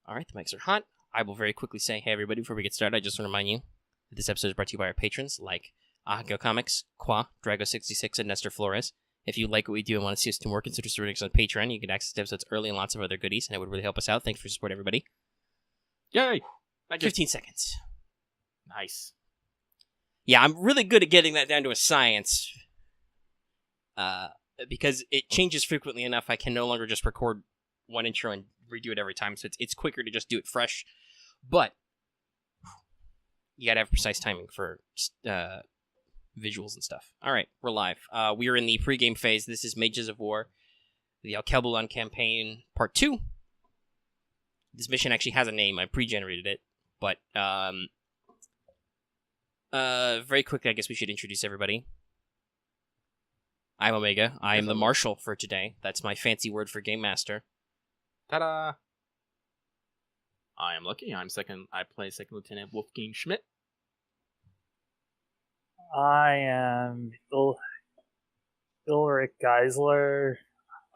All right, the mics are hot. I will very quickly say, hey, everybody, before we get started, I just want to remind you that this episode is brought to you by our patrons, like Ahako Comics, Qua, Drago66, and Nestor Flores. If you like what we do and want to see us do more, consider supporting us on Patreon. You can access episodes early and lots of other goodies, and it would really help us out. Thanks for your support, everybody. Yay! 15 seconds. Nice. Yeah, I'm really good at getting that down to a science. Because it changes frequently enough, I can no longer just record one intro and redo it every time, so it's quicker to just do it fresh. But you gotta have precise timing for visuals and stuff. All right, we're live. We are in the pregame phase. This is Mages of War, the Alkebulan campaign, part 2. This mission actually has a name. I pre-generated it, but very quickly, I guess we should introduce everybody. I'm Omega. I am the Marshal for today. That's my fancy word for Game Master. Ta-da! I am Lucky. I play Second Lieutenant Wolfgang Schmidt. I am Ulrich Geisler.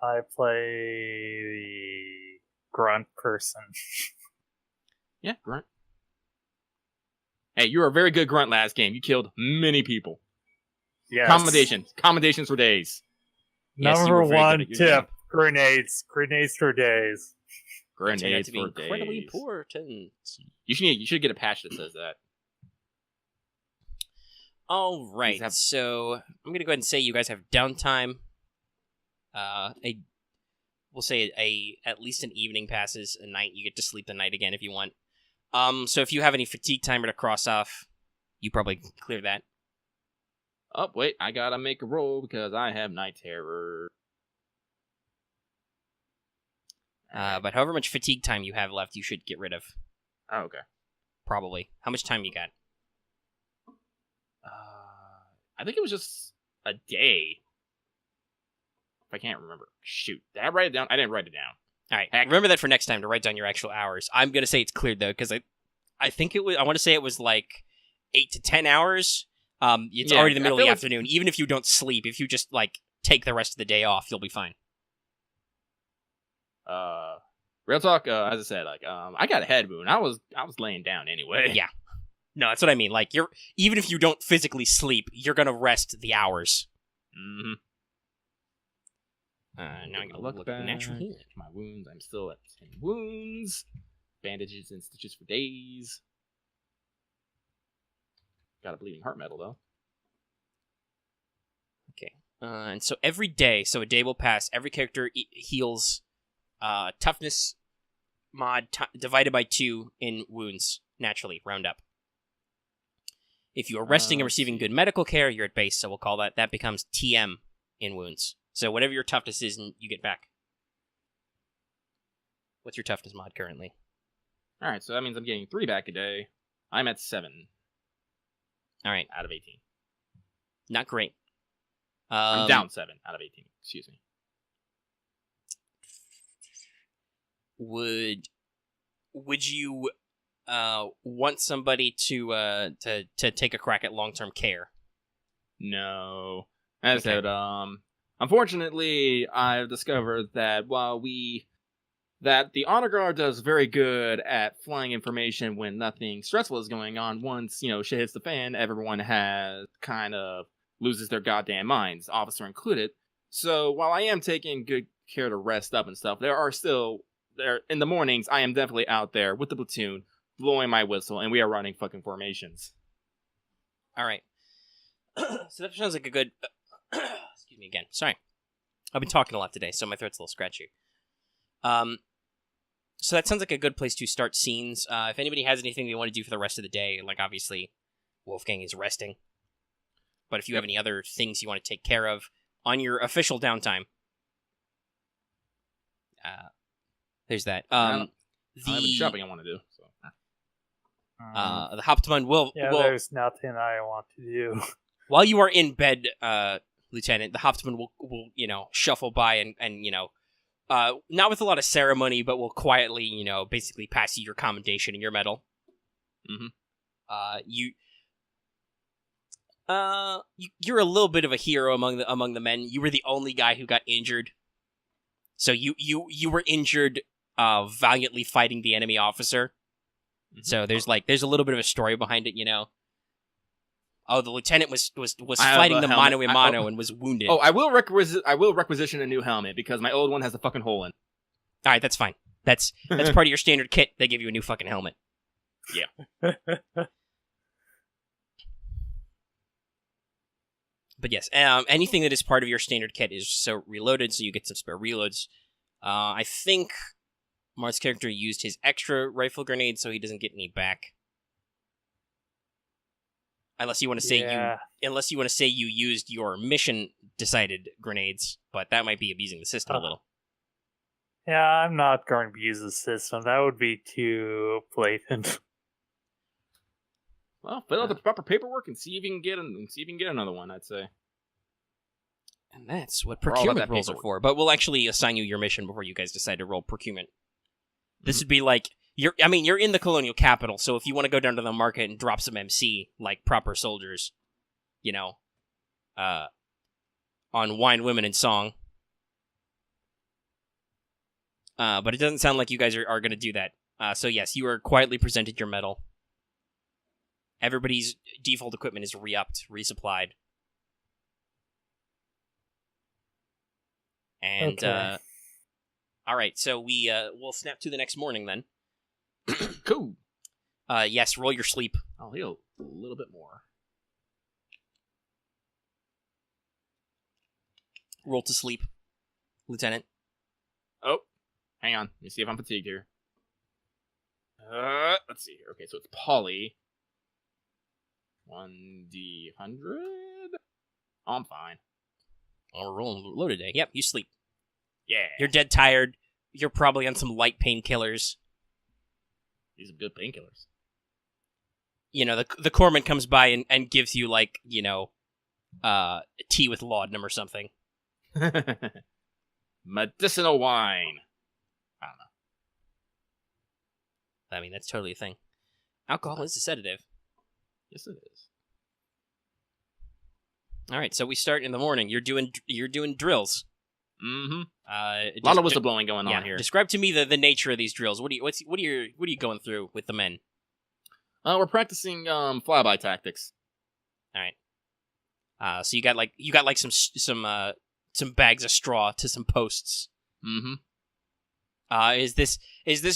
I play the grunt person. Yeah, grunt. Hey, you were a very good grunt last game. You killed many people. Yes. Commendations for days. Number one tip: grenades. Grenades for days. Grenades to be for incredibly days. important. You should get a patch that says that. All right, so I'm gonna go ahead and say you guys have downtime. We'll say at least an evening passes, a night. You get to sleep the night again if you want. So if you have any fatigue timer to cross off, you probably clear that. Oh, wait, I gotta make a roll because I have night terror. But however much fatigue time you have left, you should get rid of. Oh, okay. Probably. How much time you got? I think it was just a day. If I can't remember. Shoot. Did I write it down? I didn't write it down. All right. Remember that for next time to write down your actual hours. I'm going to say it's cleared, though, because I think it was, I want to say it was like 8 to 10 hours. It's already the middle of the afternoon. Even if you don't sleep, if you just, like, take the rest of the day off, you'll be fine. Real talk, as I said, like, I got a head wound. I was laying down anyway. Yeah. No, that's what I mean. Like, even if you don't physically sleep, you're gonna rest the hours. Mm-hmm. Now I'm gonna look at the natural healing. My wounds, I'm still at 10 wounds. Bandages and stitches for days. Got a bleeding heart medal, though. Okay. And so every day, so a day will pass, every character heals toughness mod divided by 2 in wounds, naturally, round up. If you are resting and receiving good medical care, you're at base, so we'll call that becomes TM in wounds. So whatever your toughness is, you get back. What's your toughness mod currently? Alright, so that means I'm getting 3 back a day. I'm at 7. Alright. Out of 18. Not great. I'm down 7 out of 18, excuse me. Would you want somebody to take a crack at long-term care? No. As I said, unfortunately, I've discovered that that the Honor Guard does very good at flying information when nothing stressful is going on. Once, shit hits the fan, everyone kind of loses their goddamn minds, officer included. So while I am taking good care to rest up and stuff, in the mornings, I am definitely out there with the platoon, blowing my whistle, and we are running fucking formations. All right. So that sounds like a good... Excuse me again. Sorry. I've been talking a lot today, so my throat's a little scratchy. So that sounds like a good place to start scenes. If anybody has anything they want to do for the rest of the day, like obviously Wolfgang is resting. But if you have any other things you want to take care of on your official downtime, there's that. I don't have any shopping I want to do. So. The Hauptmann will... there's nothing I want to do. While you are in bed, Lieutenant, the Hauptmann will shuffle by and not with a lot of ceremony, but will quietly, basically pass you your commendation and your medal. Mm-hmm. You're a little bit of a hero among the men. You were the only guy who got injured. So you were injured valiantly fighting the enemy officer. Mm-hmm. So there's a little bit of a story behind it, Oh, the lieutenant was fighting the mano a mano and was wounded. Oh, I will requisition a new helmet because my old one has a fucking hole in. All right, that's fine. That's part of your standard kit. They give you a new fucking helmet. Yeah. But yes, anything that is part of your standard kit is so reloaded, so you get some spare reloads. I think Marth's character used his extra rifle grenade, so he doesn't get any back. Unless you want to say you used your mission decided grenades, but that might be abusing the system a little. Yeah, I'm not going to use the system. That would be too blatant. Well, fill out the proper paperwork and see if you can get another one. I'd say. And that's what procurement rolls are for. But we'll actually assign you your mission before you guys decide to roll procurement. This would be like you're in the colonial capital, so if you want to go down to the market and drop some MC like proper soldiers, on wine, women, and song. But it doesn't sound like you guys are going to do that. So yes, you are quietly presented your medal. Everybody's default equipment is re-upped, resupplied. And, okay. All right, so we'll snap to the next morning then. Cool. Yes, roll your sleep. I'll heal a little bit more. Roll to sleep, Lieutenant. Oh, hang on. Let me see if I'm fatigued here. Let's see here. Okay, so it's Polly. 1d100. Oh, I'm fine. Oh, we're rolling low today. Yep, you sleep. Yeah. You're dead tired. You're probably on some light painkillers. These are good painkillers. The corpsman comes by and gives you, tea with laudanum or something. Medicinal wine. I don't know. I mean, that's totally a thing. Alcohol is a sedative. Yes, it is. All right, so we start in the morning. You're doing drills. Mm-hmm. A lot of whistleblowing going on here. Describe to me the nature of these drills. What are you going through with the men? We're practicing flyby tactics. All right. So you got some bags of straw to some posts. Mm-hmm. Is this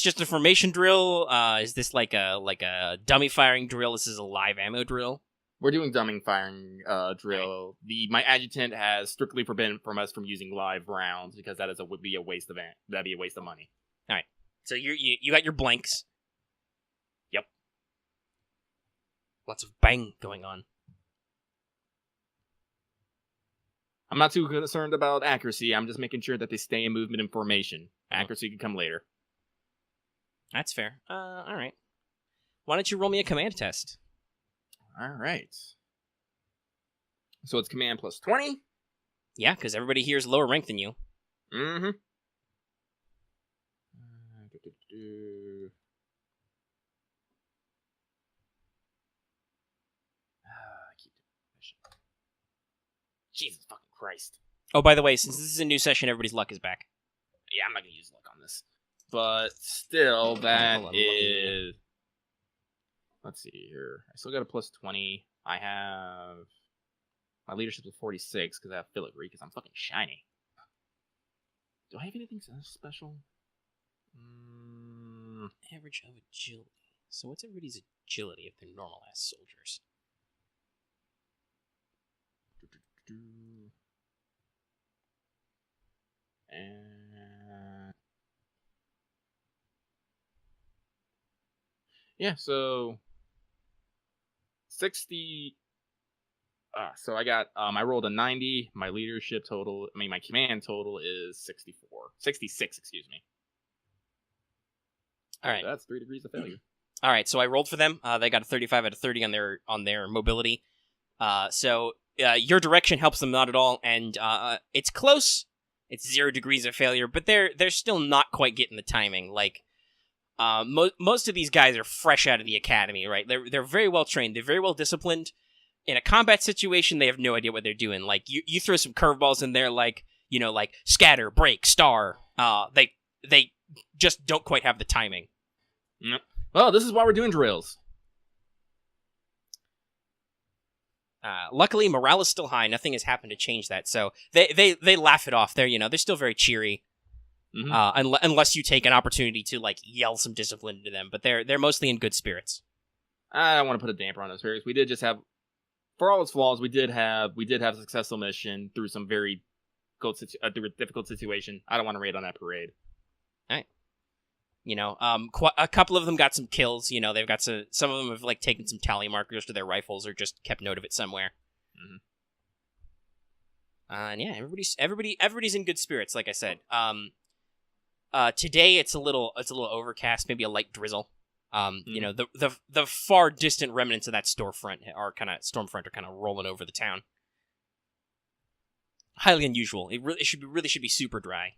just a formation drill? Is this like a dummy firing drill? This is a live ammo drill. We're doing dummy firing drill. Right. My adjutant has strictly forbidden from us from using live rounds because would be a waste of money. All right. So you got your blanks. Yep. Lots of bang going on. I'm not too concerned about accuracy. I'm just making sure that they stay in movement and formation. Accuracy can come later. That's fair. All right. Why don't you roll me a command test? All right. So it's command plus 20? Yeah, because everybody here is lower ranked than you. Mm-hmm. Jesus fucking Christ. Oh, by the way, since this is a new session, everybody's luck is back. Yeah, I'm not going to use luck on this. But still, that is... Let's see here. I still got a plus 20. I have... My leadership's a 46 because I have filigree because I'm fucking shiny. Do I have anything special? Average of agility. So what's everybody's agility if they're normal-ass soldiers? And... Yeah, so... 60... so I got, I rolled a 90, my my command total is 66, excuse me. Alright. So that's 3 degrees of failure. Alright, so I rolled for them, they got a 35 out of 30 on their mobility, so your direction helps them not at all, and it's close, it's 0 degrees of failure, but they're still not quite getting the timing, most of these guys are fresh out of the academy, right? They're very well trained, they're very well disciplined. In a combat situation, they have no idea what they're doing. Like, you throw some curveballs in there, like scatter, break, star. They just don't quite have the timing. Yep. Well, this is why we're doing drills. Luckily, morale is still high. Nothing has happened to change that, so they laugh it off. They're still very cheery. Mm-hmm. Unless you take an opportunity to like yell some discipline into them, but they're mostly in good spirits. I don't want to put a damper on those spirits. We did just have, for all its flaws, we did have a successful mission through some very difficult situation. I don't want to raid on that parade. All right. A couple of them got some kills. They've got some of them have like taken some tally markers to their rifles or just kept note of it somewhere. And yeah, everybody's in good spirits. Like I said, today it's a little overcast, maybe a light drizzle. The far distant remnants of that stormfront are kind of rolling over the town. Highly unusual. It really should be super dry.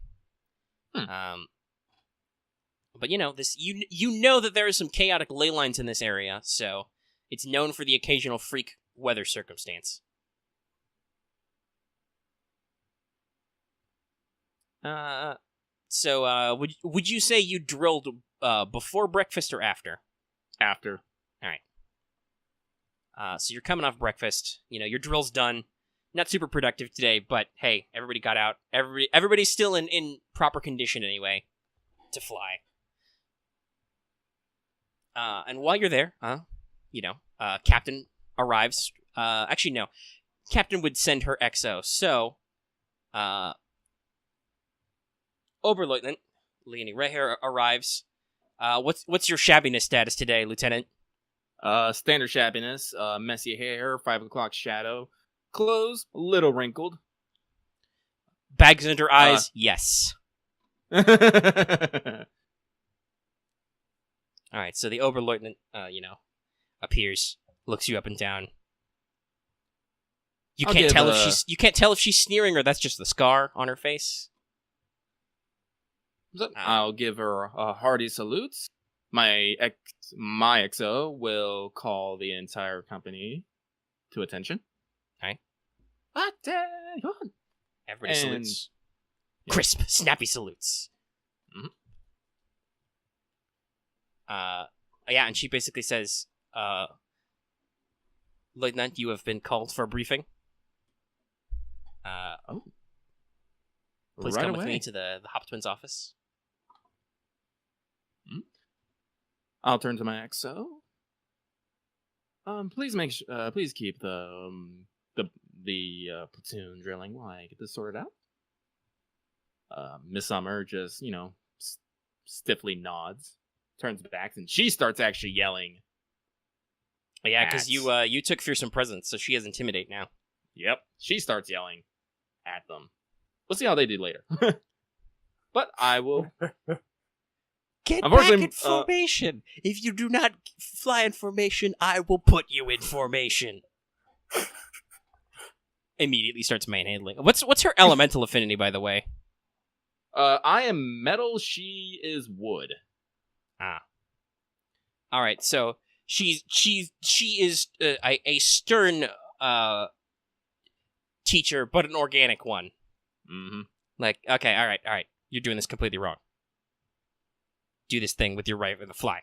But this that there are some chaotic ley lines in this area, so it's known for the occasional freak weather circumstance. So would you say you drilled before breakfast or after? After. All right. So you're coming off breakfast. Your drill's done. Not super productive today, but hey, everybody got out. Everybody's still in proper condition anyway to fly. And while you're there, Captain arrives. Actually, no. Captain would send her XO. So, Oberleutnant Leonie Reher arrives. What's your shabbiness status today, Lieutenant? Standard shabbiness. Messy hair, 5 o'clock shadow. Clothes, a little wrinkled. Bags under eyes, yes. All right, so the Oberleutnant, appears, looks you up and down. You can't tell if she's sneering or that's just the scar on her face. I'll give her a hearty salute. My XO will call the entire company to attention. All right. Attention. Everybody salutes. Yeah. Crisp, snappy salutes. Mm-hmm. Yeah, and she basically says, Lieutenant, you have been called for a briefing. Please come with me to the Hop Twins office. I'll turn to my XO. Please keep the platoon drilling while I get this sorted out. Miss Summer just, stiffly nods, turns back, and she starts actually yelling. Yeah, because you took fearsome presence, so she has intimidate now. Yep, she starts yelling at them. We'll see how they do later. But I will... Get back in formation! If you do not fly in formation, I will put you in formation. Immediately starts manhandling. What's her elemental affinity, by the way? I am metal, she is wood. Alright, so she is a stern teacher, but an organic one. Mm-hmm. Like, okay, alright. You're doing this completely wrong. Do this thing with your right with the fly.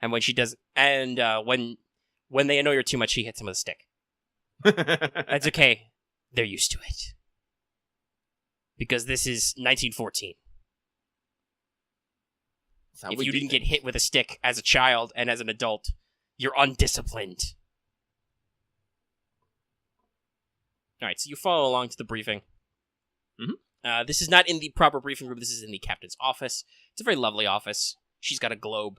And when she does, and when they annoy her too much, she hits them with a stick. That's okay. They're used to it. Because this is 1914. If you didn't get hit with a stick as a child and as an adult, you're undisciplined. Alright, so you follow along to the briefing. Mm-hmm. This is not in the proper briefing room. This is in the captain's office. It's a very lovely office. She's got a globe.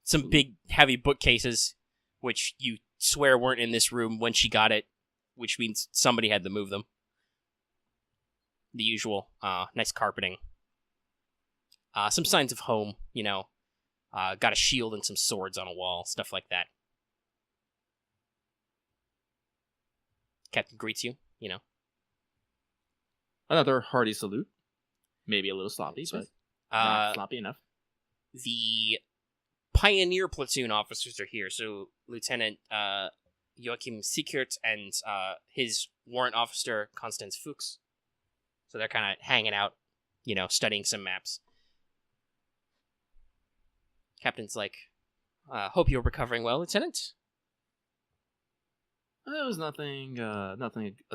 Some big, heavy bookcases, which you swear weren't in this room when she got it, which means somebody had to move them. The usual. Nice carpeting. Some signs of home, got a shield and some swords on a wall, stuff like that. Captain greets you, Another hearty salute. Maybe a little sloppy, but not sloppy enough. The Pioneer Platoon officers are here. So Lieutenant Joachim Siekert and his warrant officer, Constance Fuchs. So they're kind of hanging out, studying some maps. Captain's like, hope you're recovering well, Lieutenant. It was nothing a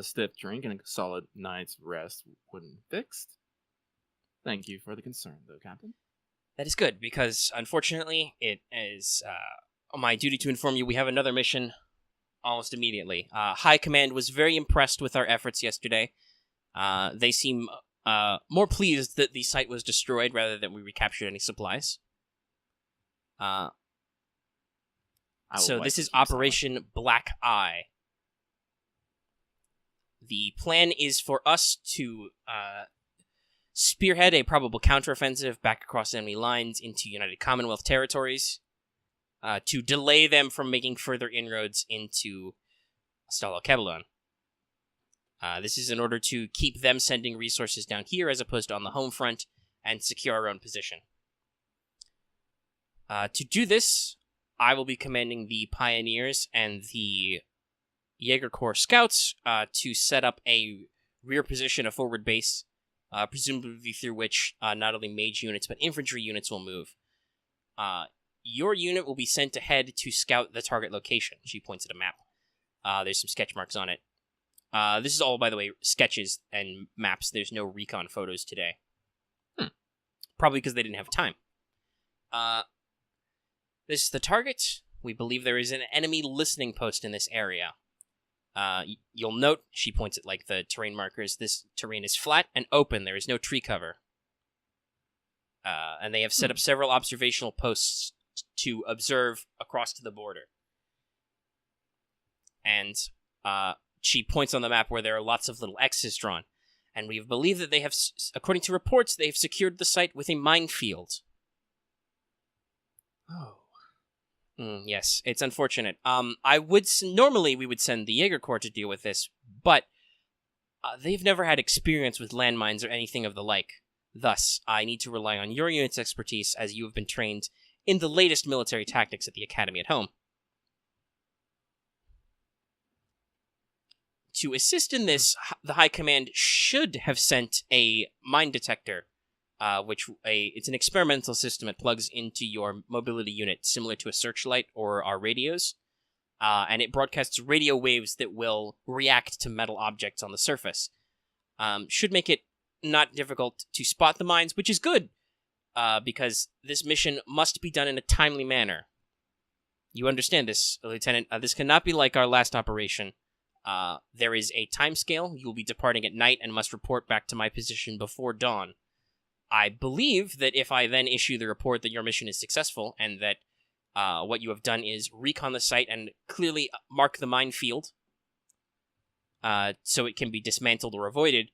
stiff drink and a solid night's rest wouldn't fix. Thank you for the concern, though, Captain. That is good, because unfortunately, it is my duty to inform you we have another mission almost immediately. High Command was very impressed with our efforts yesterday. They seem more pleased that the site was destroyed rather than we recaptured any supplies. So this is Operation Black Eye. The plan is for us to spearhead a probable counteroffensive back across enemy lines into United Commonwealth territories to delay them from making further inroads into Alkebulan. This is in order to keep them sending resources down here as opposed to on the home front and secure our own position. To do this, I will be commanding the Pioneers and the Jaeger Corps Scouts to set up a rear position, a forward base, presumably through which not only mage units but infantry units will move. Your unit will be sent ahead to scout the target location. She points at a map. There's some sketch marks on it. This is all, by the way, sketches and maps. There's no recon photos today. Probably because they didn't have time. This is the target. We believe there is an enemy listening post in this area. You'll note, she points at the terrain markers, this terrain is flat and open. There is no tree cover. And they have set up several observational posts to observe across to the border. And she points on the map where there are lots of little X's drawn. And we believe that they have, according to reports, they have secured the site with a minefield. Oh. Yes, it's unfortunate. Normally we would send the Jaeger Corps to deal with this, but they've never had experience with landmines or anything of the like. Thus, I need to rely on your unit's expertise as you have been trained in the latest military tactics at the academy at home. To assist in this, the High Command should have sent a mine detector, it's an experimental system. It plugs into your mobility unit, similar to a searchlight or our radios, and it broadcasts radio waves that will react to metal objects on the surface. Should make it not difficult to spot the mines, which is good, because this mission must be done in a timely manner. You understand this, Lieutenant. This cannot be like our last operation. There is a time scale. You will be departing at night and must report back to my position before dawn. I believe that if I then issue the report that your mission is successful and that what you have done is recon the site and clearly mark the minefield so it can be dismantled or avoided,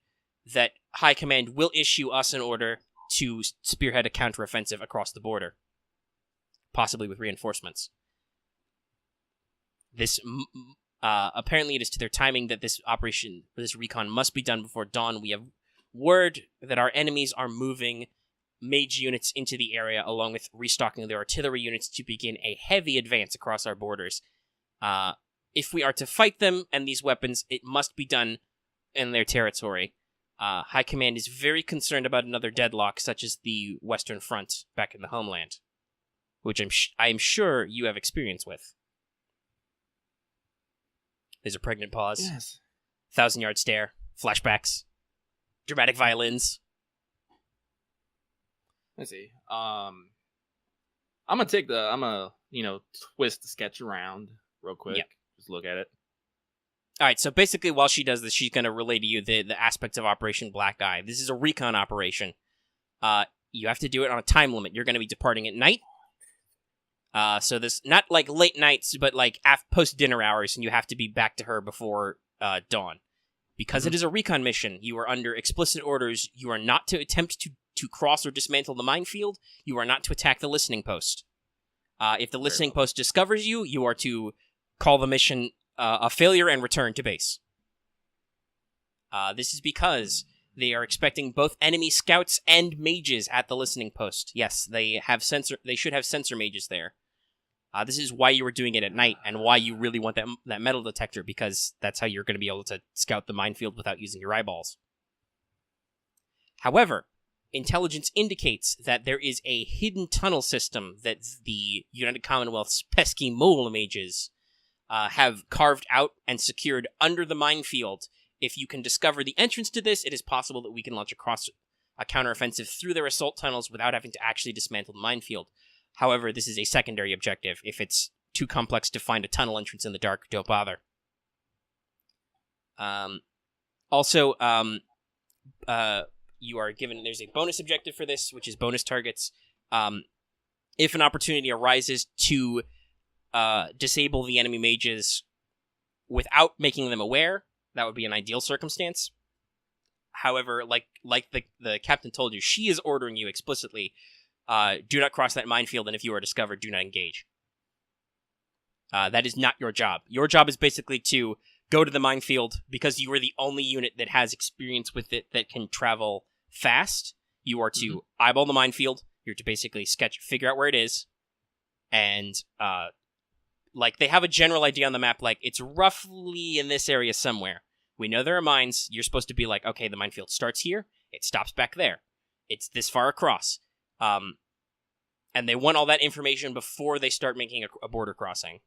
that High Command will issue us an order to spearhead a counteroffensive across the border, possibly with reinforcements. This apparently it is to their timing that this recon must be done before dawn. We have word that our enemies are moving mage units into the area along with restocking their artillery units to begin a heavy advance across our borders. If we are to fight them and these weapons, it must be done in their territory. High Command is very concerned about another deadlock such as the Western Front back in the homeland, which I am sure you have experience with. There's a pregnant pause. Yes. 1,000-yard stare. Flashbacks. Dramatic violins. Let's see. I'm gonna twist the sketch around real quick. Yeah. Just look at it. All right, so basically while she does this, she's going to relay to you the aspects of Operation Black Eye. This is a recon operation. You have to do it on a time limit. You're going to be departing at night. So this, not like late nights, but like post-dinner hours, and you have to be back to her before dawn. Because it is a recon mission, you are under explicit orders. You are not to attempt to cross or dismantle the minefield. You are not to attack the listening post. If the listening post discovers you, you are to call the mission a failure and return to base. This is because they are expecting both enemy scouts and mages at the listening post. Yes, they should have sensor mages there. This is why you were doing it at night, and why you really want that metal detector, because that's how you're going to be able to scout the minefield without using your eyeballs. However, intelligence indicates that there is a hidden tunnel system that the United Commonwealth's pesky mole mages have carved out and secured under the minefield. If you can discover the entrance to this, it is possible that we can launch a counteroffensive through their assault tunnels without having to actually dismantle the minefield. However, this is a secondary objective. If it's too complex to find a tunnel entrance in the dark, don't bother. Also, you are given, there's a bonus objective for this, which is bonus targets. If an opportunity arises to disable the enemy mages without making them aware, that would be an ideal circumstance. However, like the captain told you, she is ordering you explicitly, do not cross that minefield, and if you are discovered, do not engage. That is not your job. Your job is basically to go to the minefield, because you are the only unit that has experience with it that can travel fast. You are to eyeball the minefield. You're to basically figure out where it is, and they have a general idea on the map, like it's roughly in this area somewhere. We know there are mines. You're supposed to be like, okay, the minefield starts here, it stops back there, it's this far across. And they want all that information before they start making a border crossing.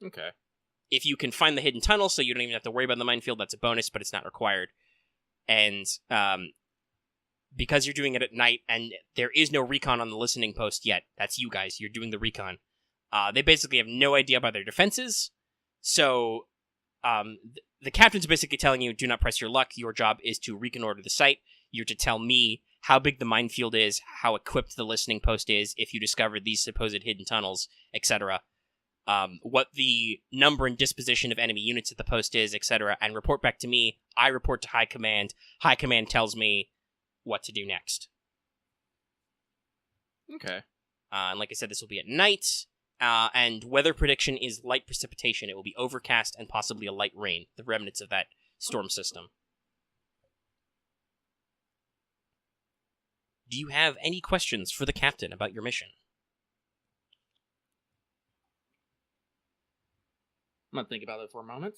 Okay. If you can find the hidden tunnel, so you don't even have to worry about the minefield, that's a bonus, but it's not required. And because you're doing it at night, and there is no recon on the listening post yet, that's you guys, you're doing the recon. They basically have no idea about their defenses, so the captain's basically telling you, do not press your luck, your job is to reconnoiter the site. You're to tell me how big the minefield is, how equipped the listening post is, if you discover these supposed hidden tunnels, etc., what the number and disposition of enemy units at the post is, etc., and report back to me. I report to High Command. High Command tells me what to do next. Okay. And like I said, this will be at night, and weather prediction is light precipitation. It will be overcast and possibly a light rain, the remnants of that storm system. Do you have any questions for the captain about your mission? I'm gonna think about it for a moment.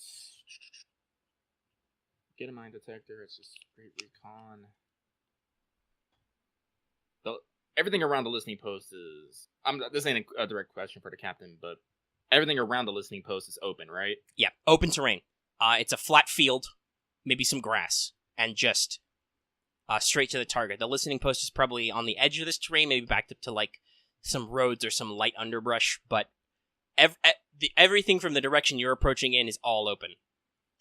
Get a mine detector. It's just great recon. Everything around the listening post is... this ain't a direct question for the captain, but everything around the listening post is open, right? Yeah, open terrain. It's a flat field, maybe some grass, and just straight to the target. The listening post is probably on the edge of this terrain, maybe backed up to like some roads or some light underbrush, but everything from the direction you're approaching in is all open.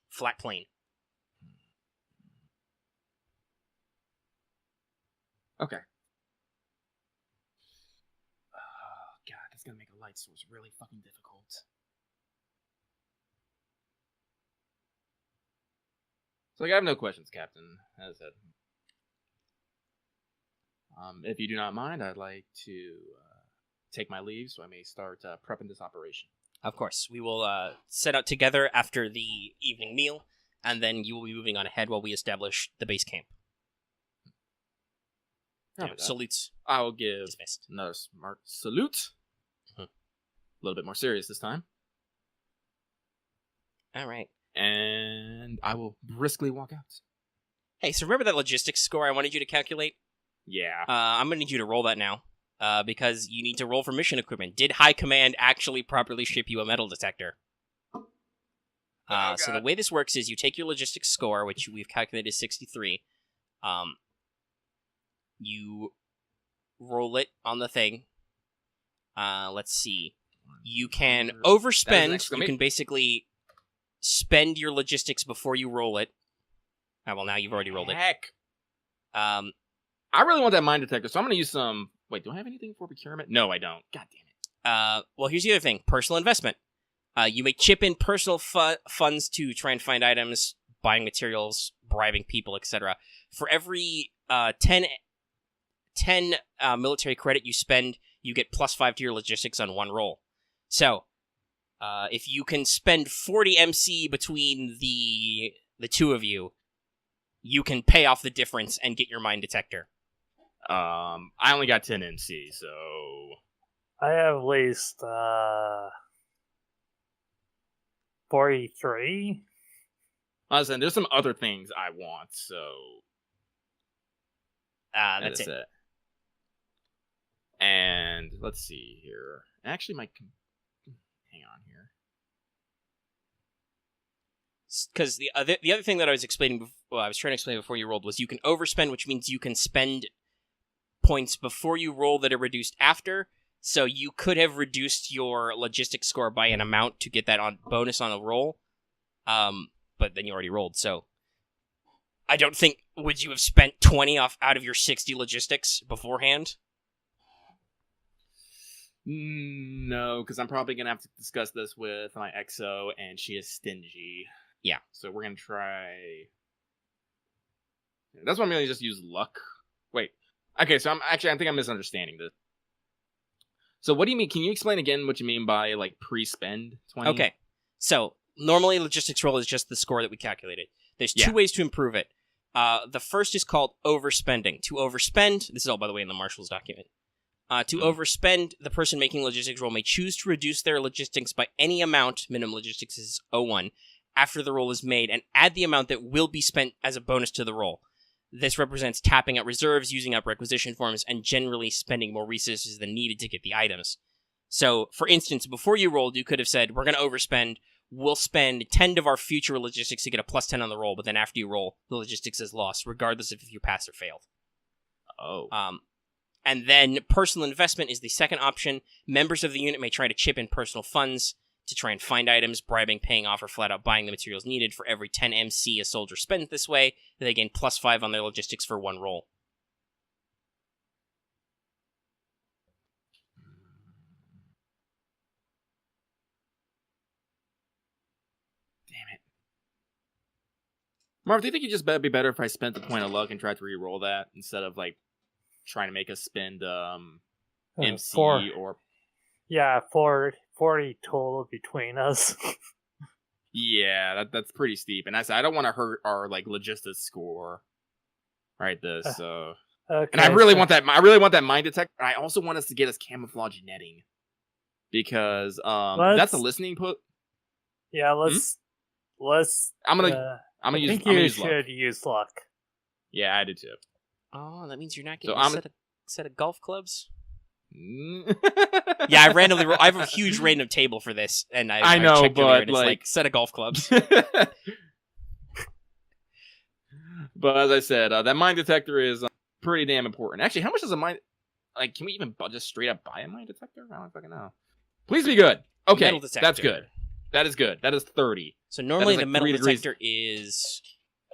Flat plain. Okay. Oh, God, that's gonna make a light source really fucking difficult. So, I have no questions, Captain, as I said. If you do not mind, I'd like to take my leave so I may start prepping this operation. Of course. We will set out together after the evening meal, and then you will be moving on ahead while we establish the base camp. Salutes. I will give dismissed. Another smart salute. A little bit more serious this time. All right. And I will briskly walk out. Hey, so remember that logistics score I wanted you to calculate? Yeah. I'm going to need you to roll that now, because you need to roll for mission equipment. Did High Command actually properly ship you a metal detector? So the way this works is you take your logistics score, which we've calculated is 63. You roll it on the thing. Let's see. You can overspend. You can basically spend your logistics before you roll it. Well, now you've already rolled it. Heck. I really want that mine detector, so I'm going to use some... Wait, do I have anything for procurement? No, I don't. God damn it. Well, here's the other thing. Personal investment. You may chip in personal funds to try and find items, buying materials, bribing people, etc. For every 10 military credit you spend, you get +5 to your logistics on one roll. So, if you can spend 40 MC between the two of you, you can pay off the difference and get your mine detector. I only got 10 MC, so... I have at least 43. Listen, there's some other things I want, so... That's it. And let's see here. Actually, hang on here. Because the other thing that I was trying to explain before you rolled was you can overspend, which means you can spend points before you roll that are reduced after. So you could have reduced your logistics score by an amount to get that on bonus on a roll, but then you already rolled. So I don't think would you have spent 20 out of your 60 logistics beforehand? No, because I'm probably gonna have to discuss this with my XO, and she is stingy. Yeah. So we're gonna try. That's why I'm gonna just use luck. Wait. Okay, so I think I'm misunderstanding this. So what do you mean? Can you explain again what you mean by like pre-spend 20? Okay. So normally logistics roll is just the score that we calculated. There's two ways to improve it. The first is called overspending. To overspend, this is all by the way in the Marshall's document. To overspend, the person making logistics roll may choose to reduce their logistics by any amount, minimum logistics is 01, after the roll is made, and add the amount that will be spent as a bonus to the roll. This represents tapping out reserves, using up requisition forms, and generally spending more resources than needed to get the items. So, for instance, before you rolled, you could have said, we're going to overspend, we'll spend 10 of our future logistics to get a plus 10 on the roll, but then after you roll, the logistics is lost, regardless of if you passed or failed. Oh. And then personal investment is the second option. Members of the unit may try to chip in personal funds to try and find items, bribing, paying off, or flat out buying the materials needed. For every 10 MC a soldier spends this way, they gain plus 5 on their logistics for one roll. Damn it. Marv, do you think it'd be better if I spent the point of luck and tried to re-roll that instead of like trying to make us spend MC or... Yeah, 40 total between us. Yeah, that's pretty steep. And I don't want to hurt our like logistics score. Right, this. Okay, and I really want that. I really want that mine detector. I also want us to get us camouflage netting because that's a listening put. Yeah, let's. I'm gonna use luck. Yeah, I do too. Oh, that means you're not getting a set of golf clubs. Yeah, I have a huge random table for this, and I know, checked but it's like set of golf clubs. But as I said, that mine detector is pretty damn important. Actually, how much does a mine? Like, can we even just straight up buy a mine detector? I don't fucking know. Please be good. Okay, that's good. That is good. That is 30. So normally the metal detector is,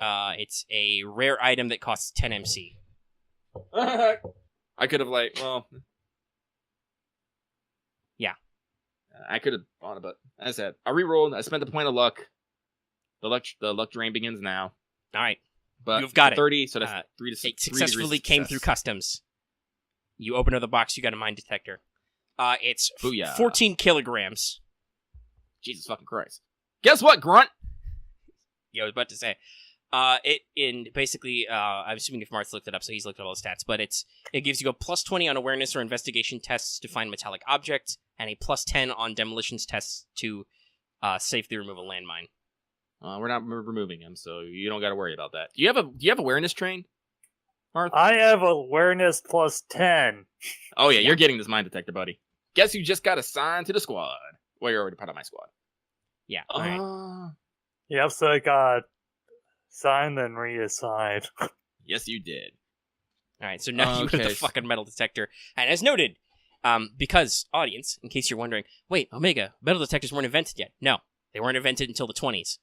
it's a rare item that costs 10 MC. I could have yeah. I could have bought it, but as I said, I re-rolled. I spent the point of luck. The luck drain begins now. All right, but you've got 30. So that's 3 to 6. It successfully came through customs. You open up the box. You got a mine detector. It's 14 kilograms. Jesus fucking Christ! Guess what, Grunt? Yeah, I was about to say. Basically, I'm assuming if Marth looked it up, so he's looked at all the stats, but it gives you a plus 20 on awareness or investigation tests to find metallic objects, and a plus 10 on demolitions tests to safely remove a landmine. We're not removing him, so you don't got to worry about that. Do you have awareness trained, Marth? I have awareness plus 10. Oh yeah, you're getting this mine detector, buddy. Guess you just got assigned to the squad. Well, you're already part of my squad. Yeah. All right. Yep, so I got signed and reassigned. Yes, you did. All right, so now you have the fucking metal detector. And as noted, because, audience, in case you're wondering, wait, Omega, metal detectors weren't invented yet. No, they weren't invented until the 20s.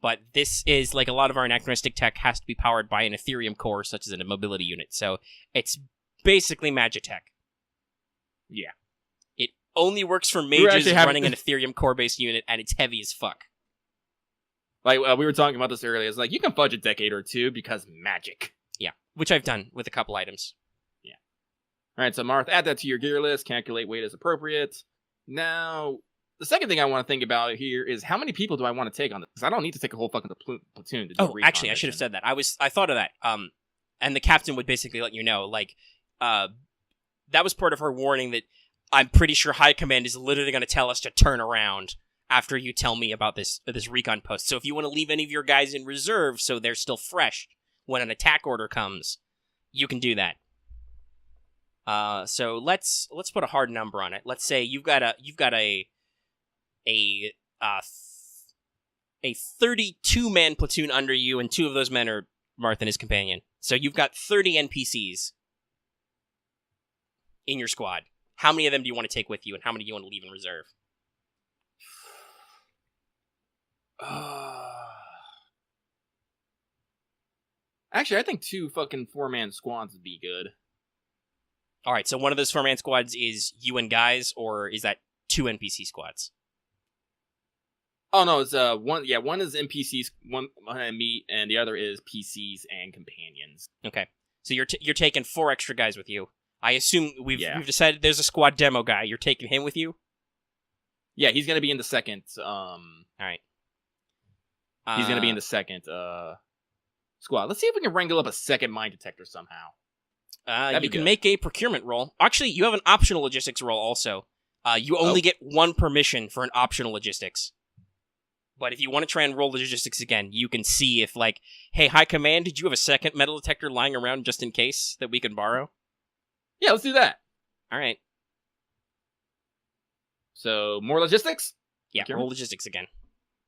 But this is, like a lot of our anachronistic tech, has to be powered by an Ethereum core, such as a mobility unit. So it's basically Magitech. Yeah. It only works for mages running an Ethereum core-based unit, and it's heavy as fuck. Like, we were talking about this earlier. It's like, you can fudge a decade or two because magic. Yeah, which I've done with a couple items. Yeah. All right, so Marth, add that to your gear list. Calculate weight as appropriate. Now, the second thing I want to think about here is how many people do I want to take on this? Because I don't need to take a whole fucking platoon to do recon. Actually, I should have said that. I thought of that. And the captain would basically let you know, like, that was part of her warning that I'm pretty sure High Command is literally going to tell us to turn around after you tell me about this recon post. So if you want to leave any of your guys in reserve so they're still fresh when an attack order comes, you can do that. So let's put a hard number on it. Let's say you've got a 32-man platoon under you, and 2 of those men are Marth and his companion. So you've got 30 NPCs in your squad. How many of them do you want to take with you, and how many do you want to leave in reserve? Actually, I think 2 fucking 4-man squads would be good. All right, so one of those 4-man squads is you and guys, or is that 2 NPC squads? Oh no, it's one. Yeah, one is NPCs, one me, and the other is PCs and companions. Okay, so you're taking 4 extra guys with you. I assume we've decided there's a squad demo guy. You're taking him with you? Yeah, he's gonna be in the second. All right. He's gonna be in the second squad. Let's see if we can wrangle up a second mine detector somehow. You can make a procurement roll. Actually, you have an optional logistics roll also. You only get 1 permission for an optional logistics. But if you want to try and roll logistics again, you can see if, like, hey, High Command, did you have a second metal detector lying around just in case that we can borrow? Yeah, let's do that. All right. So, more logistics? Yeah, roll logistics again.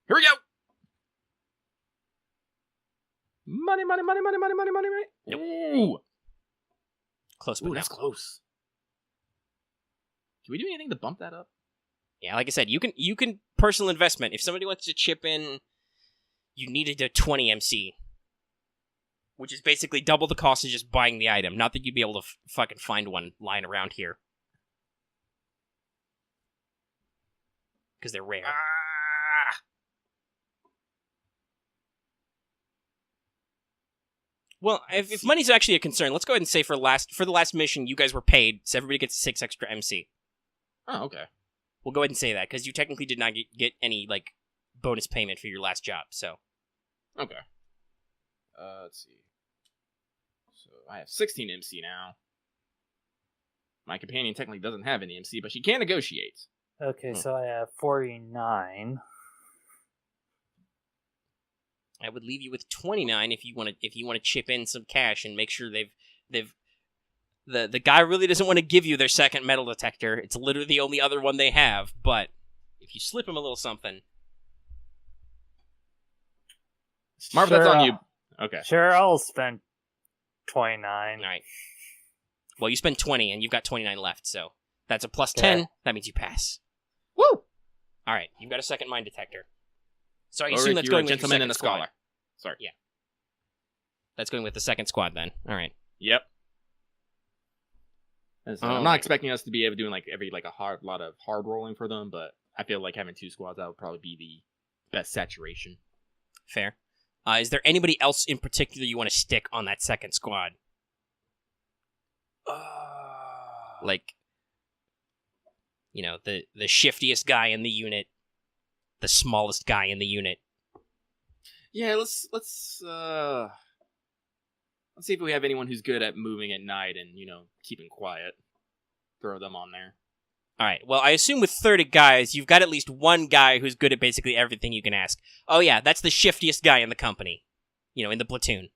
Here we go! Money, money, money, money, money, money, money, money. Nope. Ooh. Close, but that's close. Can we do anything to bump that up? Yeah, like I said, you can personal investment. If somebody wants to chip in, you needed a 20 MC, which is basically double the cost of just buying the item. Not that you'd be able to fucking find one lying around here, because they're rare. Well, if money's actually a concern, let's go ahead and say for the last mission, you guys were paid, so everybody gets 6 extra MC. Oh, okay. We'll go ahead and say that, because you technically did not get any, like, bonus payment for your last job, so. Okay. Let's see. So, I have 16 MC now. My companion technically doesn't have any MC, but she can negotiate. Okay, so I have 49. I would leave you with 29 if you want to chip in some cash and make sure the guy really doesn't want to give you their second metal detector. It's literally the only other one they have, but if you slip him a little something. Marv, that's on you. Okay. Sure, I'll spend 29. All right. Well, you spend 20 and you've got 29 left, so that's a plus 10. That means you pass. Woo! All right, you've got a second mine detector. So I Ulrich, assume that's you're going a with gentleman your and a second scholar. Squad. Sorry. Yeah. That's going with the second squad then. All right. Yep. I'm not expecting us to be able to do a lot of hard rolling for them, but I feel like having 2 squads, that would probably be the best saturation. Fair. Is there anybody else in particular you want to stick on that second squad? Like, you know, the shiftiest guy in the unit, the smallest guy in the unit. Yeah, let's see if we have anyone who's good at moving at night and, keeping quiet. Throw them on there. All right. Well, I assume with 30 guys, you've got at least one guy who's good at basically everything you can ask. Oh yeah, that's the shiftiest guy in the company. In the platoon.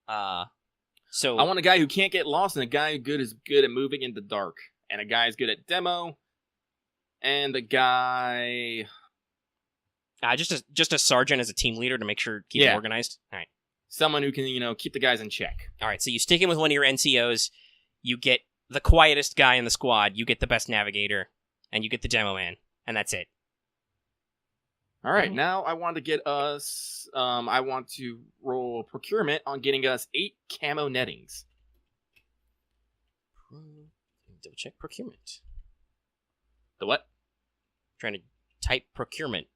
So I want a guy who can't get lost, and a guy who is good at moving in the dark, and a guy who's good at demo, and a guy. Just a sergeant as a team leader to make sure keep it organized. All right. Someone who can, keep the guys in check. All right, so you stick in with one of your NCOs, you get the quietest guy in the squad, you get the best navigator, and you get the demo man, and that's it. All right, now I want to get us, I want to roll procurement on getting us 8 camo nettings. Double check procurement. The what? Trying to type procurement.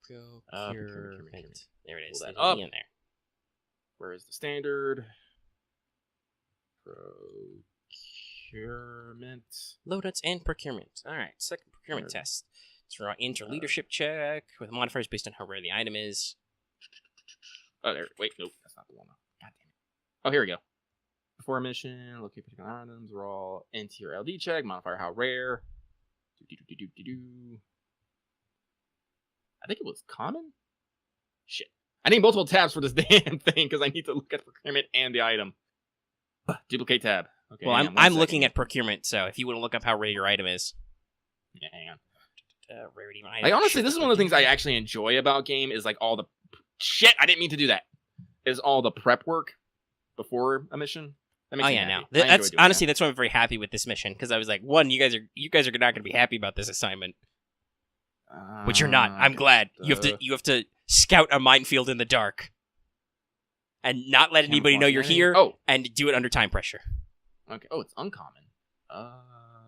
Procurement. There it is. Pull that up. In there. Where is the standard? Procurement. Loadouts and procurement. All right, second procurement test. So enter leadership check with modifiers based on how rare the item is. Oh, there. Wait, nope. That's not the one. God damn it. Oh, here we go. Before mission, locate particular items. Raw NT or LD check. Modifier how rare. I think it was common? Shit. I need multiple tabs for this damn thing because I need to look at procurement and the item. Duplicate tab. Okay. Well, I'm looking at procurement, so if you want to look up how rare your item is. Yeah, hang on. Rarity item. Like, honestly, this is one of the things I actually enjoy about game is, like, all the... Shit, I didn't mean to do that. Is all the prep work before a mission. That makes me happy. No. I enjoy That's doing honestly, that. that's why I'm very happy with this mission, because I was like, one, you guys are not going to be happy about this assignment. But you're not. I'm glad. You have to scout a minefield in the dark. And not let anybody know you're here, and do it under time pressure. Okay. Oh, it's uncommon.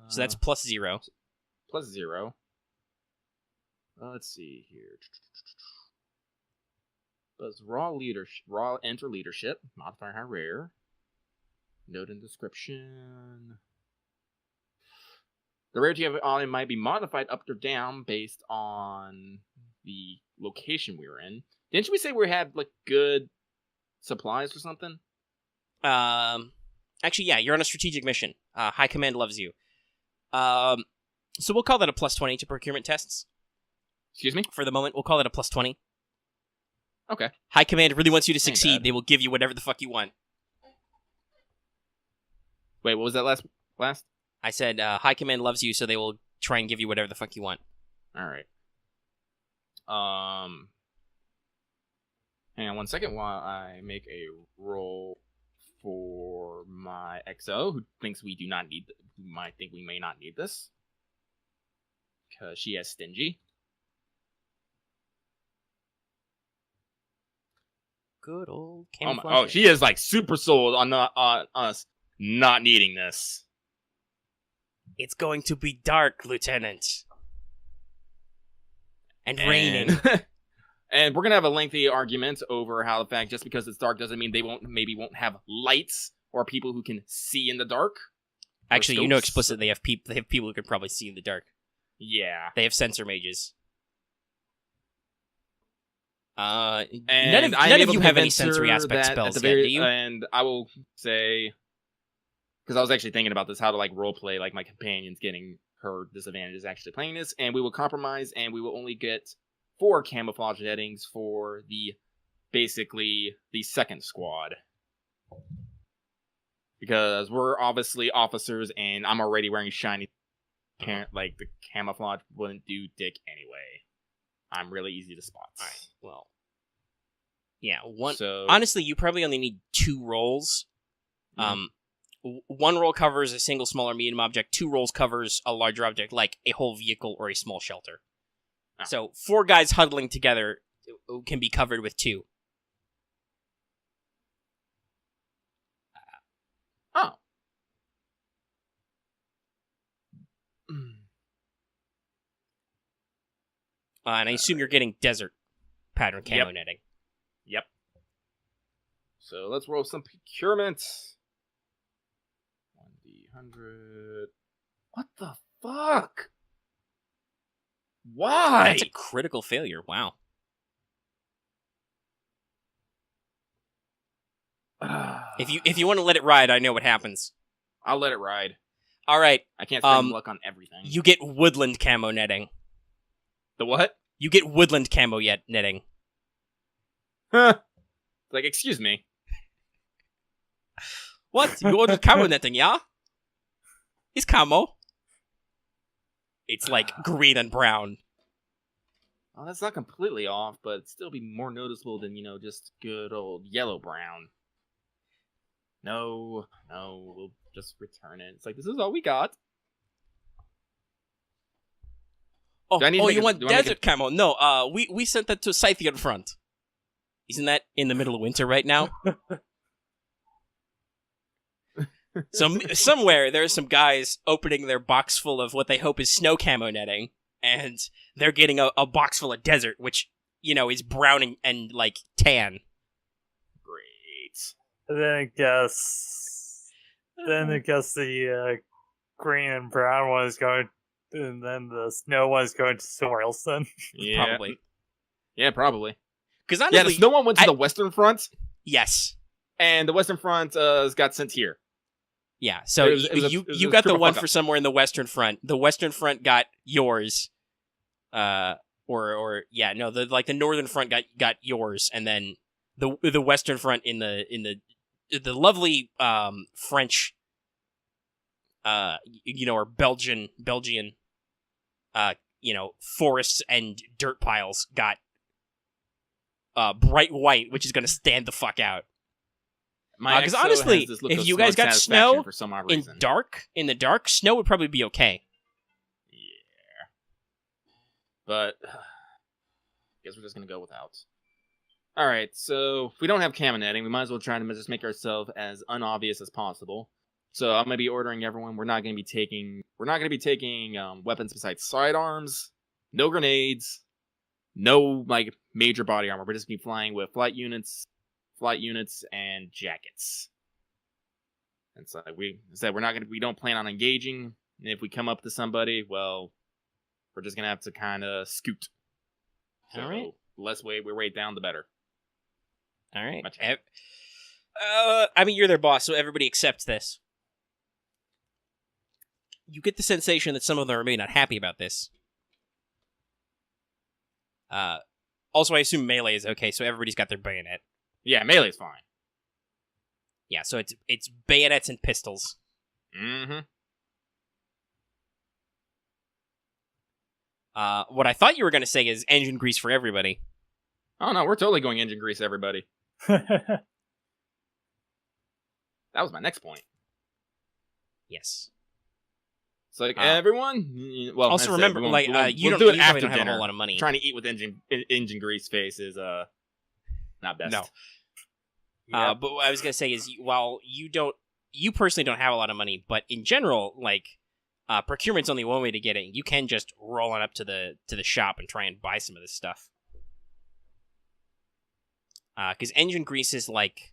So that's +0. +0. Let's see here. Does raw enter leadership, modifier high rare. Note in description. The rarity of an item might be modified up or down based on the location we were in. Didn't we say we had like good supplies or something? Actually, yeah, you're on a strategic mission. High Command loves you. So we'll call that a +20 to procurement tests. Excuse me? For the moment, we'll call it a +20. Okay. High Command really wants you to succeed. They will give you whatever the fuck you want. Wait, what was that last? I said High Command loves you, so they will try and give you whatever the fuck you want. All right. Hang on one second while I make a roll for my XO, who thinks we do not need, who might think we may not need this, because she has stingy. Good old camouflage. Oh, she is like super sold on us not needing this. It's going to be dark, Lieutenant. And raining. And we're gonna have a lengthy argument over how the fact just because it's dark doesn't mean they won't have lights or people who can see in the dark. Actually, you know explicitly they have people who can probably see in the dark. Yeah. They have sensor mages. And none of you have any sensory aspect spells yet, do you? And I will say, because I was actually thinking about this, how to like roleplay like my companions getting her disadvantages actually playing this, and we will compromise, and we will only get 4 camouflage nettings for basically the second squad. Because we're obviously officers, and I'm already wearing shiny, like the camouflage wouldn't do dick anyway. I'm really easy to spot. All right. Well, yeah. So, honestly, you probably only need 2 rolls. Mm-hmm. 1 roll covers a single small or medium object. 2 rolls covers a larger object, like a whole vehicle or a small shelter. Oh. So 4 guys huddling together can be covered with 2. Oh. And I assume you're getting desert pattern camo netting. Yep. So let's roll some procurement. 1d100. What the fuck? Why? That's a critical failure. Wow. If you want to let it ride, I know what happens. I'll let it ride. All right. I can't spend luck on everything. You get woodland camo netting. The what? You get woodland camo netting. Huh. Like, excuse me. What? You ordered camo netting, yeah? It's camo. It's like green and brown. Well, that's not completely off, but it'd still be more noticeable than, just good old yellow-brown. No, we'll just return it. It's like, this is all we got. You want desert camo? No, we sent that to Scythian Front. Isn't that in the middle of winter right now? So somewhere there's some guys opening their box full of what they hope is snow camo netting, and they're getting a box full of desert, which, is brown and like tan. Great. Then I guess the green and brown one is going, and then the snow one is going to Soilson. Yeah. Probably. Yeah, probably. Because honestly, the snow one went to the Western Front. Yes. And the Western Front got sent here. Yeah, so you got the one for somewhere in the Western Front. The Western Front got yours. or yeah, no, the northern front got yours, and then the western front in the lovely French or Belgian forests and dirt piles got bright white, which is going to stand the fuck out. Because honestly, if you guys got snow for some odd in reason. the dark, snow would probably be okay. Yeah. But I guess we're just going to go without. Alright, so if we don't have camo netting, we might as well try to just make ourselves as unobvious as possible. So I'm going to be ordering everyone, we're not going to be taking weapons besides sidearms, no grenades, no like major body armor. We're just going to be flying with flight units, and jackets. And so we don't plan on engaging. And if we come up to somebody, well, we're just gonna have to kind of scoot. So all right. The less we weight down, the better. All right. I mean, you're their boss, so everybody accepts this. You get the sensation that some of them are maybe not happy about this. Also, I assume melee is okay, so everybody's got their bayonet. Yeah, melee's fine. Yeah, so it's bayonets and pistols. Mm-hmm. What I thought you were going to say is engine grease for everybody. Oh no, we're totally going engine grease, everybody. That was my next point. Yes. So like everyone. Well, also remember, you don't do it you after don't have dinner. a whole lot of money. Trying to eat with engine grease face is not best. No. Yep. But what I was gonna say is, while you personally don't have a lot of money, but in general, like procurement's only one way to get it. You can just roll on up to the shop and try and buy some of this stuff. Because engine grease is like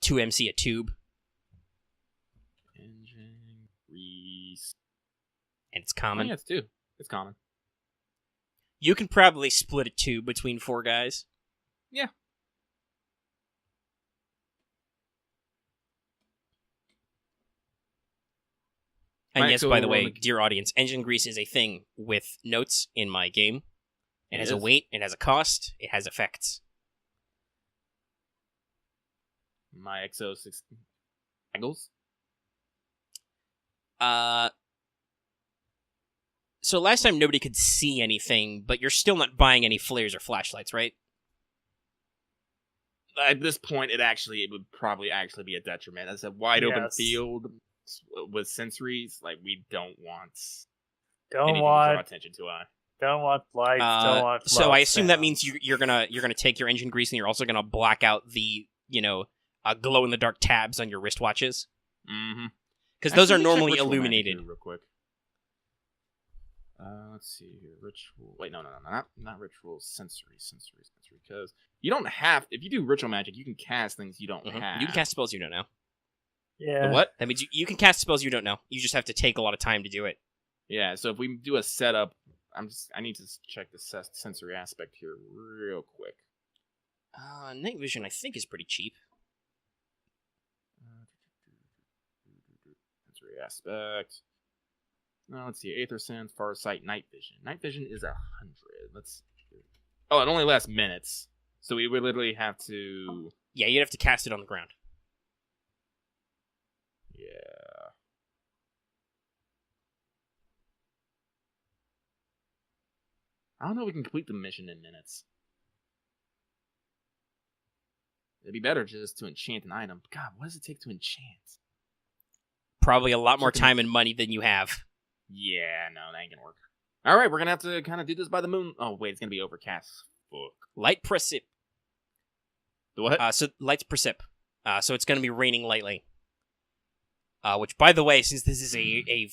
2 MC a tube. Engine grease, and it's common. Oh, yeah, it's 2. It's common. You can probably split a tube between 4 guys. Yeah. And Right, yes, so by the way, we're dear audience, engine grease is a thing with notes in my game. It has a is? weight, it has a cost, it has effects. My XO6 angles. So last time nobody could see anything, but you're still not buying any flares or flashlights, right? At this point, it would probably actually be a detriment. As a wide open Yes. field with sensories, like we don't want Don't anything to draw want attention to. don't want lights. Don't want. So loud I assume that sounds. means you're gonna take your engine grease and you're also gonna black out the glow in the dark tabs on your wristwatches. Mm-hmm. Because those are Actually, let me check normally ritual magic illuminated. here real quick. Let's see here. Ritual. Wait, no, not ritual. Sensory. Because you don't have. If you do ritual magic, you can cast things you don't have. You can cast spells you don't know. Yeah. The what? That means you can cast spells you don't know. You just have to take a lot of time to do it. Yeah. So if we do a setup, I need to check the sensory aspect here real quick. Night vision, I think, is pretty cheap. Sensory aspect. No, let's see. Aether Sense, Farsight, Night Vision. Night Vision is 100. Let's. Oh, it only lasts minutes, so we would literally have to. Yeah, you'd have to cast it on the ground. Yeah. I don't know if we can complete the mission in minutes. It'd be better just to enchant an item. God, what does it take to enchant? Probably a lot more time and money than you have. Yeah, no, that ain't gonna work. Alright, we're gonna have to kind of do this by the moon. Oh, wait, it's gonna be overcast. Fuck. Light precip. The what? So light precip. So it's going to be raining lightly. Which, by the way, since this is a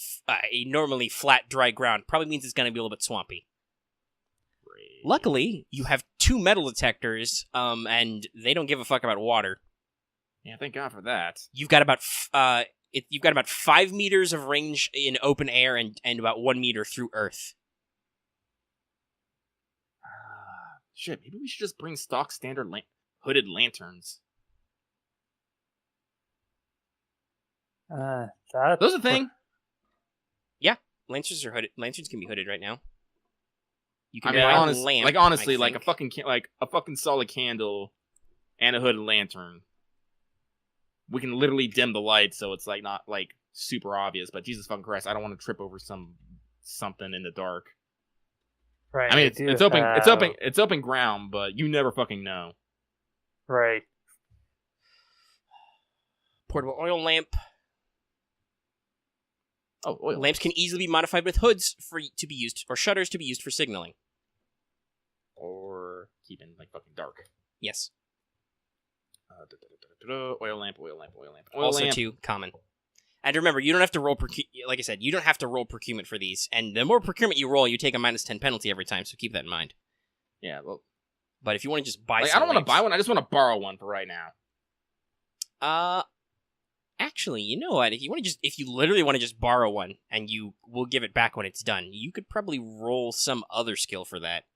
normally flat, dry ground, probably means it's going to be a little bit swampy. Great. Luckily, you have 2 metal detectors, and they don't give a fuck about water. Yeah, thank God for that. You've got about 5 meters of range in open air and about 1 meter through Earth. Shit, maybe we should just bring stock standard hooded lanterns. Those a thing? Lanterns are hooded. Lanterns can be hooded right now. You can I mean, buy honest, a lamp. like honestly, I like a think. fucking solid candle and a hooded lantern. We can literally dim the light so it's like not like super obvious. But Jesus fucking Christ, I don't want to trip over something in the dark. Right. I mean, do it's open, have- it's open ground, but you never fucking know. Right. Portable oil lamp. Oh, oil. Lamps can easily be modified with hoods to be used, or shutters to be used for signaling. Or keeping like fucking dark. Yes. Oil lamp. Oil Also, lamp. too common. And remember, you don't have to roll. Like I said, you don't have to roll procurement for these. And the more procurement you roll, you take a -10 penalty every time. So keep that in mind. Yeah. Well, But if you want to just buy, like, some I don't want to lamps- buy one. I just want to borrow one for right now. Actually, you know what? If you literally want to just borrow one, and you will give it back when it's done, you could probably roll some other skill for that.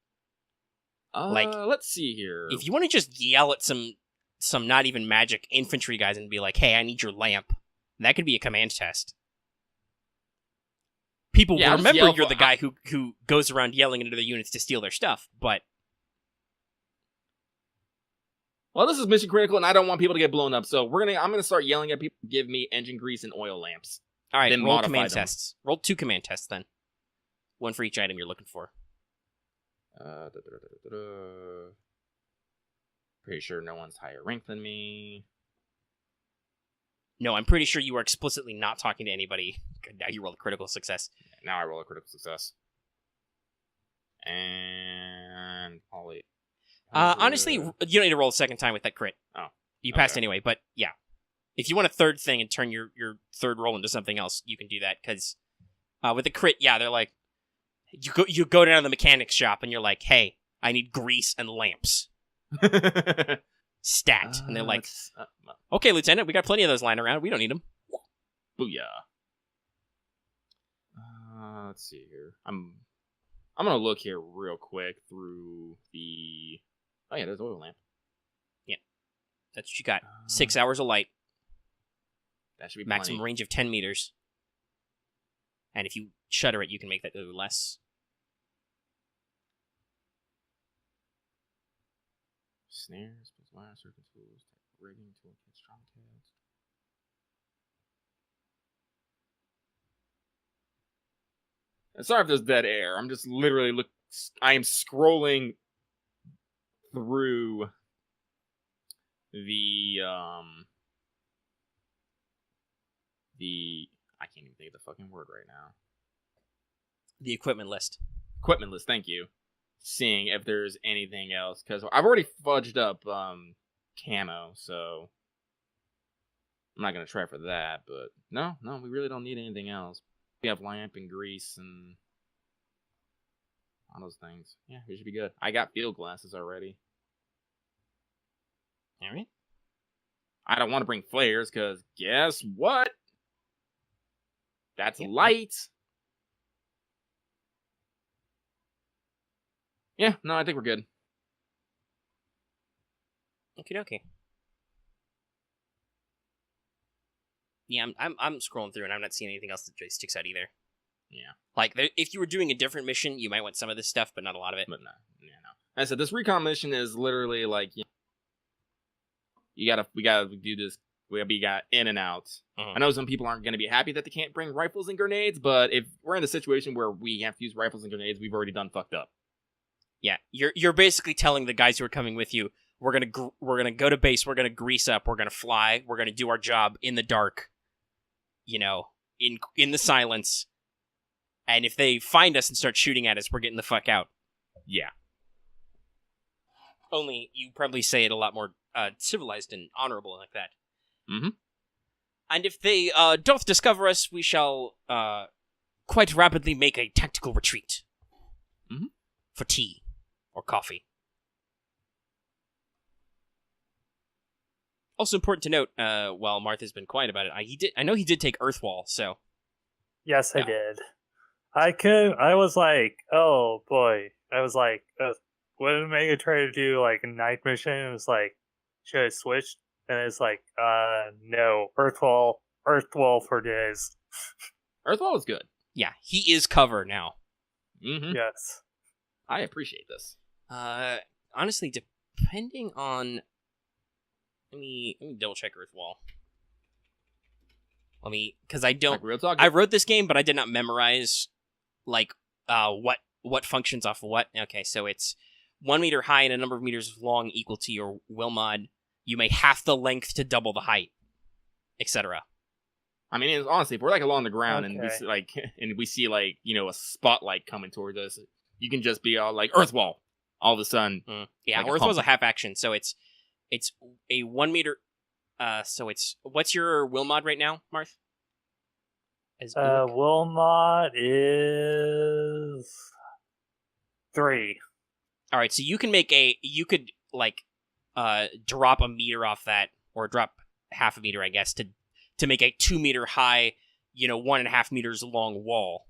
Let's see here. If you want to just yell at some not even magic infantry guys and be like, "Hey, I need your lamp," that could be a command test. People Yeah, will I'll just remember yell you're for- the guy who goes around yelling into their units to steal their stuff, but Well, this is mission critical, and I don't want people to get blown up. So I'm gonna start yelling at people to give me engine grease and oil lamps. all right, Then roll modify command them. tests. Roll 2 command tests then. One for each item you're looking for. Pretty sure no one's higher rank than me. No, I'm pretty sure you are explicitly not talking to anybody. Good, now you roll a critical success. Now I roll a critical success. And Holly. Honestly, you don't need to roll a second time with that crit. Oh, You passed okay. anyway, but yeah. If you want a third thing and turn your third roll into something else, you can do that, because with the crit, yeah, they're like, you go down to the mechanics shop and you're like, hey, I need grease and lamps. Stat. And they're like, okay, Lieutenant, we got plenty of those lying around. We don't need them. booyah. Let's see here. I'm gonna look here real quick through the. Oh yeah, there's oil lamp. That's what you got. 6 hours of light. That should be Maximum plenty. range of 10 meters. And if you shutter it, you can make that go less. Snares, plus wire, circuit tools, rigging, toolkit, strong tabs. Sorry if there's dead air. I'm just literally I am scrolling through the I can't even think of the fucking word right now. The equipment list. Equipment list, thank you. Seeing if there's anything else, because I've already fudged up camo, so I'm not gonna try for that. But no, we really don't need anything else. We have lamp and grease and all those things. Yeah, we should be good. I got field glasses already. All right. I don't want to bring flares because guess what? That's Yep. light. Yeah, no, I think we're good. Okie dokie. Yeah, I'm scrolling through and I'm not seeing anything else that really sticks out either. Yeah. Like, if you were doing a different mission, you might want some of this stuff, but not a lot of it. But no. I said this recon mission is literally like we gotta do this. We got in and out. Mhm. I know some people aren't gonna be happy that they can't bring rifles and grenades, but if we're in a situation where we have to use rifles and grenades, we've already done fucked up. Yeah, you're basically telling the guys who are coming with you, we're gonna go to base, we're gonna grease up, we're gonna fly, we're gonna do our job in the dark, in the silence, and if they find us and start shooting at us, we're getting the fuck out. Yeah. Only you probably say it a lot more civilized and honorable like that. Mm-hmm. And if they doth discover us, we shall quite rapidly make a tactical retreat. Mhm. For tea or coffee. Also important to note, while Marth has been quiet about it, I know he did take Earthwall, so Yes, I Yeah. did. I was like, oh boy. I was like, what Omega try to do like a night mission? It was like, should I switch? And it's like, no. Earthwall for days. Earthwall was good. yeah, he is cover now. Mm-hmm. Yes. I appreciate this. Honestly, depending on... Let me double check Earthwall. Because I don't... Like real talk. I wrote this game, but I did not memorize, like, what functions off of what. Okay, so it's 1 meter high and a number of meters long equal to your will mod. You may half the length to double the height, etc. I mean, honestly, if we're like along the ground and we Okay. see, like a spotlight coming towards us, you can just be all like Earthwall. All of a sudden, Yeah, Like a Earthwall's a pump. half action, so it's a 1 meter. So it's what's your will mod right now, Marth? As Ulrich? Wilmot is 3. All right, so you can could drop a meter off that, or drop half a meter, I guess, to make a 2 meter high, 1.5 meters long wall.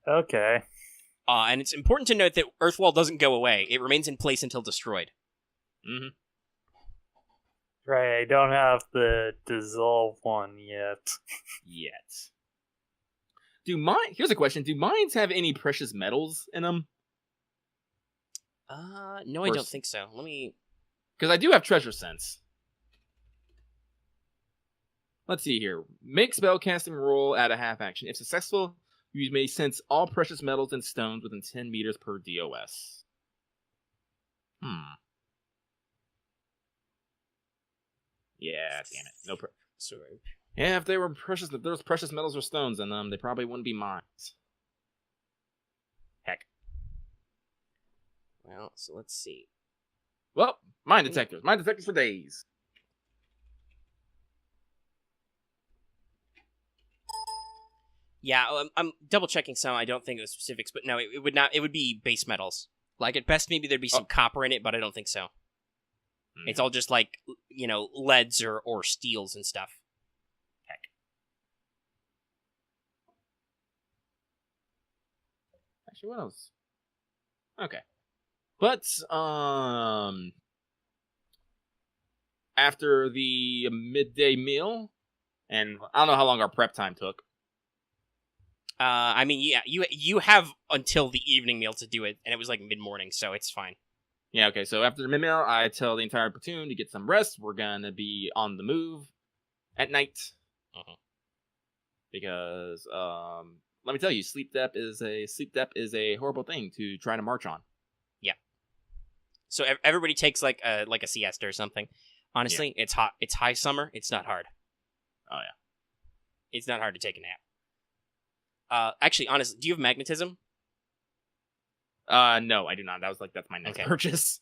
Okay. And it's important to note that Earthwall doesn't go away; it remains in place until destroyed. mm-hmm. Right, I don't have the dissolve one yet. Here's a question: do mines have any precious metals in them? No, I don't think so. Let me. Because I do have treasure sense. Let's see here. Make spellcasting roll at a half action. If successful, you may sense all precious metals and stones within 10 meters per DOS. Yeah, damn it. No. Sorry. Yeah, if there was precious metals or stones in them, they probably wouldn't be mines. Heck. Well, so let's see. Well, mine detectors. Mine detectors for days. Yeah, I'm double checking some. I don't think it was specifics, but no, it would not. It would be base metals. Like at best, maybe there'd be some copper in it, but I don't think so. It's all just like leads or steels and stuff. Heck. Actually, what else? Okay, but after the midday meal, and I don't know how long our prep time took. I mean, yeah, you have until the evening meal to do it, and it was like mid-morning, so it's fine. Yeah, okay, so after the mid-meal, I tell the entire platoon to get some rest. We're gonna be on the move at night. Because, let me tell you, sleep depth is a horrible thing to try to march on. Yeah. So everybody takes like a siesta or something. Honestly, It's hot. It's high summer. It's not hard. Oh, yeah. It's not hard to take a nap. Actually, honestly, do you have magnetism? No, I do not. That's my next Okay. purchase.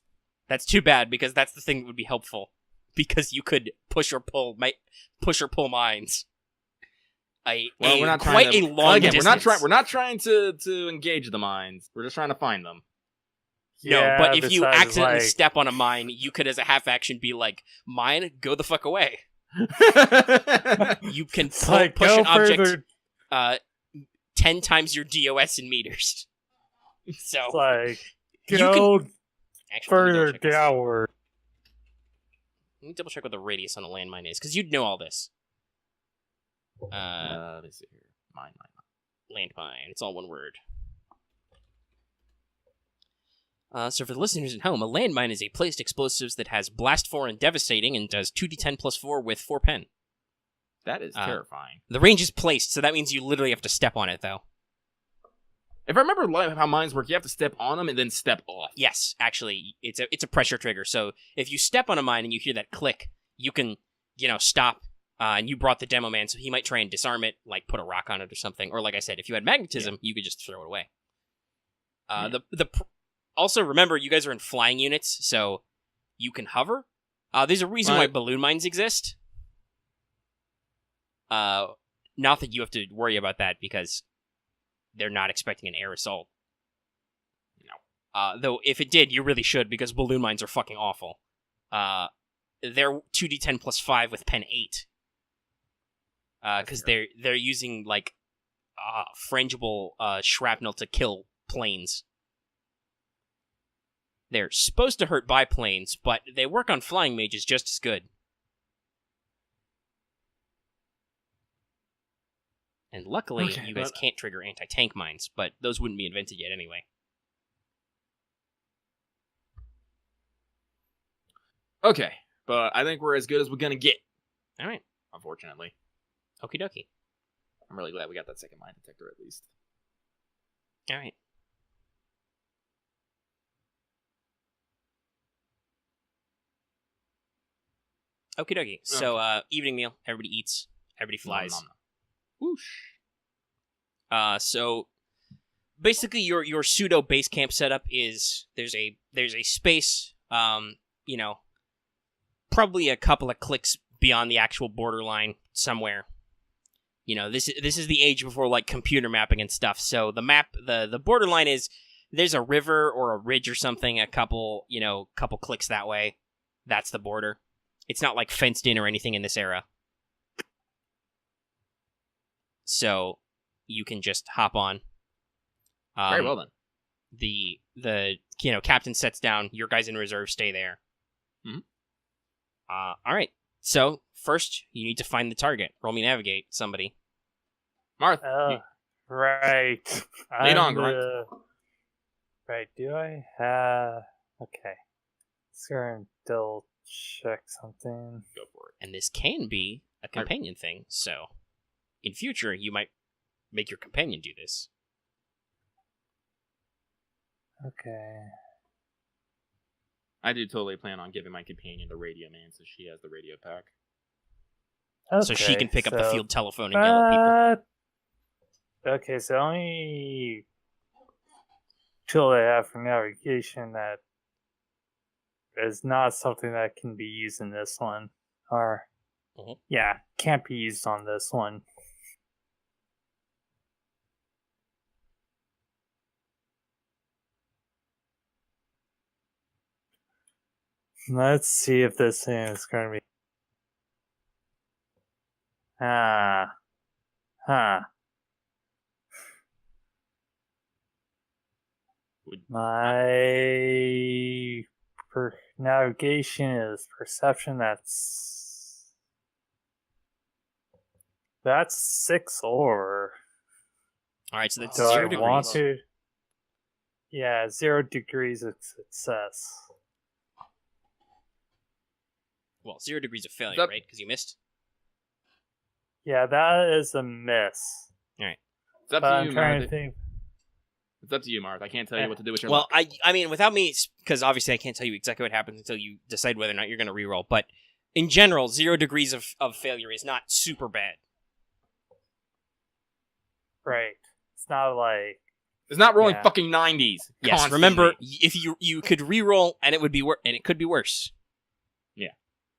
That's too bad, because that's the thing that would be helpful. Because you could push or pull mines. We're not quite trying a long again, distance. we're not trying to engage the mines. We're just trying to find them. No, Yeah, but if you besides, accidentally like- step on a mine, you could, as a half action, be like, "Mine, go the fuck away." You can It's like, push go an object further. 10 times your DOS in meters. So It's like, You go actually, let me further double-check this. downward. Let me double check what the radius on a landmine is, because you'd know all this. Let me see here. Mine. Landmine. It's all one word. So for the listeners at home, a landmine is a placed explosives that has blast 4 and devastating, and does 2d10 plus 4 with 4 pen. That is terrifying. The range is placed, so that means you literally have to step on it, though. If I remember how mines work, you have to step on them and then step off. Yes, actually, it's a pressure trigger. So if you step on a mine and you hear that click, you can, stop. And you brought the demo man, so he might try and disarm it, like put a rock on it or something. Or like I said, if you had magnetism, you could just throw it away. Also, remember, you guys are in flying units, so you can hover. There's a reason why balloon mines exist. Not that you have to worry about that, because they're not expecting an air assault. No. Though, if it did, you really should, because balloon mines are fucking awful. They're 2d10 plus 5 with pen 8. Because they're using, like, frangible shrapnel to kill planes. They're supposed to hurt biplanes, but they work on flying mages just as good. And luckily, you guys can't trigger anti-tank mines, but those wouldn't be invented yet anyway. Okay, but I think we're as good as we're gonna get. All right. Unfortunately. Okie dokie. I'm really glad we got that second mine detector at least. All right. Okie dokie. So, evening meal. Everybody eats. Everybody flies. Nom, nom, nom. Whoosh. So basically your pseudo base camp setup is there's a space, probably a couple of clicks beyond the actual borderline somewhere. This is the age before like computer mapping and stuff. So the map, the borderline is there's a river or a ridge or something, a couple clicks that way. That's the border. It's not like fenced in or anything in this era. So you can just hop on. Very well then. The captain sets down. Your guys in reserve stay there. Mm-hmm. All right. So first, you need to find the target. Roll me navigate. Somebody. Marth. Right. Lead on, Grunt. Right. Do I have? Okay. Let's go and double check something. Go for it. And this can be a companion thing. So in future, you might make your companion do this. Okay. I do totally plan on giving my companion the radio man so she has the radio pack. Okay, So she can pick up the field telephone and yell at people. Okay, so only tool I have for navigation that is not something that can be used in this one. Or, yeah, can't be used on this one. Let's see if this thing is going to be... My navigation is perception. That's 6 or. All right, so that's Do 0 I degrees. want to? Yeah, 0 degrees of success. Well, 0 degrees of failure, right? Because you missed. Yeah, that is a miss. All right. It's up But to I'm you, trying Marth. to think. It's up to you, Marth. I can't tell you what to do with your Well, luck. I mean, without me, because obviously I can't tell you exactly what happens until you decide whether or not you're going to reroll. But in general, 0 degrees of failure is not super bad. Right. It's not like. It's not rolling Yeah. fucking 90s. Yes, constantly. remember, if you could reroll and it would be and it could be worse.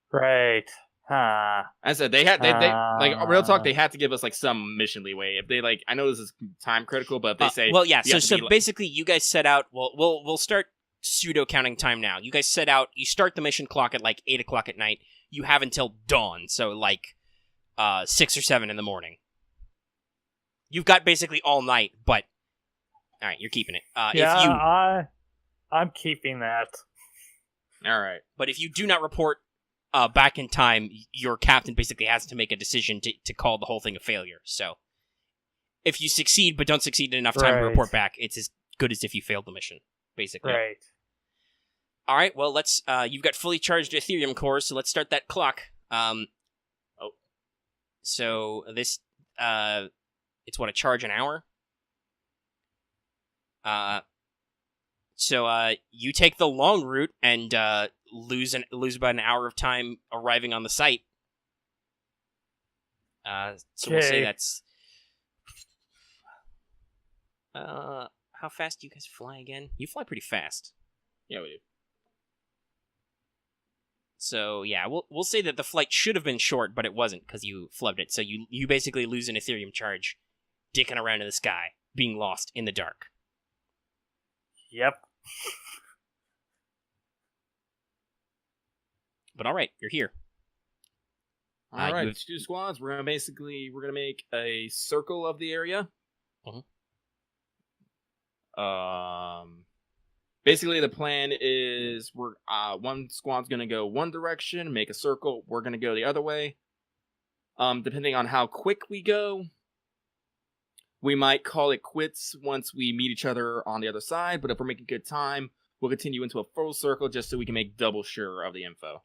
Right. I said they like real talk. They had to give us like some mission leeway. If they like, I know this is time critical, but if they say, well, yeah. you have to So be basically, you guys set out. Well, we'll start pseudo counting time now. You guys set out. You start the mission clock at like 8 o'clock at night. You have until dawn, so like 6 or 7 in the morning. You've got basically all night, but all right, you're keeping it. I'm keeping that. all right. But if you do not report back in time, your captain basically has to make a decision to call the whole thing a failure. So if you succeed but don't succeed in enough time to Right. report back, it's as good as if you failed the mission, basically. Right. All right, well, let's. You've got fully charged Ethereum cores, so let's start that clock. So this, it's what, a charge an hour? So you take the long route and lose about an hour of time arriving on the site. So we'll say Okay. that's. How fast do you guys fly again? You fly pretty fast. Yeah, we do. So yeah, we'll say that the flight should have been short, but it wasn't because you flubbed it. So you basically lose an Ethereum charge, dicking around in the sky, being lost in the dark. Yep. But all right, you're here. All right, you have- 2 squads. We're gonna make a circle of the area. Basically, the plan is we're one squad's gonna go one direction, make a circle. We're gonna go the other way. Depending on how quick we go, we might call it quits once we meet each other on the other side. But if we're making good time, we'll continue into a full circle just so we can make double sure of the info.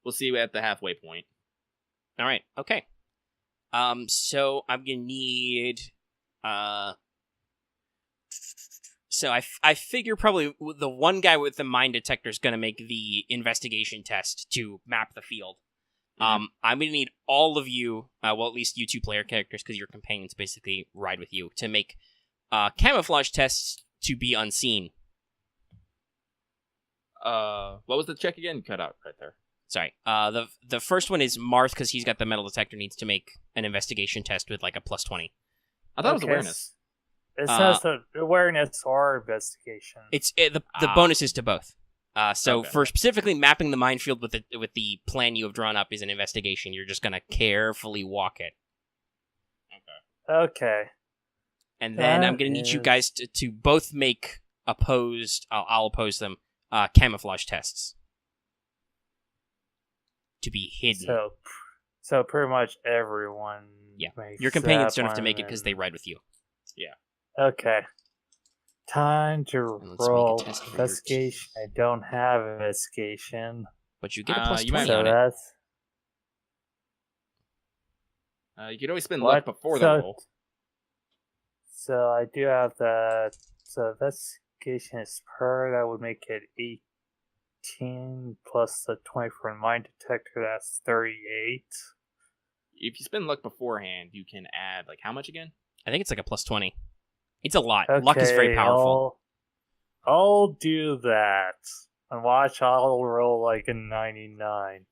We'll see you at the halfway point. All right. Okay. So I'm gonna need. So I figure probably the one guy with the mine detector is gonna make the investigation test to map the field. I'm gonna need all of you, well, at least you two player characters, because your companions basically ride with you, to make camouflage tests to be unseen. What was the check again? Cut out right there. Sorry. The first one is Marth, because he's got the metal detector, needs to make an investigation test with like a +20. I thought it was awareness. It says the awareness or investigation. It's the bonus is to both. So Okay. for specifically mapping the minefield with the plan you have drawn up is an investigation. You're just gonna carefully walk it, Okay. and then I'm gonna need you guys to both make opposed. I'll oppose them. Camouflage tests to be hidden. So pretty much everyone. Yeah. makes Your companions that don't have to one make it because and- they ride with you. Okay. Time to And let's make a roll test for your investigation. I don't have investigation. But you get a +20 you might So on it. that's You could always spend what? luck before the roll. So I do have that. So investigation is per. That would make it 18 plus the 20 for mine detector. That's 38. If you spend luck beforehand, you can add, like, how much again? I think it's like a +20. It's a lot. Luck is very Okay, powerful. I'll do that. And watch, I'll roll like a 99.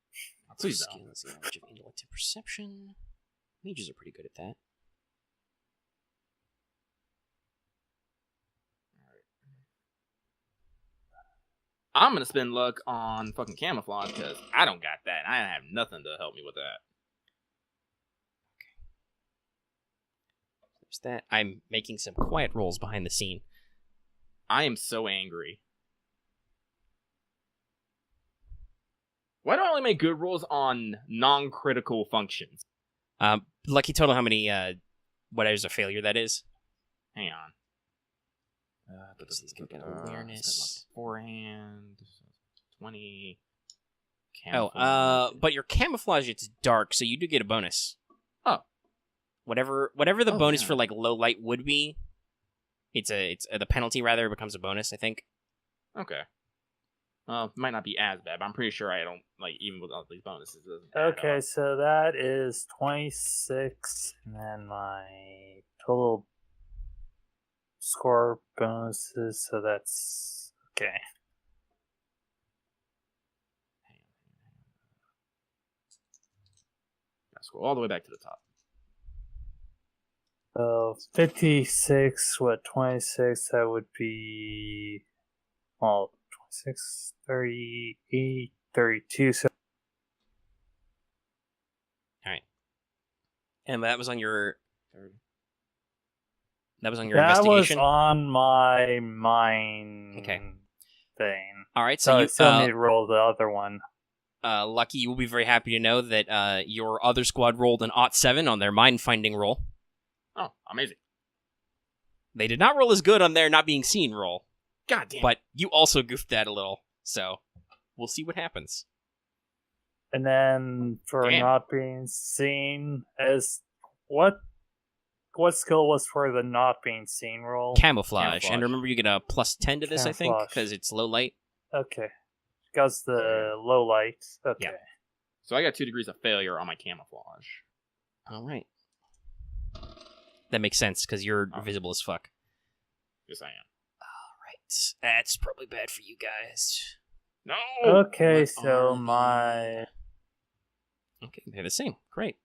Please don't. Skills, knowledge of intellect and perception. Mages are pretty good at that. I'm gonna spend luck on fucking camouflage because I don't got that. I have nothing to help me with that. There's that. I'm making some quiet rolls behind the scene. I am so angry. Why do I only make good rolls on non-critical functions? Lucky total, how many, what is a failure that is? Hang on. Because he's gonna get awareness. Beforehand. 20. Oh, Camouflage. but your camouflage, it's dark, so you do get a bonus. Oh. Whatever the Oh, bonus yeah. for, like, low light would be, it's the penalty, rather, becomes a bonus, I think. Okay. Well, might not be as bad, but I'm pretty sure I don't, like, even with all these bonuses. It doesn't add Okay, up. so that is 26, and then my total score bonuses, so that's okay. Gotta scroll all the way back to the top. So 56, what, 26, that would be, well, 26, 38, 32, so And that was on your... That was on your that was investigation? on my mine Okay. thing. Alright, So so I you... still need to roll the other one. Lucky, you will be very happy to know that your other squad rolled an +7 on their mine-finding roll. Oh, amazing. They did not roll as good on their not being seen roll, God damn. but you also goofed that a little, so we'll see what happens. And then for Damn. not being seen, as what skill was for the not being seen roll? Camouflage. Camouflage. And remember, you get a +10 to this, I think, Camouflage. because it's low light. Okay. Because the low light. Okay. Yeah. So I got 2 degrees of failure on my camouflage. All right. That makes sense, because you're Oh. visible as fuck. Yes, I am. All right. That's probably bad for you guys. No! Okay, What so are my Okay, they're the same. Great.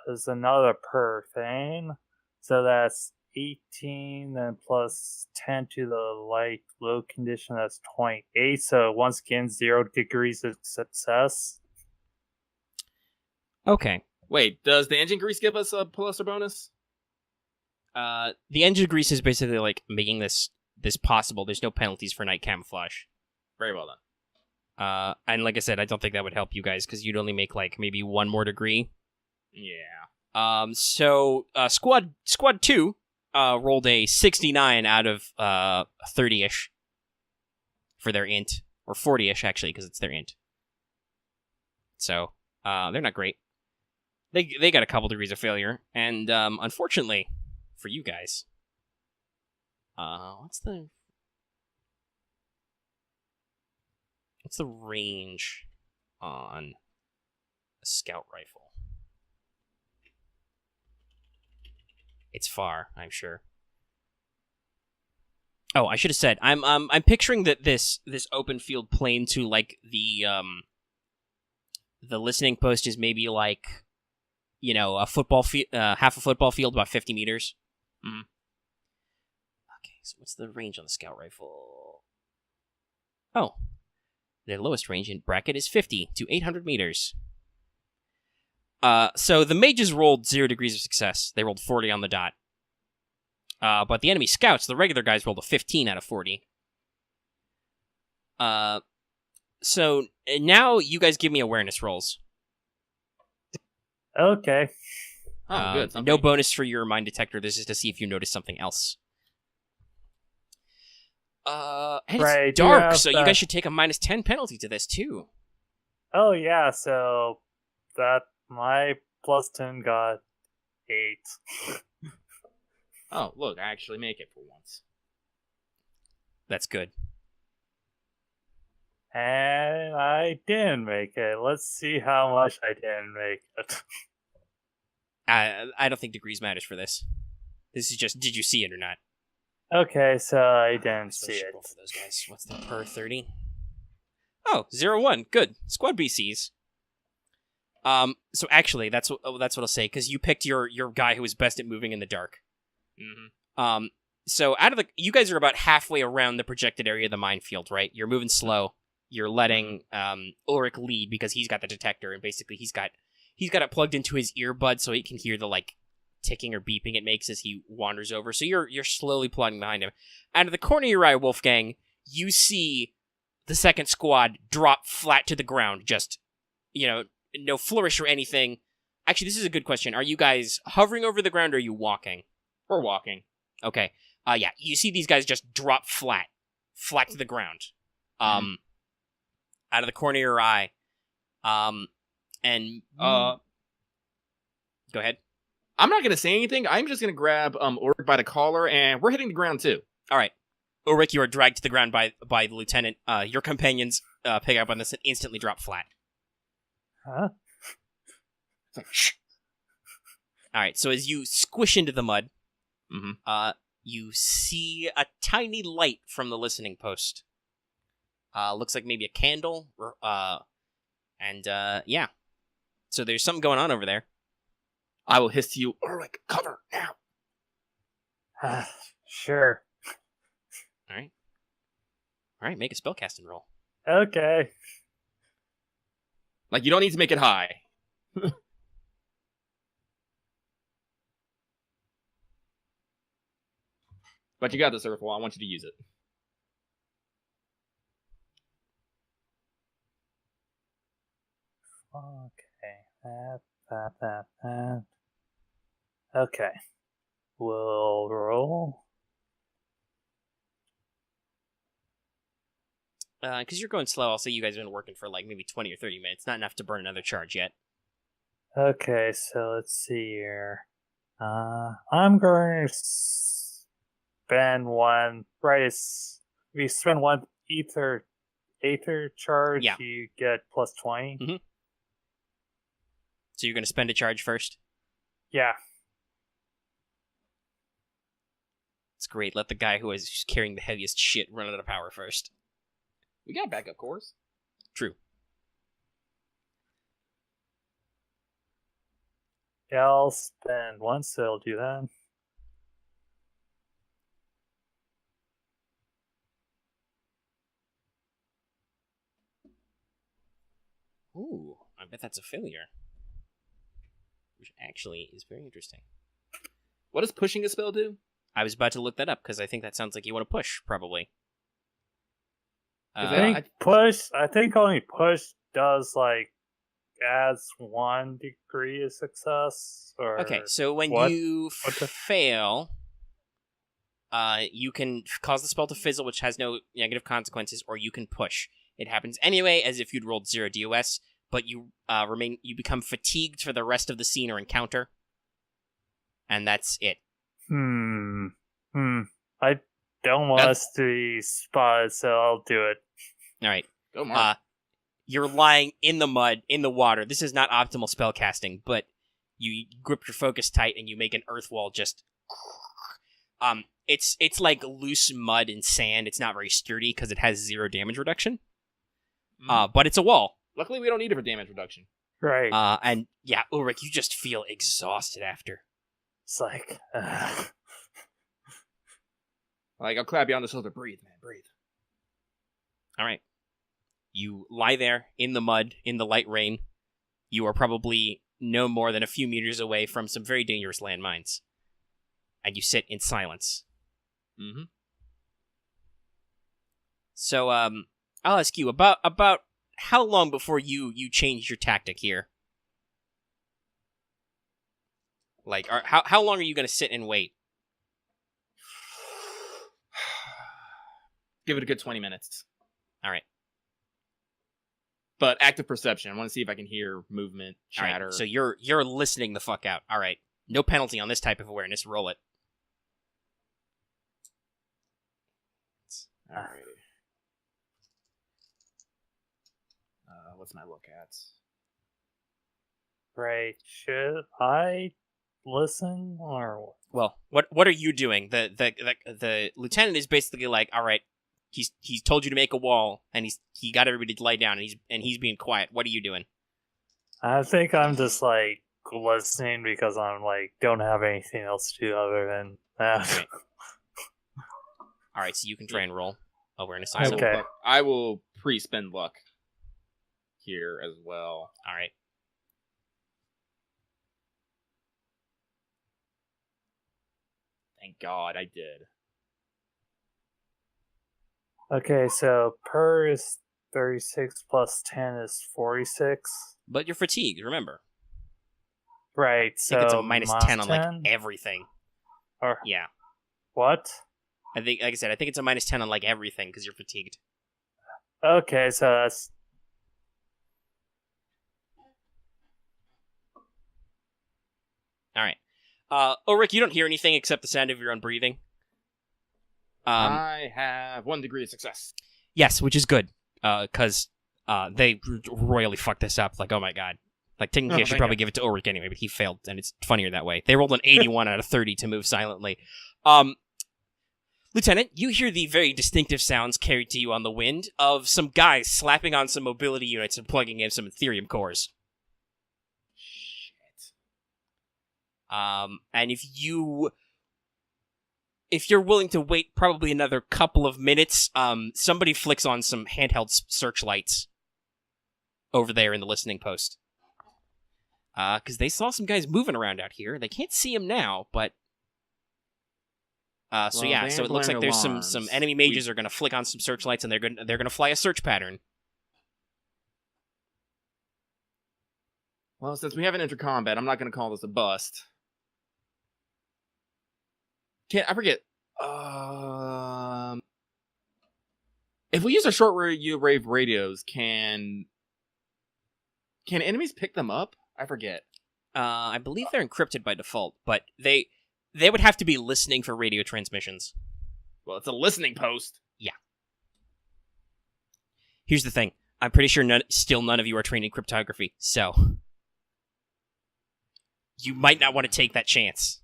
there's another per thing. So that's 18, then plus 10 to the light low condition, that's 28. So once again, 0 degrees of success. Okay. Wait, does the engine grease give us a plus or bonus? The engine grease is basically like making this possible. There's no penalties for night camouflage. Very well done. And like I said, I don't think that would help you guys because you'd only make like maybe 1 more degree. Yeah. So squad 2, rolled a 69 out of 30-ish for their int, or 40-ish actually, because it's their int. So they're not great. They got a couple degrees of failure, and unfortunately for you guys, what's the range on a scout rifle? It's far, I'm sure. Oh, I should have said I'm picturing that this open field plane to like the listening post is maybe like, you know, a football half a football field, about 50 meters. Mm. Okay, so what's the range on the scout rifle? Oh, the lowest range in bracket is 50 to 800 meters. So the mages rolled 0 degrees of success. They rolled 40 on the dot. But the enemy scouts, the regular guys, rolled a 15 out of 40. So now you guys give me awareness rolls. Okay. Oh, good. No bonus for your mind detector. This is to see if you notice something else. And Right, it's dark, yeah, so you guys should take a -10 penalty to this, too. Oh, yeah, so that my +10 got 8. Oh, look, I actually make it for once. That's good. And I didn't make it. Let's see how much I didn't make it. I don't think degrees matters for this. This is just, did you see it or not? Okay, so I didn't see it. Roll for those guys. What's the per 30? Oh, 0-1. Good. Squad BCs. So actually, that's what I'll say, because you picked your guy who was best at moving in the dark. Mm-hmm. So you guys are about halfway around the projected area of the minefield, right? You're moving slow. You're letting Ulrich lead because he's got the detector, and basically he's got it plugged into his earbud so he can hear the like ticking or beeping it makes as he wanders over. So you're slowly plodding behind him. Out of the corner of your eye, Wolfgang, you see the second squad drop flat to the ground. Just, you know, no flourish or anything. Actually, this is a good question. Are you guys hovering over the ground, or are you walking? We're walking. Okay. Yeah, you see these guys just drop flat to the ground. Out of the corner of your eye. And go ahead. I'm not gonna say anything. I'm just gonna grab Ulrich by the collar, and we're hitting the ground too. All right, Ulrich, you are dragged to the ground by the lieutenant. Your companions pick up on this and instantly drop flat. Huh? It's like, shh. All right, so as you squish into the mud, Mm-hmm. You see a tiny light from the listening post. Looks like maybe a candle, and yeah. So there's something going on over there. I will hiss to you, Ulrich, cover now. Sure. All right, make a spellcasting roll. Okay. Like, you don't need to make it high. But you got this, Earthwall. I want you to use it. Okay. That. Okay. We'll roll. Because you're going slow, I'll say you guys have been working for like maybe 20 or 30 minutes. Not enough to burn another charge yet. Okay, so let's see here. I'm going to spend one. Right, if you spend one ether charge, Yeah. you get plus 20. Mm-hmm. So you're going to spend a charge first? Yeah. It's great. Let the guy who is carrying the heaviest shit run out of power first. We got backup cores. True. Yeah, I'll spend one, so I'll do that. Ooh, I bet that's a failure. Which actually is very interesting. What does pushing a spell do? I was about to look that up because I think that sounds like you want to push, probably. I think only push does like adds 1 degree of success. Or Okay, so when what? you What the- fail, You can cause the spell to fizzle, which has no negative consequences, or you can push. It happens anyway, as if you'd rolled 0 DOS, but you become fatigued for the rest of the scene or encounter, and that's it. I don't want us to be spotted, so I'll do it. All right. Go, Marth. You're lying in the mud, in the water. This is not optimal spell casting, but you grip your focus tight and you make an earth wall just... It's like loose mud and sand. It's not very sturdy because it has 0 damage reduction. But it's a wall. Luckily, we don't need it for damage reduction. Right. And yeah, Ulrich, you just feel exhausted after. It's like... Like, I'll clap you on the shoulder. Breathe, man, breathe. All right. You lie there in the mud, in the light rain. You are probably no more than a few meters away from some very dangerous landmines. And you sit in silence. Mm-hmm. So, I'll ask you, about how long before you changed your tactic here? Like, how long are you going to sit and wait? Give it a good 20 minutes. All right. But active perception. I want to see if I can hear movement, chatter. All right. So you're listening the fuck out. All right. No penalty on this type of awareness. Roll it. All right. What's my look at? Right. Should I listen or what? Well, what are you doing? The lieutenant is basically like, all right, he's told you to make a wall, and he got everybody to lie down, and he's being quiet. What are you doing? I think I'm just like listening because I'm like don't have anything else to do other than that. Okay. All right, so you can try and roll awareness. Okay. I will pre-spend luck here as well. All right. Thank God I did. Okay, so per is 36 plus 10 is 46. But you're fatigued, remember. Right, I so think it's a minus 10 on, like, 10? everything. Or Yeah. what? I think, like I said, I think it's a minus 10 on, like, everything, because you're fatigued. Okay, so that's... All right. Ulrich, you don't hear anything except the sound of your own breathing. I have 1 degree of success. Yes, which is good, because they royally fucked this up. Like, oh my god. Like, technically I should probably give it to Ulrich anyway, but he failed, and it's funnier that way. They rolled an 81 out of 30 to move silently. Lieutenant, you hear the very distinctive sounds carried to you on the wind of some guys slapping on some mobility units and plugging in some Ethereum cores. Shit. And if you're willing to wait probably another couple of minutes, somebody flicks on some handheld searchlights over there in the listening post. Because they saw some guys moving around out here. They can't see them now, but... so it looks like there's some enemy mages are going to flick on some searchlights, and they're going to fly a search pattern. Well, since we haven't entered combat, I'm not going to call this a bust. I forget. If we use our short wave radios, can enemies pick them up? I forget. I believe they're encrypted by default, but they would have to be listening for radio transmissions. Well, it's a listening post. Yeah. Here's the thing. I'm pretty sure still none of you are trained in cryptography, so you might not want to take that chance.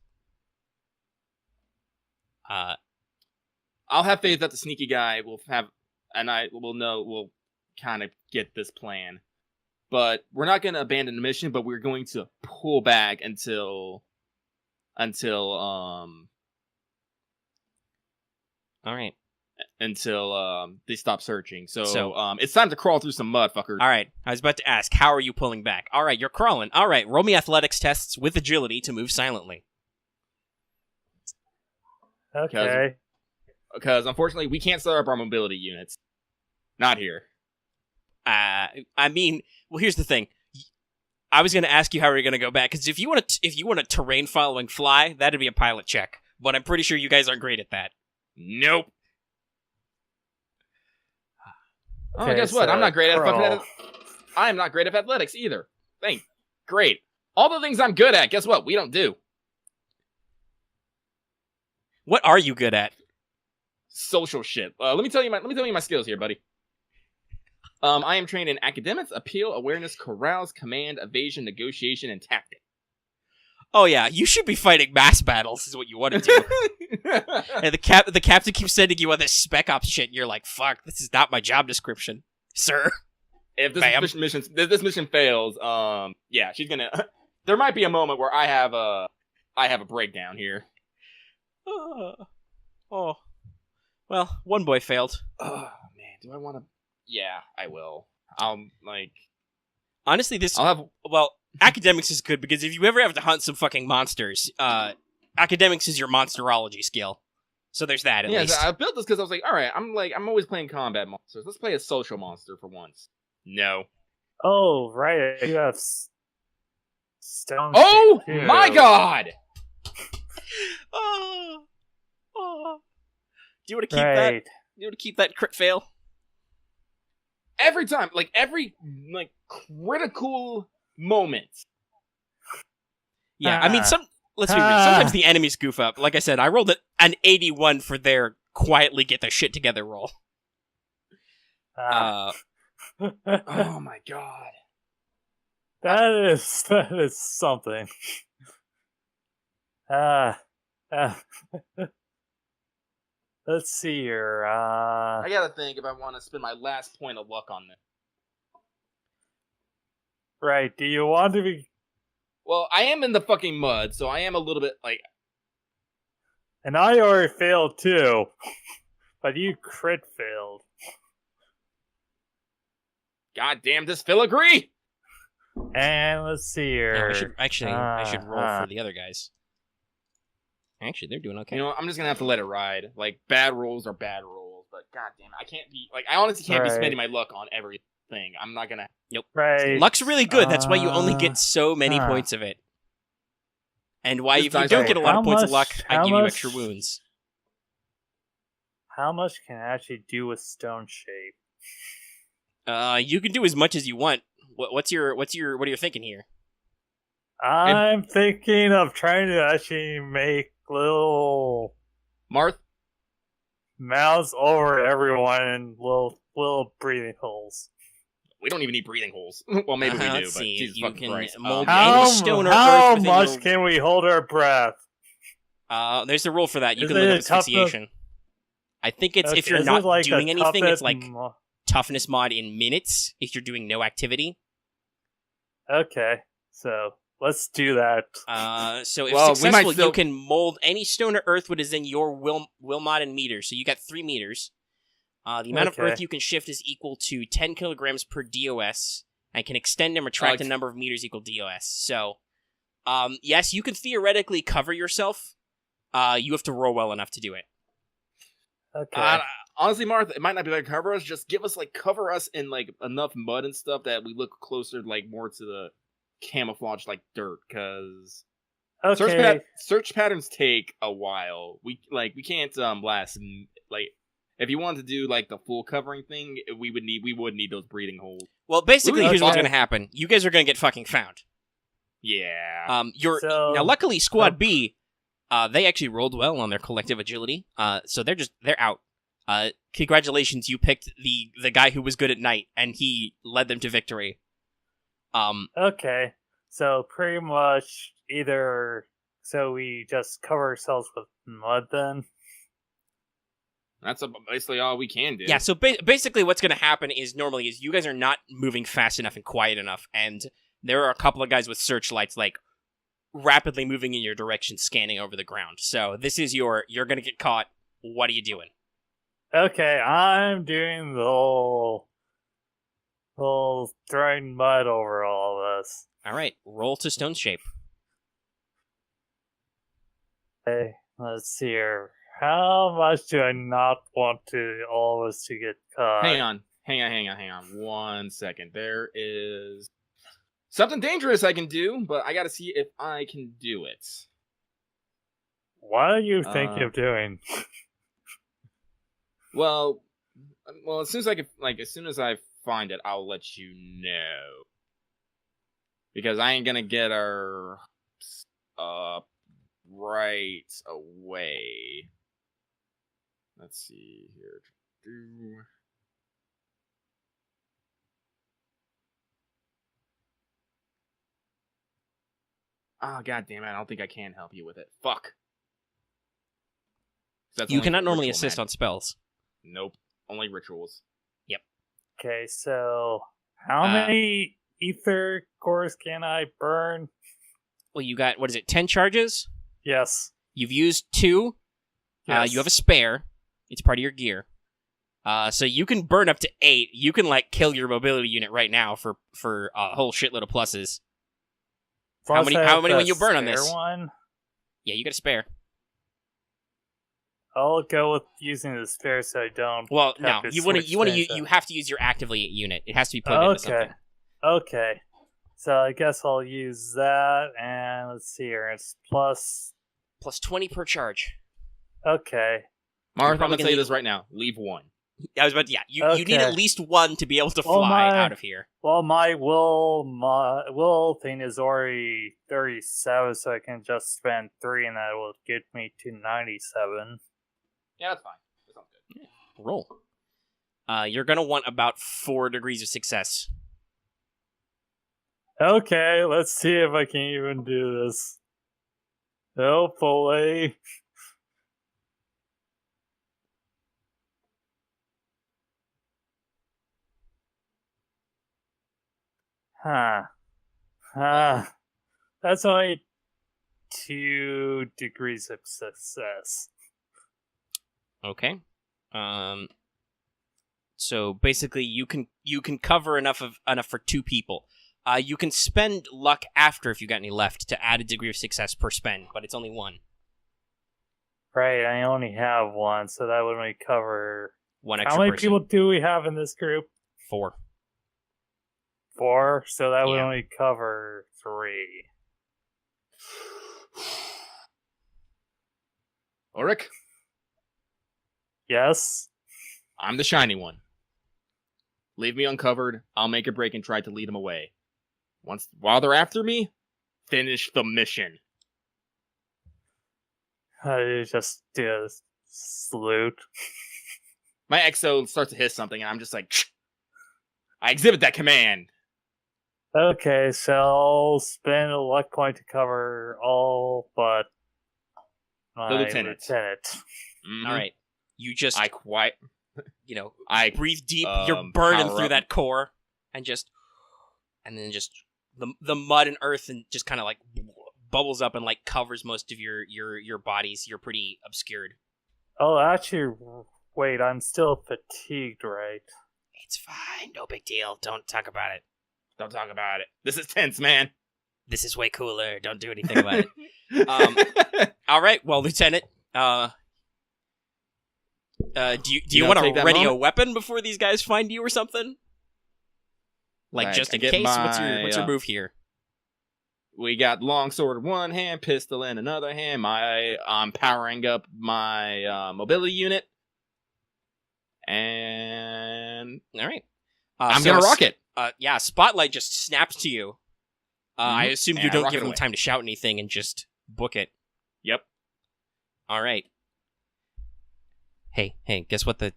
I'll have faith that the sneaky guy will have, and we'll kind of get this plan. But we're not going to abandon the mission, but we're going to pull back until All right. They stop searching. So it's time to crawl through some mud, fuckers. All right. I was about to ask, how are you pulling back? All right, you're crawling. All right, roll me athletics tests with agility to move silently. Okay. Because unfortunately, we can't set up our mobility units. Not here. I mean, well, here's the thing. I was going to ask you how you're going to go back, because if you want a terrain following fly, that'd be a pilot check. But I'm pretty sure you guys aren't great at that. Nope. Okay, Oh, guess what? so I'm not great at crawl. I am not great at athletics either. Great. All the things I'm good at, guess what? We don't do. What are you good at? Social shit. Let me tell you my skills here, buddy. I am trained in academics, appeal, awareness, carouse, command, evasion, negotiation, and tactic. Oh yeah, you should be fighting mass battles. Is what you want to do. And the captain keeps sending you on this spec ops shit. And you're like, fuck, this is not my job description, sir. If this mission fails, yeah, she's gonna. There might be a moment where I have a breakdown here. Oh, well, one boy failed. Oh man, do I want to? Yeah, I will. Honestly, academics is good because if you ever have to hunt some fucking monsters, academics is your monsterology skill. So there's that at least. Yeah, I built this because I was like, all right, I'm always playing combat monsters. Let's play a social monster for once. No. Oh, right. You have stone. Oh shape, too. my god! Oh. Do you want to keep that? Right. You want to keep that crit fail? Every time, every critical moment. Yeah, I mean, let's be real. Sometimes the enemies goof up. Like I said, I rolled an 81 for their quietly get their shit together roll. Oh my god. That is something. Let's see here. I gotta think if I want to spend my last point of luck on this. Right, do you want to be... Well, I am in the fucking mud, so I am a little bit And I already failed too. But you crit failed. goddamn this filigree! And let's see here. I should roll for the other guys. Actually, they're doing okay. You know, I'm just gonna have to let it ride. Bad rolls are bad rolls, but goddamn, I can't be I honestly can't be spending my luck on everything. I'm not gonna. Nope. Right. Luck's really good. That's why you only get so many points of it. And why, if you don't get a lot of points of luck, I give you extra wounds. How much can I actually do with stone shape? You can do as much as you want. What are you thinking here? I'm thinking of trying to actually make little Marth? mouths over everyone and little breathing holes. We don't even need breathing holes. Well, maybe we do, Let's but see. Jesus You fucking can Christ. mold How any stone or how earth within much your... can we hold our breath? There's a rule for that. You Is can look it up asphyxiation. I think it's if you're not doing anything, it's toughness mod in minutes if you're doing no activity. Okay, so let's do that. So if successful, you can mold any stone or earth what is in your will mod in meters. So you got 3 meters. The amount of earth you can shift is equal to 10 kilograms per DOS, and can extend and retract a number of meters equal DOS. So, yes, you can theoretically cover yourself. You have to roll well enough to do it. Okay. Honestly, Marth, it might not be like cover us. Just give us cover us in enough mud and stuff that we look closer, more to the camouflage dirt. Because search patterns take a while. We can't last if you wanted to do the full covering thing, we would need those breathing holes. Well, basically, here's what's gonna happen. You guys are gonna get fucking found. Yeah. Now, luckily, Squad B, they actually rolled well on their collective agility. So they're out. Congratulations, you picked the guy who was good at night, and he led them to victory. Okay, so pretty much so we just cover ourselves with mud then? That's basically all we can do. Yeah, so basically what's going to happen is normally you guys are not moving fast enough and quiet enough, and there are a couple of guys with searchlights rapidly moving in your direction, scanning over the ground. So this is you're going to get caught. What are you doing? Okay, I'm doing the whole throwing mud over all of this. All right, roll to stone shape. Okay, let's see here. How much do I not want all of us to get caught? Hang on. 1 second. There is something dangerous I can do, but I gotta see if I can do it. What are you thinking of doing? Well, as soon as I find it, I'll let you know. Because I ain't gonna get her up right away. Let's see here. Oh, god damn it, I don't think I can help you with it. Fuck. You cannot normally assist on spells. Nope. Only rituals. Yep. Okay, so how many ether cores can I burn? Well, you got, 10 charges? Yes. You've used 2. Yes. You have a spare. It's part of your gear. So you can burn up to 8. You can, kill your mobility unit right now for a whole shitload of pluses. Plus How many will you burn on spare this? One. Yeah, you got a spare. I'll go with using the spare so I don't. Well, have no, to you want to switch you have to use your actively unit. It has to be plugged into something. Okay. So I guess I'll use that, and let's see here. It's plus 20 per charge. Okay. Marth, I'm gonna say this right now. Leave 1. I was about to, you need at least 1 to be able to fly out of here. Well, my will thing is already 37, so I can just spend 3, and that will get me to 97. Yeah, that's fine. That sounds good. Yeah. Roll. You're gonna want about 4 degrees of success. Okay, let's see if I can even do this. Hopefully. That's only 2 degrees of success. Okay. So basically, you can cover enough for 2 people. You can spend luck after if you got any left to add a degree of success per spend, but it's only 1. Right, I only have 1, so that would only cover 1 extra. How many person. people do we have in this group? 4. 4, so that would only cover 3. Ulrich? Yes? I'm the shiny one. Leave me uncovered. I'll make a break and try to lead them away. While they're after me, finish the mission. I just do a salute. My exo starts to hiss something, and I'm just like, I exhibit that command. Okay, so I'll spend a luck point to cover all but my the lieutenant. Mm-hmm. All right, you just I breathe deep. You're burning through up. that core, and then the mud and earth and just kind of bubbles up and covers most of your bodies. You're pretty obscured. Oh, actually, wait, I'm still fatigued, right? It's fine, no big deal. Don't talk about it. Don't talk about it. This is tense, man. This is way cooler. Don't do anything about it. All right, well, Lieutenant, do you want to ready a weapon before these guys find you or something? Just in case. What's your move here? We got longsword in one hand, pistol in another hand. I'm powering up my mobility unit, and all right, I'm gonna rock it. Spotlight just snaps to you. I assume you don't give them away. time to shout anything and just book it. Yep. All right. Hey, guess what the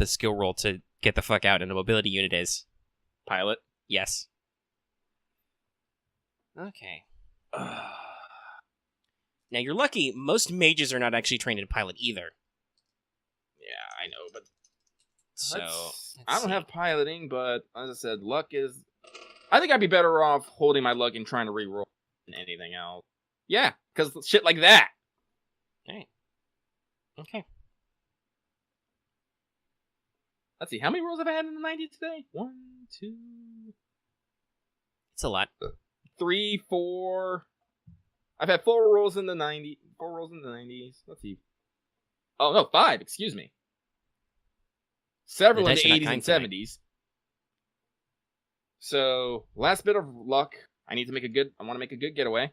skill roll to get the fuck out in a mobility unit is? Pilot. Yes. Okay. Now, you're lucky. Most mages are not actually trained in pilot either. Yeah, I know, but... So, I don't have piloting, but as I said, luck is... I think I'd be better off holding my luck and trying to reroll than anything else. Yeah, because shit like that. Alright. Okay. Let's see, how many rolls have I had in the 90s today? 1, 2... It's a lot. 3, 4... I've had 4 rolls in the 90s. 4 rolls in the 90s. Let's see. Oh, no, 5, excuse me. Several in the 80s and 70s. So, last bit of luck. I want to make a good getaway.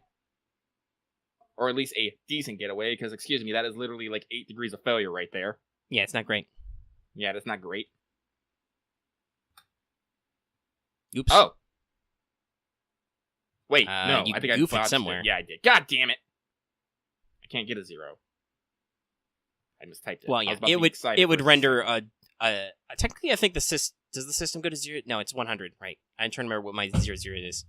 Or at least a decent getaway, because, excuse me, that is literally 8 degrees of failure right there. Yeah, it's not great. Yeah, that's not great. Oops. Oh. Wait, no, you I think I goofed botched somewhere. it. Yeah, I did. God damn it! I can't get a 0. I mistyped it. Well, I yeah, was about to be excited it would for render a technically I think does the system go to 0? No, it's 100, right? I'm trying to remember what my 0 is.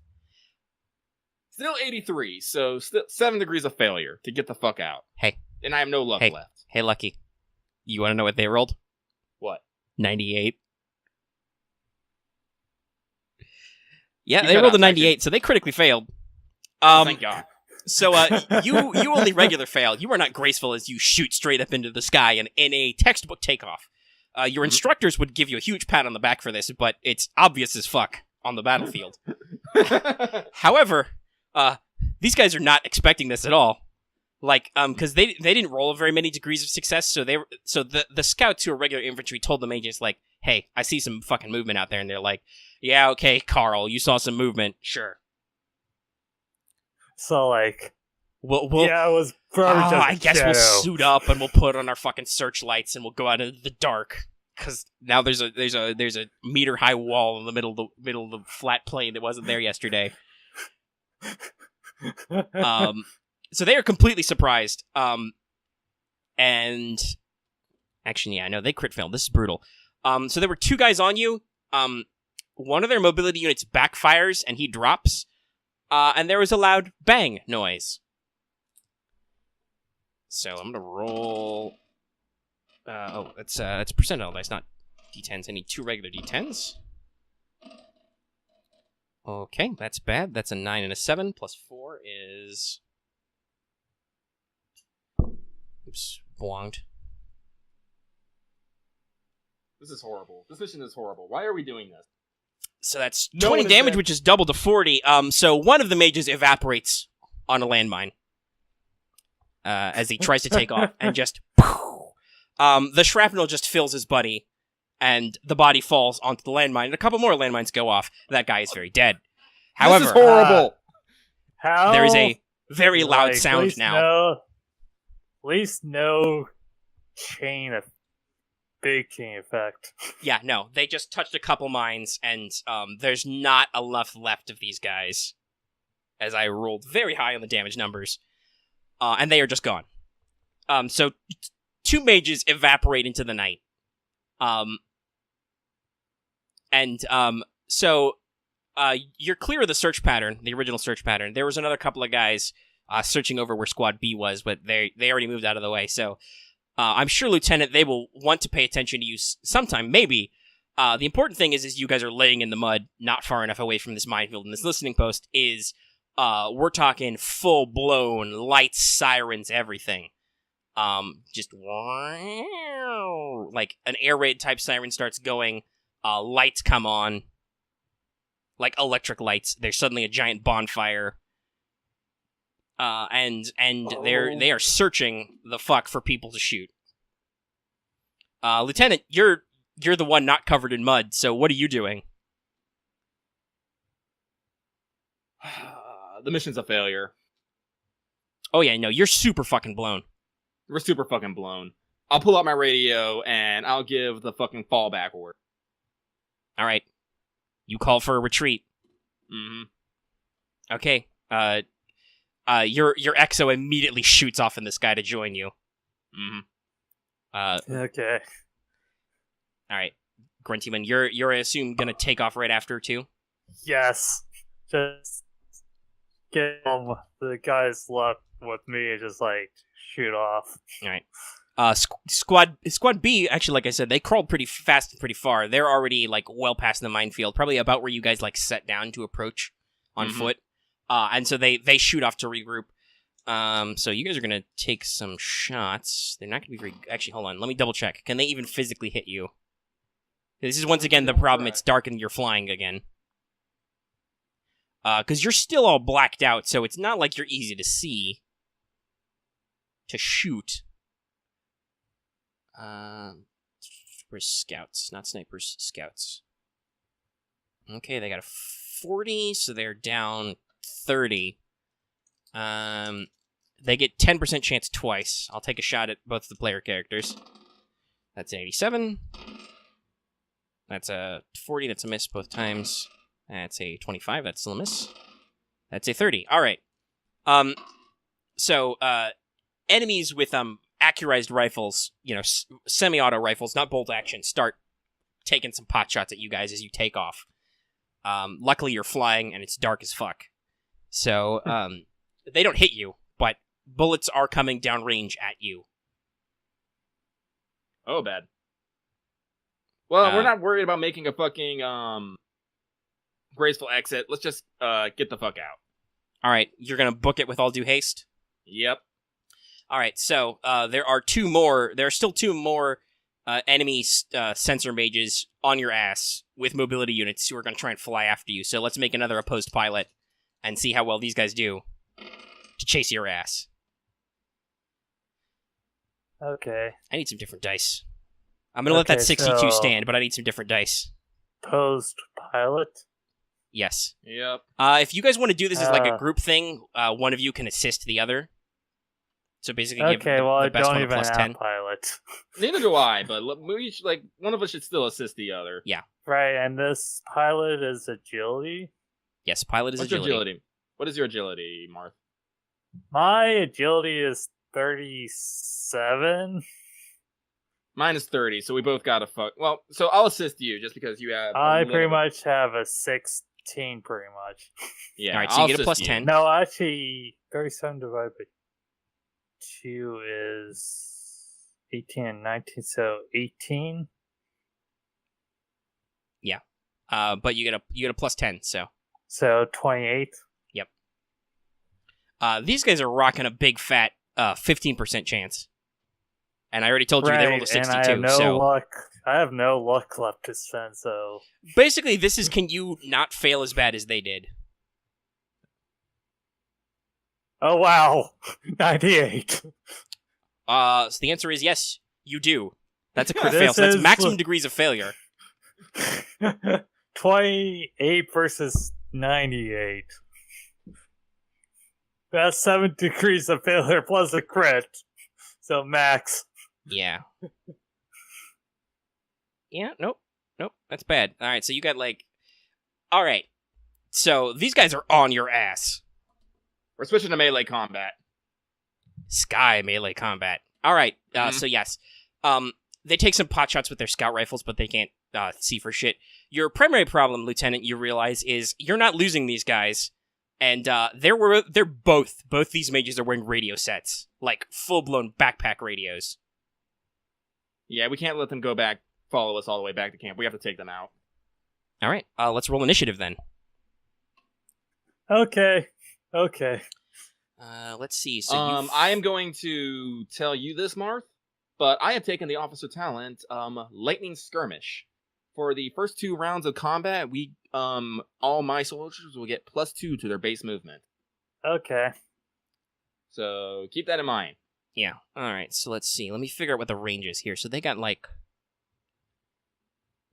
Still 83, so 7 degrees of failure to get the fuck out. Hey. And I have no luck left. Hey, Lucky. You want to know what they rolled? What? 98. Yeah, You they cut rolled a out 98, so they critically failed. Thank God. So you only regular fail. You are not graceful as you shoot straight up into the sky in a textbook takeoff. Your instructors would give you a huge pat on the back for this, but it's obvious as fuck on the battlefield. However, these guys are not expecting this at all. Like, because they didn't roll very many degrees of success, so the scouts who are regular infantry told the mages, like, hey, I see some fucking movement out there, and they're like, yeah, okay, Carl, you saw some movement, sure. So, like, We'll yeah, it was probably just I guess shadow. we'll suit up and we'll put on our fucking searchlights and we'll go out into the dark. Because now there's a meter high wall in the middle of the flat plain that wasn't there yesterday. So they are completely surprised. And actually, yeah, no, they crit failed. This is brutal. So there were 2 guys on you. One of their mobility units backfires and he drops. And there was a loud bang noise. So I'm gonna roll. That's percentile dice, not d10s. I need 2 regular d10s. Okay, that's bad. That's a 9 and a 7. Plus 4 is. Oops, belonged. This is horrible. This mission is horrible. Why are we doing this? So that's No 20 one damage, said- which is double to 40. So one of the mages evaporates on a landmine as he tries to take off, and just the shrapnel just fills his buddy, and the body falls onto the landmine, and a couple more landmines go off. That guy is very dead. However, this is horrible. How? there is a very loud like, sound at least now. At least no big chain effect. Yeah, no, they just touched a couple mines, and there's not enough left of these guys, as I rolled very high on the damage numbers, and they are just gone. So 2 mages evaporate into the night. So you're clear of the search pattern, the original search pattern. There was another couple of guys searching over where Squad B was, but they already moved out of the way, so I'm sure, Lieutenant, they will want to pay attention to you sometime, maybe. The important thing is you guys are laying in the mud, not far enough away from this minefield, and this listening post is, we're talking full-blown lights, sirens, everything. Just, like, an air raid type siren starts going, lights come on, like electric lights. There's suddenly a giant bonfire. And they are searching the fuck for people to shoot. Lieutenant, you're the one not covered in mud, so what are you doing? The mission's a failure. Oh yeah, no, you're super fucking blown. We're super fucking blown. I'll pull out my radio and I'll give the fucking fallback order. All right, you call for a retreat. Mm-hmm. Okay. Your exo immediately shoots off in the sky to join you. Mm-hmm. Okay. All right, Gruntyman, you're I assume gonna take off right after too. Yes. Just get the guys left with me and just like shoot off. All right. Squad B, actually, like I said, they crawled pretty fast and pretty far. They're already like well past the minefield, probably about where you guys like set down to approach on foot. And so they shoot off to regroup. So you guys are gonna take some shots. They're not gonna be very. Actually, hold on. Let me double check. Can they even physically hit you? This is once again the problem. It's dark and you're flying again. Because you're still all blacked out, so it's not like you're easy to see. To shoot. Where's scouts? Not snipers, scouts. Okay, they got a 40, so they're down 30. They get 10% chance twice. I'll take a shot at both the player characters. That's an 87. That's a 40. That's a miss both times. That's a 25. That's still a miss. That's a 30. All right. So enemies with accurized rifles, semi-auto rifles, not bolt action, start taking some pot shots at you guys as you take off. Luckily, you're flying and it's dark as fuck, so they don't hit you, but bullets are coming downrange at you. Oh, bad. Well, we're not worried about making a fucking graceful exit. Let's just get the fuck out. All right, you're gonna book it with all due haste. Yep. All right, so there are two more. There are still two more enemy sensor mages on your ass with mobility units who are going to try and fly after you. So let's make another opposed pilot and see how well these guys do to chase your ass. Okay. I need some different dice. I'm going to let that 62 so stand, but I need some different dice. Opposed pilot? Yes. Yep. If you guys want to do this as like a group thing, one of you can assist the other. So basically, give the best one a plus 10. Pilot. Neither do I, but we should, one of us should still assist the other. Yeah. Right, and this pilot is agility? Yes, pilot is agility. What's your agility? What is your agility, Marth? My agility is 37. Mine is 30, so we both got a fuck. Well, so I'll assist you just because you have. I pretty much have a 16, pretty much. Yeah. All right, so you get a plus 10. No, actually, 37 divided by 2 is 18 and 19, so 18. Yeah. But you get a plus 10, so 28. Yep. These guys are rocking a big fat 15% chance. And I already told you they rolled a 62. And I have no luck. I have no luck left to spend, so basically this is, can you not fail as bad as they did? Oh wow. 98. So the answer is yes, you do. That's a crit fail. So that's maximum degrees of failure. 28 versus 98. That's 7 degrees of failure plus a crit. So max. Yeah. Yeah, nope. That's bad. Alright, so you got Alright. So these guys are on your ass. We're switching to melee combat. Sky melee combat. Alright, so yes. They take some pot shots with their scout rifles, but they can't see for shit. Your primary problem, Lieutenant, you realize, is you're not losing these guys. And they're both these mages are wearing radio sets. Like full-blown backpack radios. Yeah, we can't let them follow us all the way back to camp. We have to take them out. Alright, let's roll initiative then. Okay. Let's see. So I am going to tell you this, Marth, but I have taken the officer talent, Lightning Skirmish. For the first 2 rounds of combat, we all my soldiers will get +2 to their base movement. Okay. So keep that in mind. Yeah. Alright, so let's see. Let me figure out what the range is here. So they got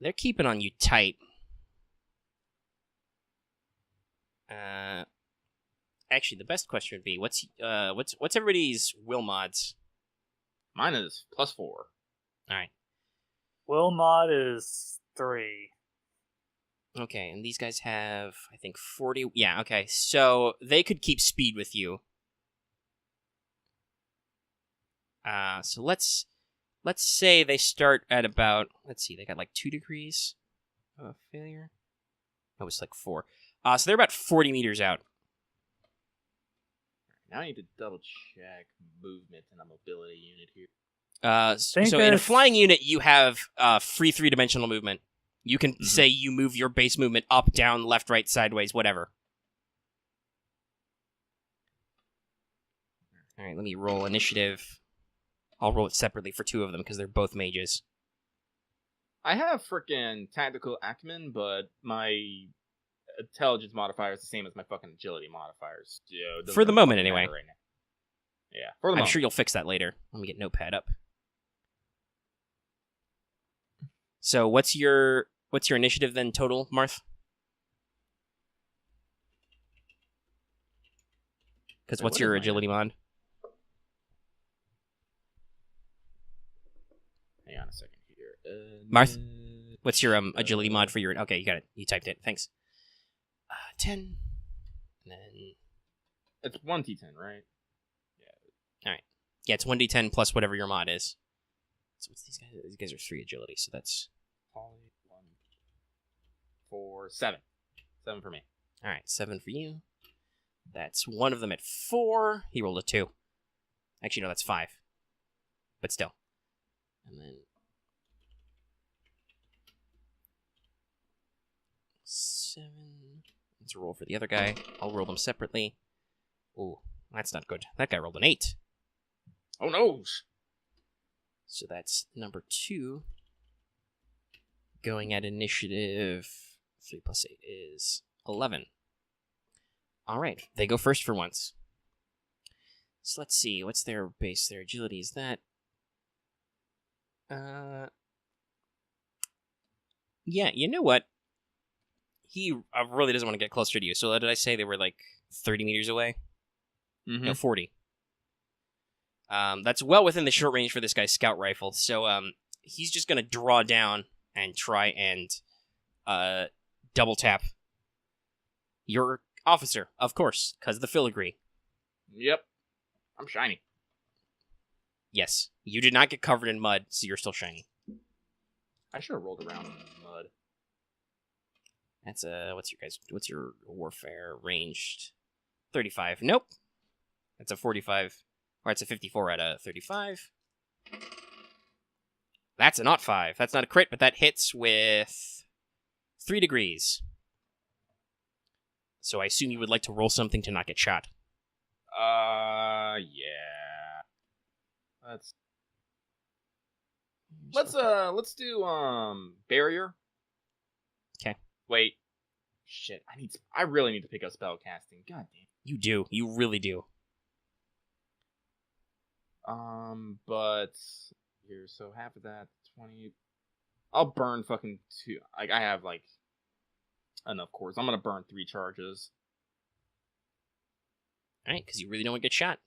they're keeping on you tight. Actually, the best question would be, what's everybody's will mods? Mine is +4. Alright. Will mod is 3. Okay, and these guys have, I think, 40. Yeah, okay. So they could keep speed with you. So let's say they start at about, let's see, they got 2 degrees of failure. No, it's 4. So they're about 40 meters out. Now I need to double check movement and a mobility unit here. So in a flying unit, you have free 3-dimensional movement. You can say you move your base movement up, down, left, right, sideways, whatever. All right, let me roll initiative. I'll roll it separately for 2 of them because they're both mages. I have frickin' tactical acumen, but my intelligence modifier is the same as my fucking agility modifiers. For the moment, anyway. Right now. Yeah, for the moment. I'm sure you'll fix that later. Let me get Notepad up. So what's your initiative then total, Marth? Because what's your agility mod? Hang on a second Marth, what's your agility mod for your... Okay, you got it. You typed it. Thanks. 10. And then... It's 1d10, right? Yeah. All right. Yeah, it's 1d10 plus whatever your mod is. So what's these guys? These guys are 3 agility, so that's... 1, 4, 7. 7 for me. All right, 7 for you. That's one of them at 4. He rolled a 2. Actually, no, that's 5. But still. And then... 7. Let's roll for the other guy. I'll roll them separately. Ooh, that's not good. That guy rolled an 8. Oh, no! So that's number 2. Going at initiative... 3 plus 8 is 11. All right, they go first for once. So let's see, what's their base? Their agility is that. Yeah, you know what? He really doesn't want to get closer to you. So did I say they were like 30 meters away? Mm-hmm. No, 40. That's well within the short range for this guy's scout rifle. So he's just gonna draw down and try and double tap your officer, of course, because the filigree. Yep. I'm shiny. Yes, you did not get covered in mud, so you're still shiny. I should have rolled around in the mud. That's what's your warfare ranged? 35. Nope. That's a 45, or it's a 54 out of 35. That's a not 5. That's not a crit, but that hits with 3 degrees. So I assume you would like to roll something to not get shot. Yeah. Let's do barrier. Okay. Wait. Shit, I really need to pick up spell casting. God damn. You do. You really do. But here, so half of that, 20. I'll burn fucking 2. Like, I have like enough cores. I'm gonna burn 3 charges. All right, because you really don't want to get shot.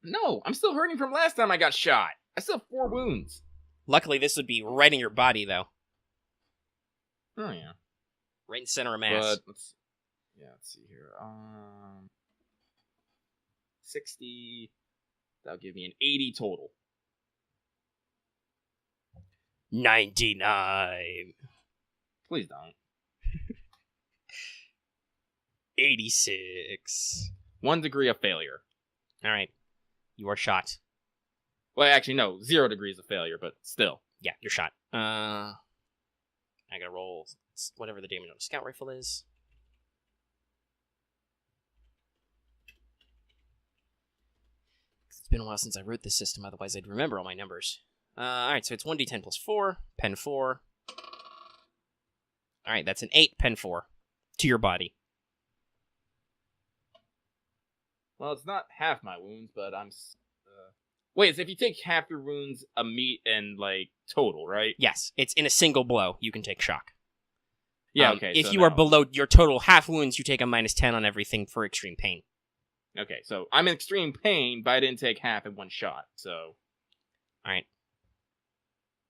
No, I'm still hurting from last time I got shot. I still have 4 wounds. Luckily, this would be right in your body, though. Oh yeah, right in the center of mass. But let's see here. 60. That'll give me an 80 total. 99. Please don't. 86. 1 degree of failure. All right. You are shot. Well, actually, no. 0 degrees of failure, but still. Yeah, you're shot. I gotta roll whatever the damage on a scout rifle is. It's been a while since I wrote this system, otherwise I'd remember all my numbers. Alright, so it's 1d10 plus 4, pen 4. Alright, that's an 8, pen 4. To your body. Well, it's not half my wounds, but I'm... Wait, so if you take half your wounds, a meat and, like, total, right? Yes, it's in a single blow, you can take shock. Yeah, okay. If you are below your total half wounds, you take a minus 10 on everything for extreme pain. Okay, so I'm in extreme pain, but I didn't take half in one shot, so... Alright.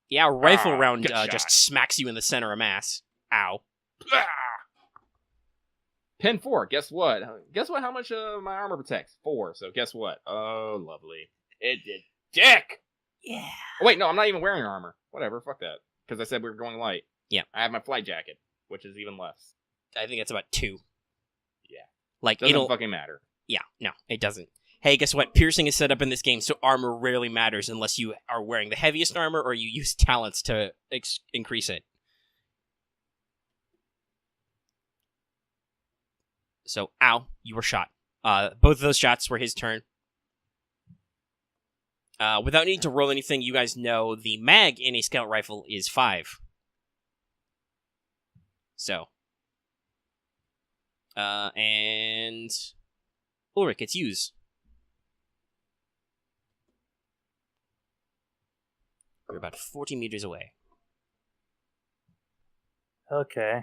Yeah, a rifle round shot. Just smacks you in the center of mass. Ow. Ah! Pen 4, guess what? Guess what? How much my armor protects? 4, so guess what? Oh, lovely. It did dick! Yeah. Oh, wait, no, I'm not even wearing armor. Whatever, fuck that. Because I said we were going light. Yeah. I have my flight jacket, which is even less. I think it's about 2. Yeah. Like, Doesn't fucking matter. Yeah, no, it doesn't. Hey, guess what? Piercing is set up in this game, so armor rarely matters unless you are wearing the heaviest armor or you use talents to increase it. So, ow, you were shot. Both of those shots were his turn. Without needing to roll anything, you guys know the mag in a scout rifle is 5. So. And... Ulrich, it's yours. We're about 40 meters away. Okay.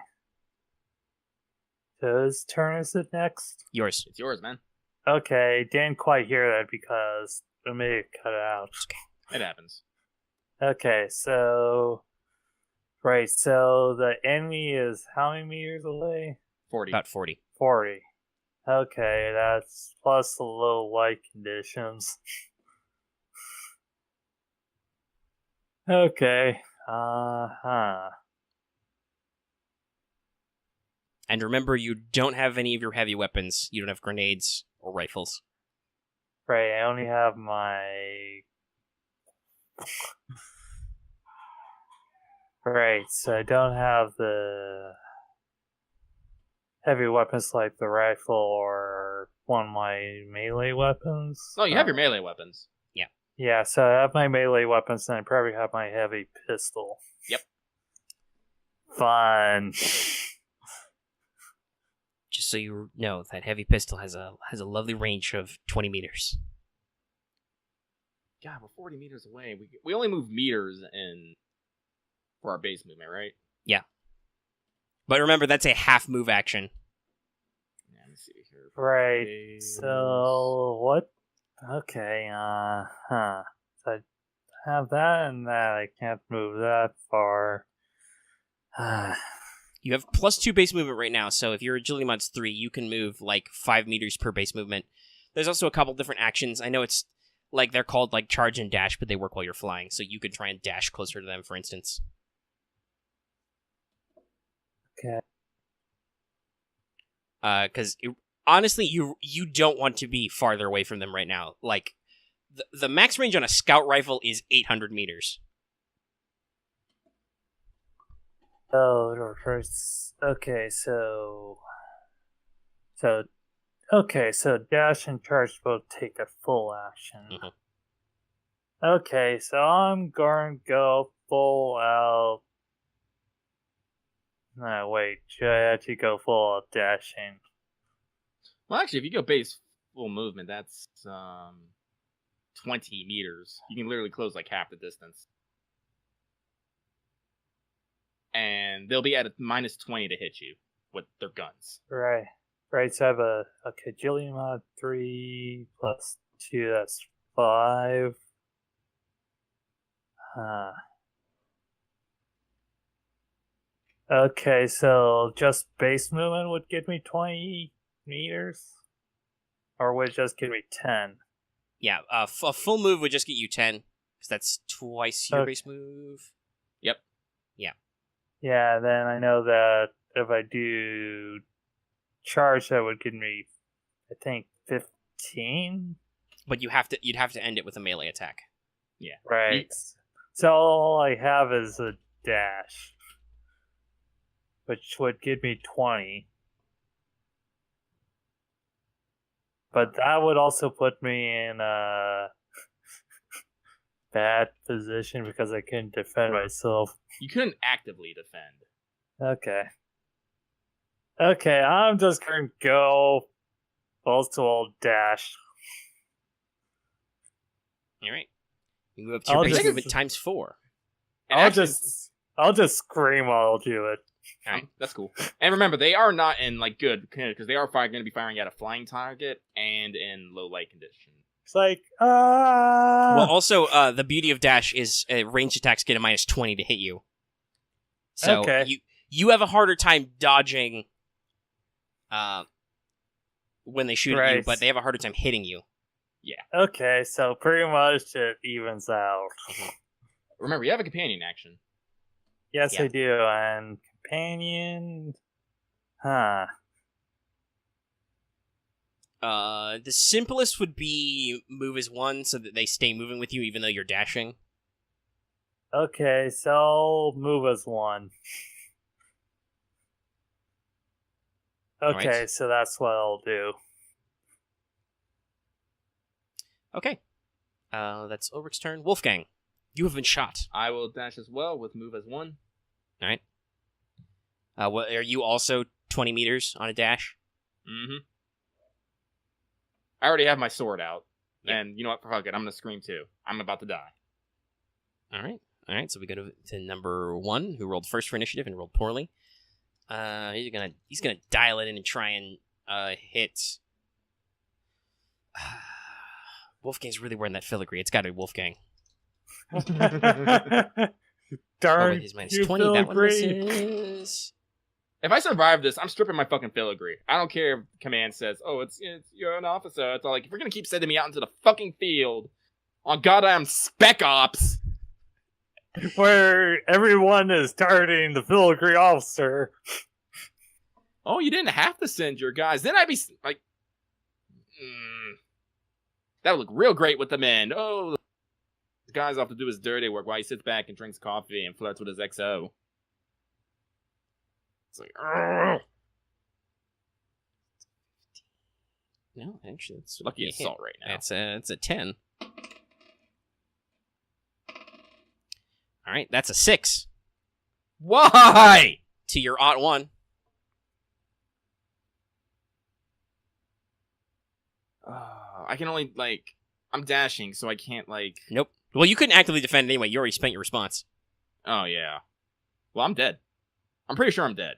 Whose turn is it next? Yours. It's yours, man. Okay, didn't quite hear that because I may have cut it out. It happens. Okay, so right, so the enemy is how many meters away? 40. About 40. 40. Okay, that's plus the low light conditions. Okay. And remember, you don't have any of your heavy weapons. You don't have grenades or rifles. Right, I only have my. Right, so I don't have the heavy weapons like the rifle or one of my melee weapons. Oh, you have your melee weapons. Yeah, so I have my melee weapons and I probably have my heavy pistol. Yep. Fun. Just so you know, that heavy pistol has a lovely range of 20 meters. God, we're 40 meters away. We only move meters in for our base movement, right? Yeah. But remember, that's a half move action. Yeah, let me see here. Right, Base. so what? Okay, So I have that and that. I can't move that far. You have +2 base movement right now, so if your agility mod's 3, you can move like 5 meters per base movement. There's also a couple different actions. I know it's like they're called like charge and dash, but they work while you're flying, so you could try and dash closer to them, for instance. Okay. Because honestly, you don't want to be farther away from them right now. Like the max range on a scout rifle is 800 meters. Oh, first. Okay, so dash and charge both take a full action. Mhm. Okay, so I'm going to go full out. No, wait, should I actually go full out dashing? Well, actually, if you go base full movement, that's 20 meters. You can literally close like half the distance. And they'll be at a -20 to hit you with their guns. Right, so I have a agility mod 3 plus 2, that's 5. Okay, so just base movement would give me 20 meters? Or would it just give me 10? Yeah, a full move would just get you 10, because that's twice your Okay. base move. Yep. Yeah, then I know that if I do charge, that would give me, I think, 15? But you'd have to end it with a melee attack. Yeah. Right. So all I have is a dash, which would give me 20. But that would also put me in a bad position because I couldn't defend myself. You couldn't actively defend. Okay, I'm just going to go balls to all dash. All right. You move up to your I'll base just- movement times 4. And I'll actually- just scream while I'll do it. All right. That's cool. And remember, they are not in like good because they are going to be firing at a flying target and in low light condition. It's like, Well, also, the beauty of dash is ranged attacks get a -20 to hit you. So Okay. you have a harder time dodging when they shoot at you, Right. but they have a harder time hitting you. Okay, so pretty much it evens out. Remember, you have a companion action. Yes, Yeah. I do. And companion. The simplest would be move as 1 so that they stay moving with you even though you're dashing. Okay, so I'll move as 1. Okay, Alright. so that's what I'll do. Okay. That's Ulrich's turn. Wolfgang, you have been shot. I will dash as well with move as 1. All right. What, are you also 20 meters on a dash? Mm-hmm. I already have my sword out. Yep. And you know what? Fuck it. I'm going to scream too. I'm about to die. All right. So we go to number 1, who rolled first for initiative and rolled poorly. He's gonna dial it in and try and hit. Wolfgang's really wearing that filigree. It's got to be Wolfgang. Darn his minus you, 20. That one filigree. misses. If I survive this, I'm stripping my fucking filigree. I don't care if command says, "Oh, it's you're an officer." It's all like, if you're gonna keep sending me out into the fucking field on goddamn spec ops, Where everyone is targeting the filigree officer. oh, you didn't have to send your guys. Then I'd be like, that would look real great with the men. Oh, the guy's off to do his dirty work while he sits back and drinks coffee and flirts with his XO. It's like, No, actually, it's lucky assault right now. It's a 10. All right, that's a 6 Why? to your Ot 1. I can only, like, I'm dashing, so I can't, like... Nope. Well, you couldn't actively defend anyway. You already spent your response. Oh, yeah. Well, I'm dead. I'm pretty sure I'm dead.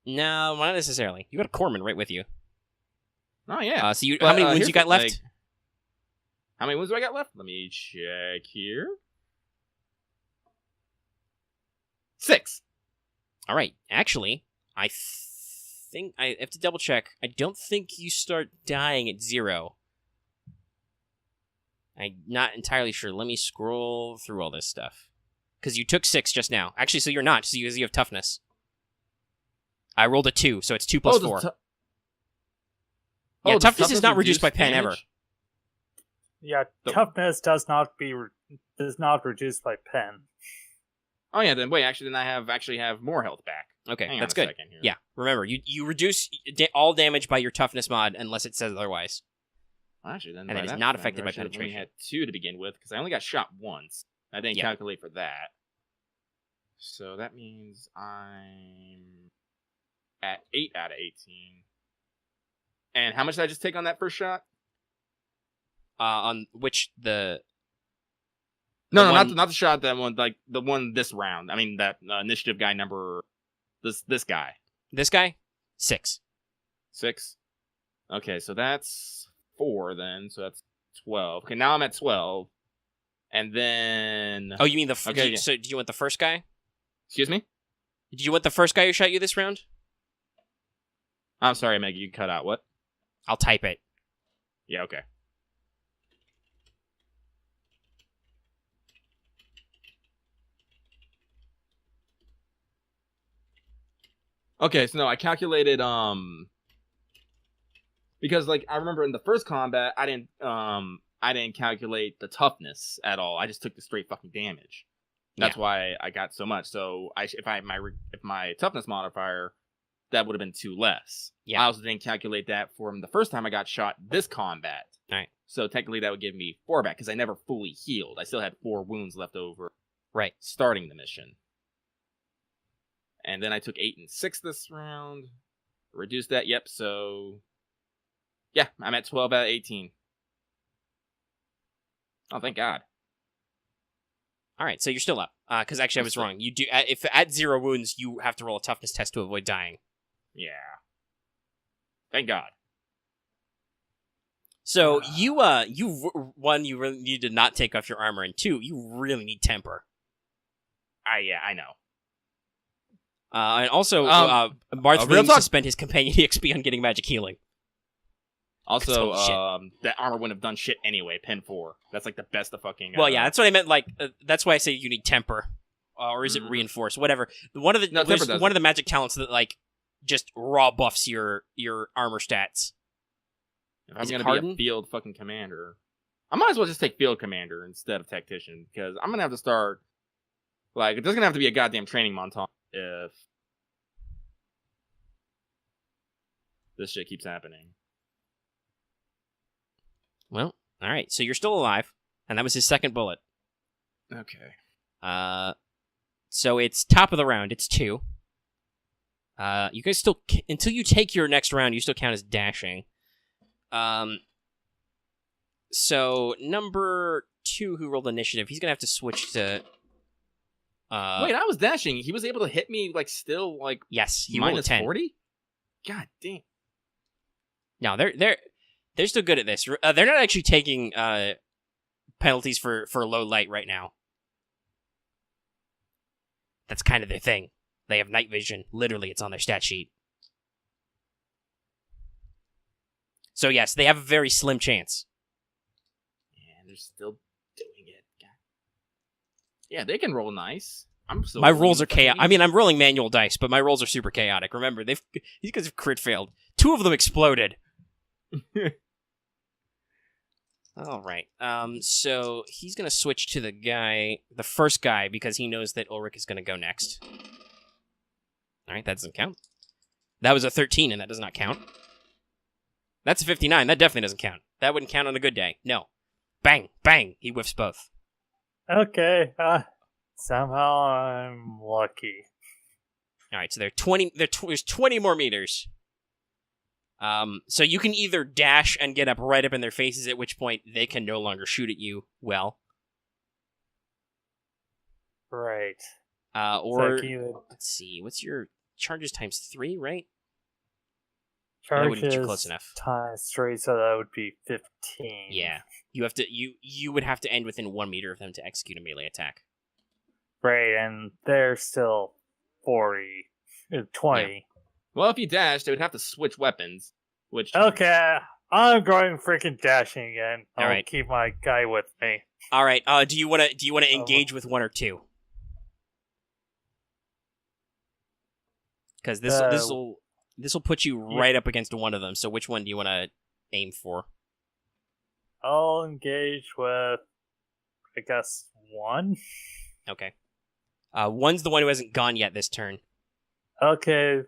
No, not necessarily. You got a corpsman right with you. Oh, yeah. So you, But, how many wounds here's you got the- left? like, how many wounds do I got left? Let me check here. 6. All right. Actually, I think I have to double check. I don't think you start dying at 0. I'm not entirely sure. Let me scroll through all this stuff. Because you took 6 just now. Actually, so you're not. So you have toughness. I rolled a 2, so it's 2 plus 4. Yeah, toughness is not reduced by pen ever. Yeah, toughness does not reduce by pen. Oh yeah, then wait, then I actually have more health back. Okay, Hang on that's a good. second here. Yeah, remember, you reduce all damage by your toughness mod unless it says otherwise. Well, actually, then And by it is that not factor, affected by I should have only penetration. had 2 to begin with because I only got shot once. I didn't Yeah. calculate for that. So that means I'm at 8 out of 18. And how much did I just take on that first shot? On which No, The not one- the shot. That one, like the one this round. I mean that initiative guy number. This guy. this guy 6. 6. Okay, so that's 4 then. So that's 12. Okay, now I'm at 12. And then... Oh, you mean Okay, yeah. So did you want the first guy? Excuse me? Did you want the first guy who shot you this round? I'm sorry, Meg, you cut out. What? I'll type it. Yeah, okay. Okay, so no, I calculated, because, like, I remember in the first combat, I didn't calculate the toughness at all. I just took the straight fucking damage. That's why I got so much. So if my toughness modifier, that would have been 2 less. Yeah. I also didn't calculate that from the first time I got shot this combat. All right. So technically that would give me 4 back because I never fully healed. I still had 4 wounds left over. Right. Starting the mission. And then I took 8 and 6 this round. Reduced that. Yep. So yeah, I'm at 12 out of 18. Oh, thank God. All right, so you're still up. Because actually I was wrong. You do if at 0 wounds, you have to roll a toughness test to avoid dying. Yeah. Thank God. So you really need to not take off your armor, and 2, you really need temper. Yeah, I know. And also, real Marth willing to talk. spend his companion EXP on getting magic healing. Also, Holy that armor wouldn't have done shit anyway. Pen 4. That's like the best of fucking. Well, yeah, that's what I meant. Like, that's why I say you need temper, or is it reinforce? Whatever. One of the No, temper does one it. of the magic talents that like just raw buffs your armor stats. If I'm Is it gonna harden? be a field fucking commander, I might as well just take field commander instead of tactician because I'm gonna have to start. Like, there's gonna have to be a goddamn training montage if this shit keeps happening. Well, all right. So you're still alive, and that was his second bullet. Okay. So it's top of the round. It's 2. You guys still until you take your next round, you still count as dashing. So number 2, who rolled initiative, he's gonna have to switch to. Wait, I was dashing. He was able to hit me like still like Yes, he rolled a minus 10. 40. God damn. No, they're still good at this. They're not actually taking penalties for low light right now. That's kind of their thing. They have night vision. Literally, it's on their stat sheet. So yes, they have a very slim chance. Yeah, they're still doing it. God. Yeah, they can roll nice. My rolls are chaotic. I mean, I'm rolling manual dice, but my rolls are super chaotic. Remember, these guys have crit failed. 2 of them exploded. All right. So he's gonna switch to the first guy, because he knows that Ulrich is gonna go next. All right, that doesn't count. That was a 13, and that does not count. That's a 59. That definitely doesn't count. That wouldn't count on a good day. No. Bang, bang. He whiffs both. Okay. Somehow I'm lucky. All right, so there's 20 more meters. So you can either dash and get up right up in their faces, at which point they can no longer shoot at you well. Right. Or, So let's see, what's your charges times 3, right? charges that wouldn't get you close enough. times 3, so that would be 15. Yeah. You would have to end within 1 meter of them to execute a melee attack. Right, and they're still 40. 20. Yeah. Well, if you dashed, they would have to switch weapons, which... Okay, I'm going freaking dashing again. I'll Alright. keep my guy with me. All right. Do you want to engage with 1 or 2? Because this will put you right up against one of them. So which one do you want to aim for? I'll engage with, I guess, 1. Okay. 1's the one who hasn't gone yet this turn. Okay,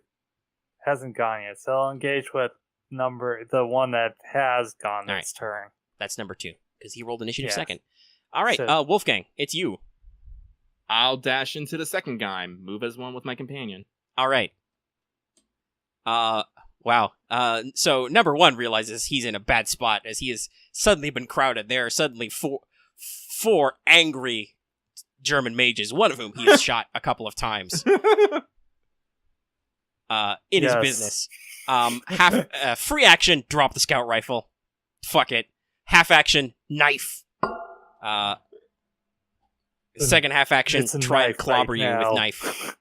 hasn't gone yet, so I'll engage with the one that has gone All this turn. That's number 2, because he rolled initiative Yes. second. All right, So- Wolfgang, it's you. I'll dash into the second guy, move as one with my companion. All right. Wow. So number 1 realizes he's in a bad spot as he has suddenly been crowded. There are suddenly four angry German mages, one of whom he has shot a couple of times. In his Yes. business. Half free action, drop the scout rifle. Fuck it. Half action, knife. Second half action, It's a try and knife clobber right you with now. knife.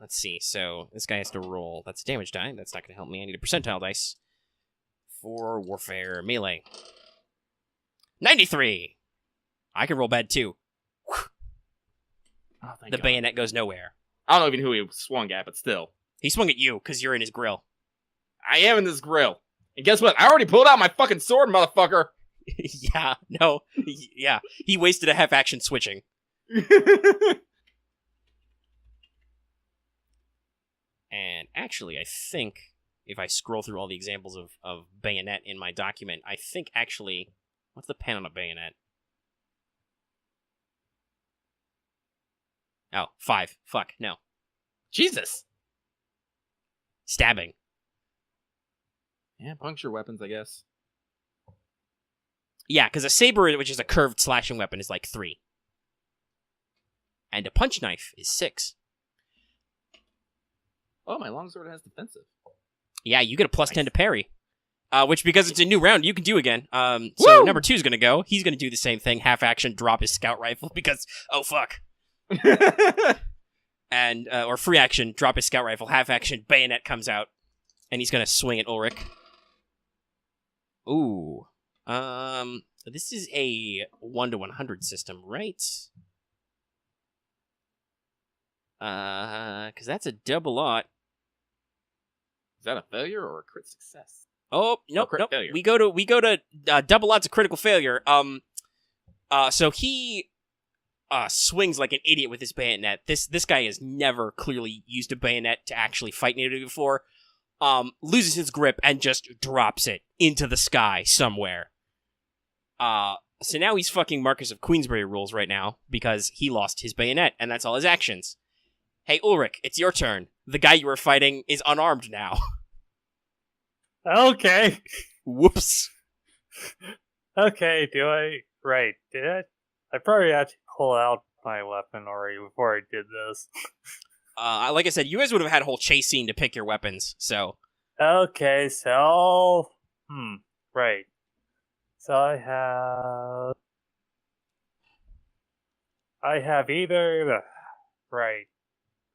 Let's see. So this guy has to roll. That's a damage die. That's not going to help me. I need a percentile dice for warfare melee. 93. I can roll bad too. Oh, thank The God. bayonet goes nowhere. I don't know even who he swung at, but still. He swung at you because you're in his grill. I am in this grill. And guess what? I already pulled out my fucking sword, motherfucker. Yeah, no. Yeah, he wasted a half action switching. And actually, I think if I scroll through all the examples of bayonet in my document, I think actually, what's the pen on a bayonet? Oh, 5. Fuck, no. Jesus. Stabbing. Yeah, puncture weapons, I guess. Yeah, because a saber, which is a curved slashing weapon, is like 3. And a punch knife is 6. Oh, my longsword has defensive. Yeah, you get a plus 10 Nice. to parry. Which, because it's a new round, you can do again. So Woo! number 2 is going to go. He's going to do the same thing. Half action, drop his scout rifle, because, oh, fuck. And, or free action, drop his scout rifle. Half action, bayonet comes out. And he's going to swing at Ulrich. Ooh. This is a 1 to 100 system, right? Because that's a double ought. Is that a failure or a crit success? Oh, nope, crit nope. failure. We go to double odds of critical failure. So he swings like an idiot with his bayonet. This guy has never clearly used a bayonet to actually fight anybody before. Loses his grip and just drops it into the sky somewhere. So now he's fucking Marcus of Queensberry rules right now because he lost his bayonet and that's all his actions. Hey Ulrich, it's your turn. The guy you were fighting is unarmed now. Okay. Whoops. Okay, Right, did I? I probably had to pull out my weapon already before I did this. Like I said, you guys would have had a whole chase scene to pick your weapons, so... Okay, so... Right. So I have... I have either the right.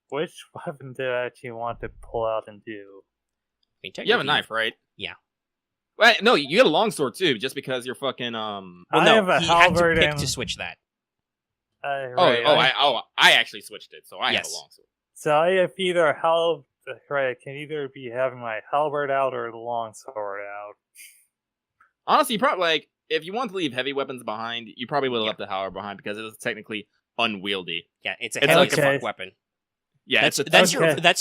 Which weapon do I actually want to pull out and do? I mean, You have a technically, knife, right? Yeah. Well, no, you get a longsword too, just because you're fucking Well, I no, have a he had to halberd pick and- to switch that. I actually switched it, so I have a Yes. longsword. So I have either right. I can either be having my halberd out or the longsword out. Honestly, you probably like if you want to leave heavy weapons behind, you probably would have Yeah. left the halberd behind because it is technically unwieldy. Yeah, it's a It's heavy like as a- fuck weapon. Yeah, That's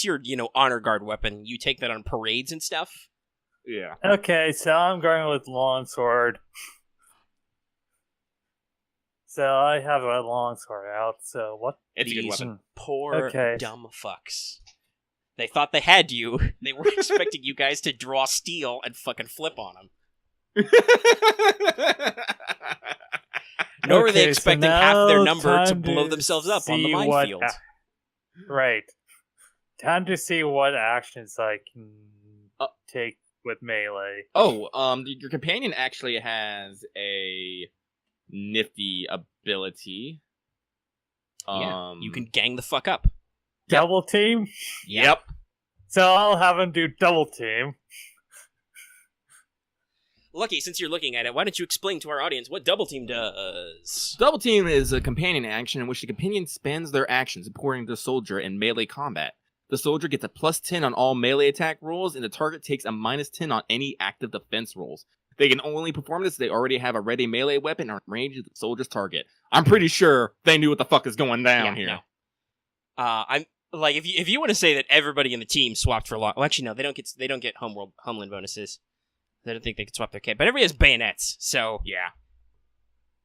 your Okay. honor guard weapon. You take that on parades and stuff. yeah. Okay, so I'm going with longsword. So I have a longsword out. So what? It's a good These weapon. poor Okay. dumb fucks. They thought they had you. They were expecting you guys to draw steel and fucking flip on them. Nor were they Okay, so expecting half their now number to time blow to themselves up on the see what minefield. Right. Time to see what actions I can take with melee. Your companion actually has a nifty ability. Yeah, you can gang the fuck up. Yep. Double team? Yep. So I'll have him do double team. Lucky, since you're looking at it, why don't you explain to our audience what double team does? Double team is a companion action in which the companion spends their actions supporting the soldier in melee combat. The soldier gets a +10 on all melee attack rolls, and the target takes a -10 on any active defense rolls. They can only perform this if they already have a ready melee weapon or range of the soldier's target. I'm pretty sure they knew what the fuck is going down here. No. I'm like if you want to say that everybody in the team swapped for well, actually no, they don't get homeland bonuses. I don't think they can swap their kit, but everybody has bayonets, so Yeah.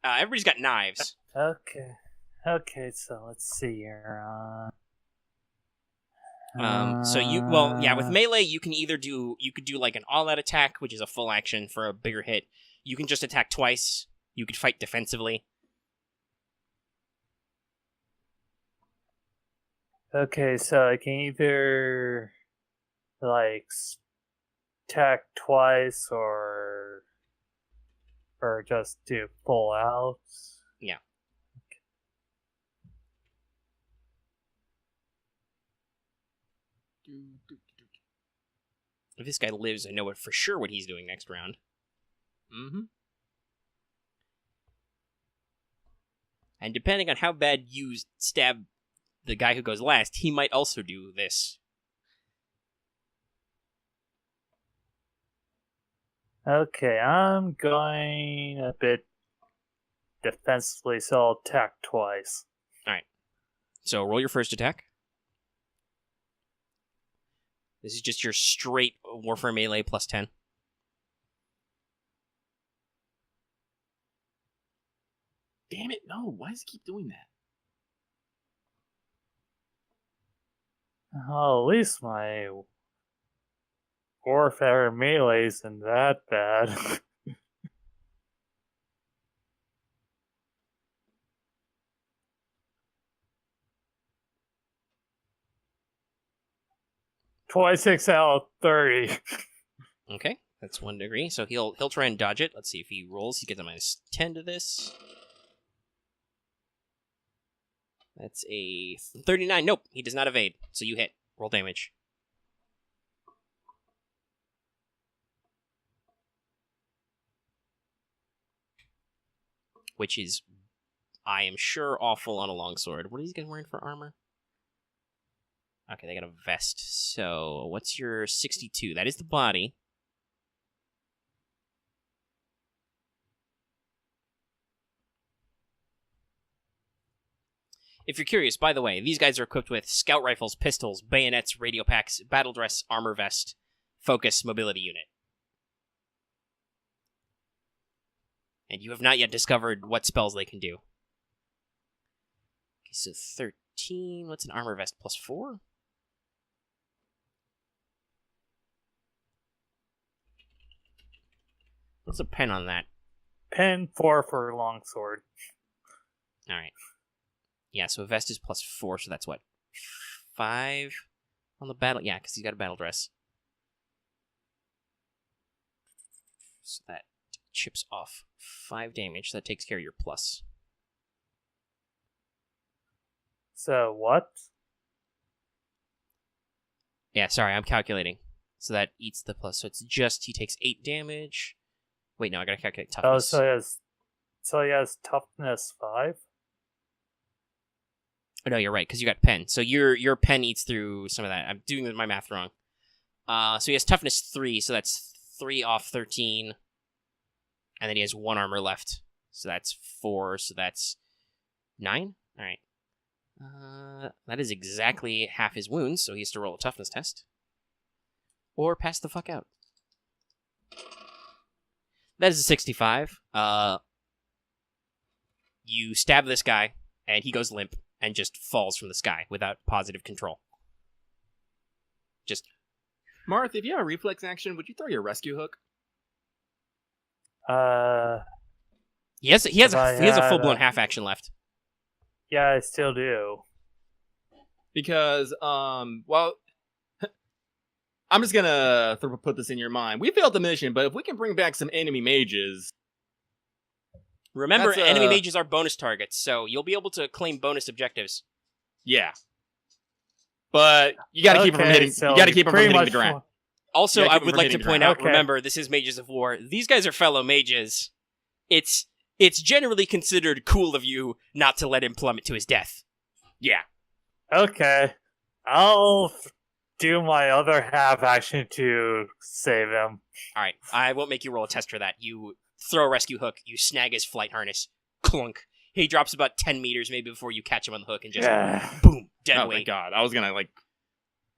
everybody's got knives. Okay, so let's see here. With melee, you can either do like an all-out attack, which is a full action for a bigger hit. You can just attack twice. You could fight defensively. Okay, so I can either like attack twice or just do full out. Yeah. If this guy lives, I know for sure what he's doing next round. Mm-hmm. And depending on how bad you stab the guy who goes last, he might also do this. Okay, I'm going a bit defensively, so I'll attack twice. So roll your first attack. This is just your straight Warfare melee +10. Damn it, no. Why does it keep doing that? Oh, at least my Warfare melee isn't that bad. $26 out of 30. Okay, that's 1 degree. So he'll try and dodge it. Let's see if he rolls. He gets a -10 to this. That's a 39. Nope, he does not evade. So you hit. Roll damage. Which is, I am sure, awful on a longsword. What are these guys wearing for armor? Okay, they got a vest. So, what's your 62? That is the body. If you're curious, by the way, these guys are equipped with scout rifles, pistols, bayonets, radio packs, battle dress, armor vest, focus, mobility unit. And you have not yet discovered what spells they can do. Okay, so 13. What's an armor vest? +4? What's a pen on that? Pen 4 for longsword. Alright. Yeah, so a vest is +4, so that's what? 5 on the battle? Yeah, because he's got a battle dress. So that chips off 5 damage. So that takes care of your plus. So what? Yeah, sorry, I'm calculating. So that eats the plus. So it's just he takes 8 damage. Wait, no, I gotta calculate Oh, toughness. so he has toughness 5? Oh, no, you're right, because you got pen. So your pen eats through some of that. I'm doing my math wrong. So he has toughness 3, so that's 3 off 13. And then he has 1 armor left. So that's 4, so that's 9? Alright. That is exactly half his wounds, so he has to roll a toughness test. Or pass the fuck out. That is a 65. You stab this guy, and he goes limp, and just falls from the sky without positive control. Just... Marth, if you have a reflex action, would you throw your rescue hook? He has a full-blown half action left. Yeah, I still do. Because, well, I'm just gonna put this in your mind. We failed the mission, but if we can bring back some enemy mages... Remember, enemy mages are bonus targets, so you'll be able to claim bonus objectives. Yeah. But you gotta keep them from hitting, you gotta keep them from hitting the ground. Also, I would like to point out, remember, this is Mages of War. These guys are fellow mages. It's generally considered cool of you not to let him plummet to his death. Yeah. Okay. I'll do my other half action to save him. Alright, I won't make you roll a test for that. You throw a rescue hook, you snag his flight harness, clunk. He drops about 10 meters maybe before you catch him on the hook and just boom, dead weight. Thank God. I was gonna,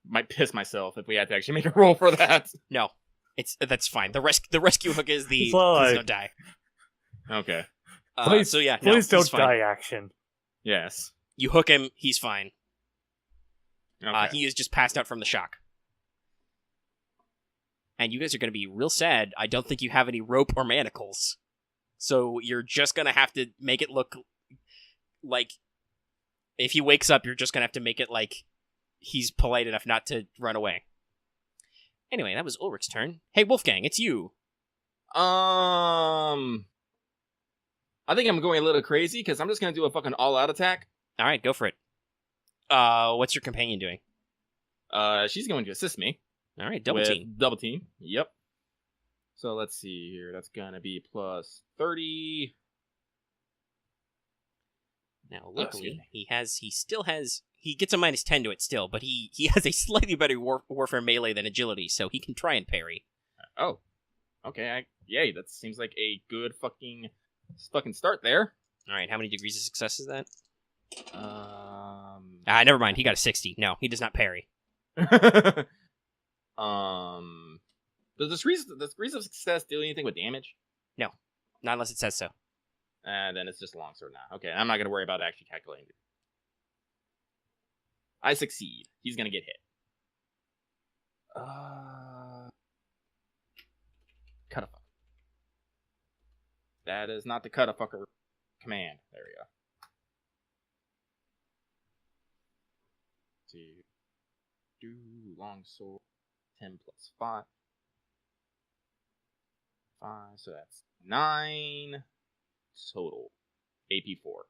might piss myself if we had to actually make a roll for that. No, that's fine. The rescue hook is the So, please don't die. Okay. Please don't die action. Yes. You hook him, he's fine. Okay. He is just passed out from the shock. And you guys are going to be real sad. I don't think you have any rope or manacles. So you're just going to have to make it look like... If he wakes up, you're just going to have to make it like he's polite enough not to run away. Anyway, that was Ulrich's turn. Hey, Wolfgang, it's you. I think I'm going a little crazy, because I'm just going to do a fucking all-out attack. Alright, go for it. What's your companion doing? She's going to assist me. Alright, double team. Double team, yep. So let's see here. That's going to be plus 30. Now, luckily, he gets a minus 10 to it still, but he has a slightly better warfare melee than agility, so he can try and parry. Oh. Okay, yay, that seems like a good fucking start there. Alright, how many degrees of success is that? Never mind, he got a 60. No, he does not parry. Does the degrees of success do anything with damage? No, not unless it says so. Then it's just a longsword now. Okay, I'm not going to worry about actually calculating it. I succeed. He's going to get hit. Cut a fucker. That is not the cut a fucker command. There we go. Do longsword 10 plus 5. 5, so that's 9 total. AP 4.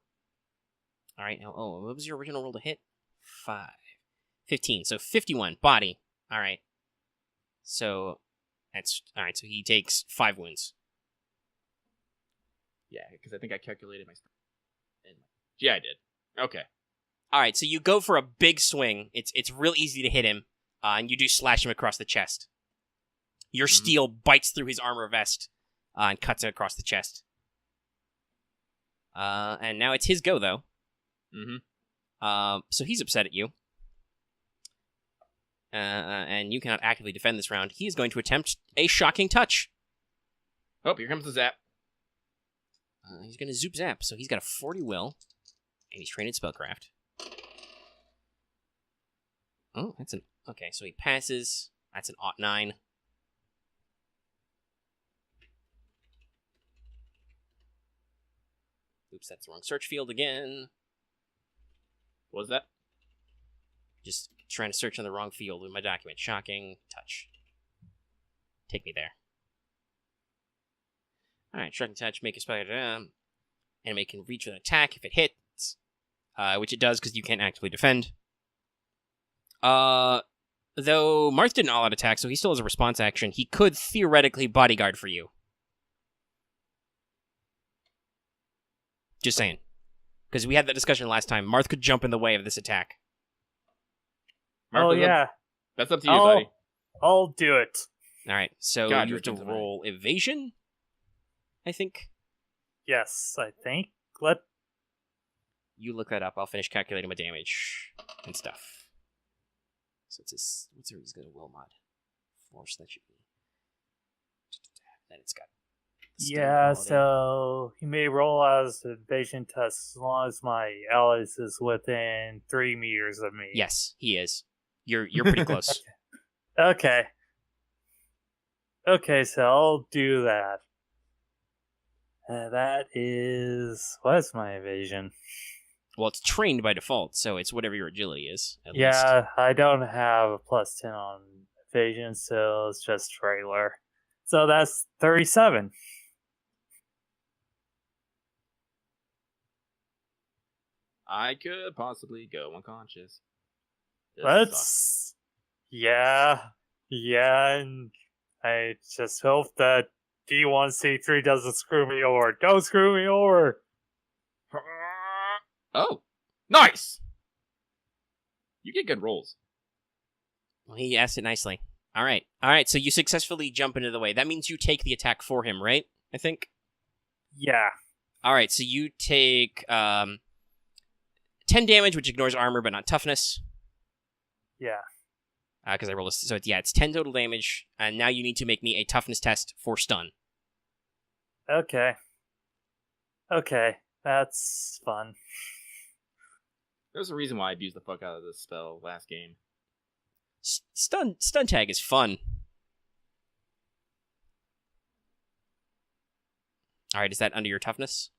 Alright, now, what was your original roll to hit? 5. 15, so 51. Body. Alright. So, that's... Alright, so he takes 5 wounds. Yeah, because I think I calculated my... Yeah, I did. Okay. Alright, so you go for a big swing. It's real easy to hit him, and you do slash him across the chest. Your steel bites through his armor vest and cuts it across the chest. And now it's his go, though. So he's upset at you. And you cannot actively defend this round. He is going to attempt a shocking touch. Oh, here comes the zap. He's going to zoop zap, so he's got a 40 will, and he's trained in spellcraft. Oh, that's an... Okay, so he passes. That's an 9. Oops, that's the wrong search field again. What was that? Just trying to search on the wrong field with my document. Shocking touch. Take me there. Alright, shocking touch, make a spell. Enemy can reach with an attack if it hits. which it does because you can't actively defend. Though Marth did an all-out attack, so he still has a response action. He could theoretically bodyguard for you. Just saying. Because we had that discussion last time. Marth could jump in the way of this attack. Marth, yeah. That's up to you, buddy. I'll do it. All right, so God, you have to roll evasion, I think. Yes, I think. You look that up. I'll finish calculating my damage and stuff. So it's what's he's going to will mod? Force, that should be. Then it's got. Yeah, so he may roll as an evasion test as long as my allies is within 3 meters of me. Yes, he is. You're pretty close. Okay. Okay, so I'll do that. That is... What is my evasion? Well, it's trained by default, so it's whatever your agility is, at least. Yeah, I don't have a plus 10 on evasion, so it's just regular. So that's 37. I could possibly go unconscious. This Let's... sucks. Yeah, and I just hope that D1C3 doesn't screw me over. Don't screw me over! Oh, nice! You get good rolls. Well, he asked it nicely. All right, so you successfully jump into the way. That means you take the attack for him, right? I think? Yeah. All right, so you take 10 damage, which ignores armor but not toughness. Yeah. Because I rolled a... So, it's 10 total damage, and now you need to make me a toughness test for stun. Okay. Okay, that's fun. There's a reason why I abused the fuck out of this spell last game. Stun tag is fun. All right, is that under your toughness?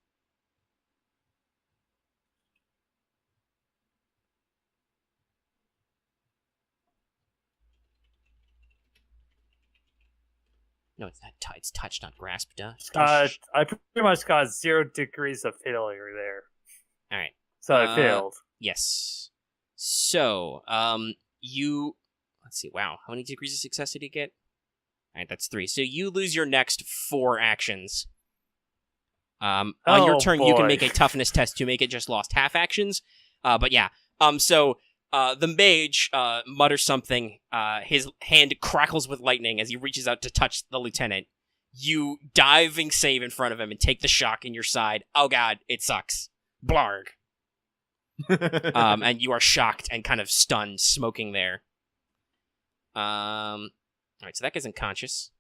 No, it's not. It's touch, not grasp. Duh. I pretty much got 0 degrees of failure there. All right. So I failed. Yes. So, you... Let's see. Wow. How many degrees of success did you get? All right, that's 3. So you lose your next 4 actions. On your turn, you can make a toughness test to make it just lost half actions. But yeah. So the mage mutters something. His hand crackles with lightning as he reaches out to touch the lieutenant. You diving save in front of him and take the shock in your side. Oh god, it sucks. Blarg. And you are shocked and kind of stunned, smoking there. Alright, so that guy's unconscious.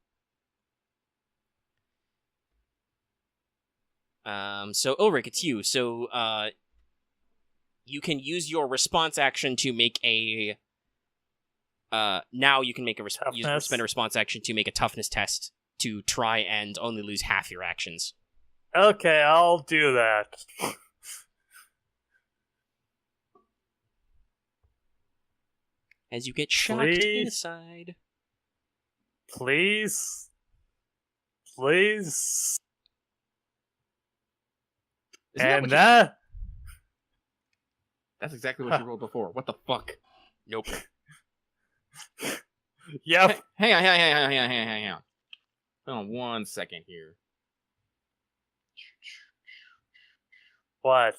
So Ulrich, it's you. So, you can use your response action to make a... now you can make a spend a response action to make a toughness test to try and only lose half your actions. Okay, I'll do that. As you get shocked inside. Please? Please? And that... That's exactly what you rolled before. What the fuck? Nope. Yep. Hang on. Hold on 1 second here. What?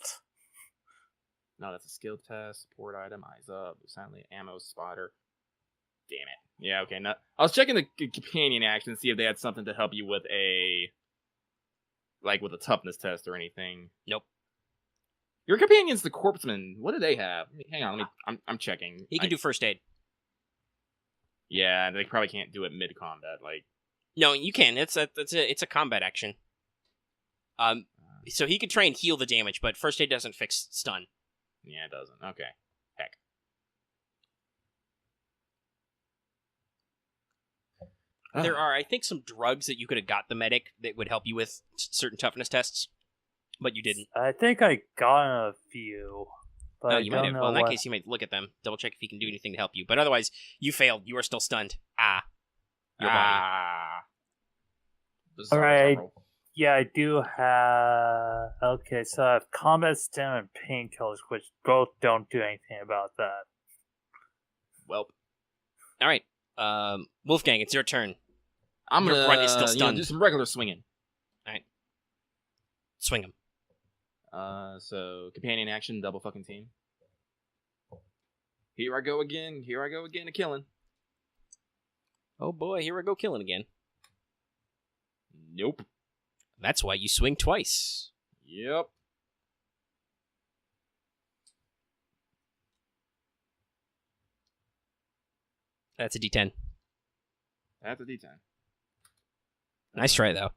No, that's a skill test. Support item. Eyes up. Silently ammo spotter. Damn it. Yeah, okay. No, I was checking the companion action to see if they had something to help you with a... Like, with a toughness test or anything. Nope. Your companion's the corpseman. What do they have? Hang on, I'm checking. He can do first aid. Yeah, they probably can't do it mid-combat, like... No, you can. It's a combat action. So he can try and heal the damage, but first aid doesn't fix stun. Yeah, it doesn't. Okay. Heck. There are, I think, some drugs that you could have got the medic that would help you with certain toughness tests, but you didn't. I think I got a few. But you might have. Well, in that case, you might look at them, double check if he can do anything to help you. But otherwise, you failed. You are still stunned. Your body. All right. Yeah, I do have... Okay, so I have Combat Stem and Painkillers, which both don't do anything about that. Well, all right. Wolfgang, it's your turn. I'm Your gonna grunt is still stunned. do some regular swinging. Swing him. So companion action, double fucking team. Here I go again. Here I go again, a killing. Oh boy, here we go killing again. Nope. That's why you swing twice. Yep. That's a D10. That's a D10. Nice try, though.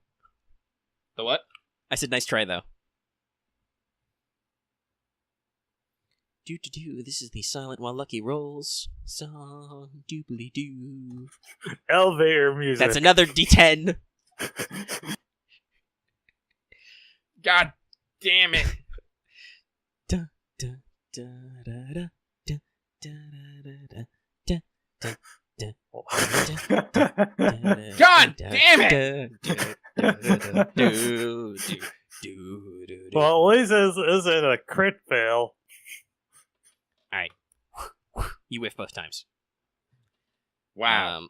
The what? I said nice try, though. Do-do-do, this is the Silent While Lucky Rolls song. Doobly-doo. Elevator music. That's another D10. God damn it. Da, da, da, da, da, da, da, da, da, da, da, da. God damn it! Well, at least this isn't a crit fail. Alright. You whiff both times. Wow.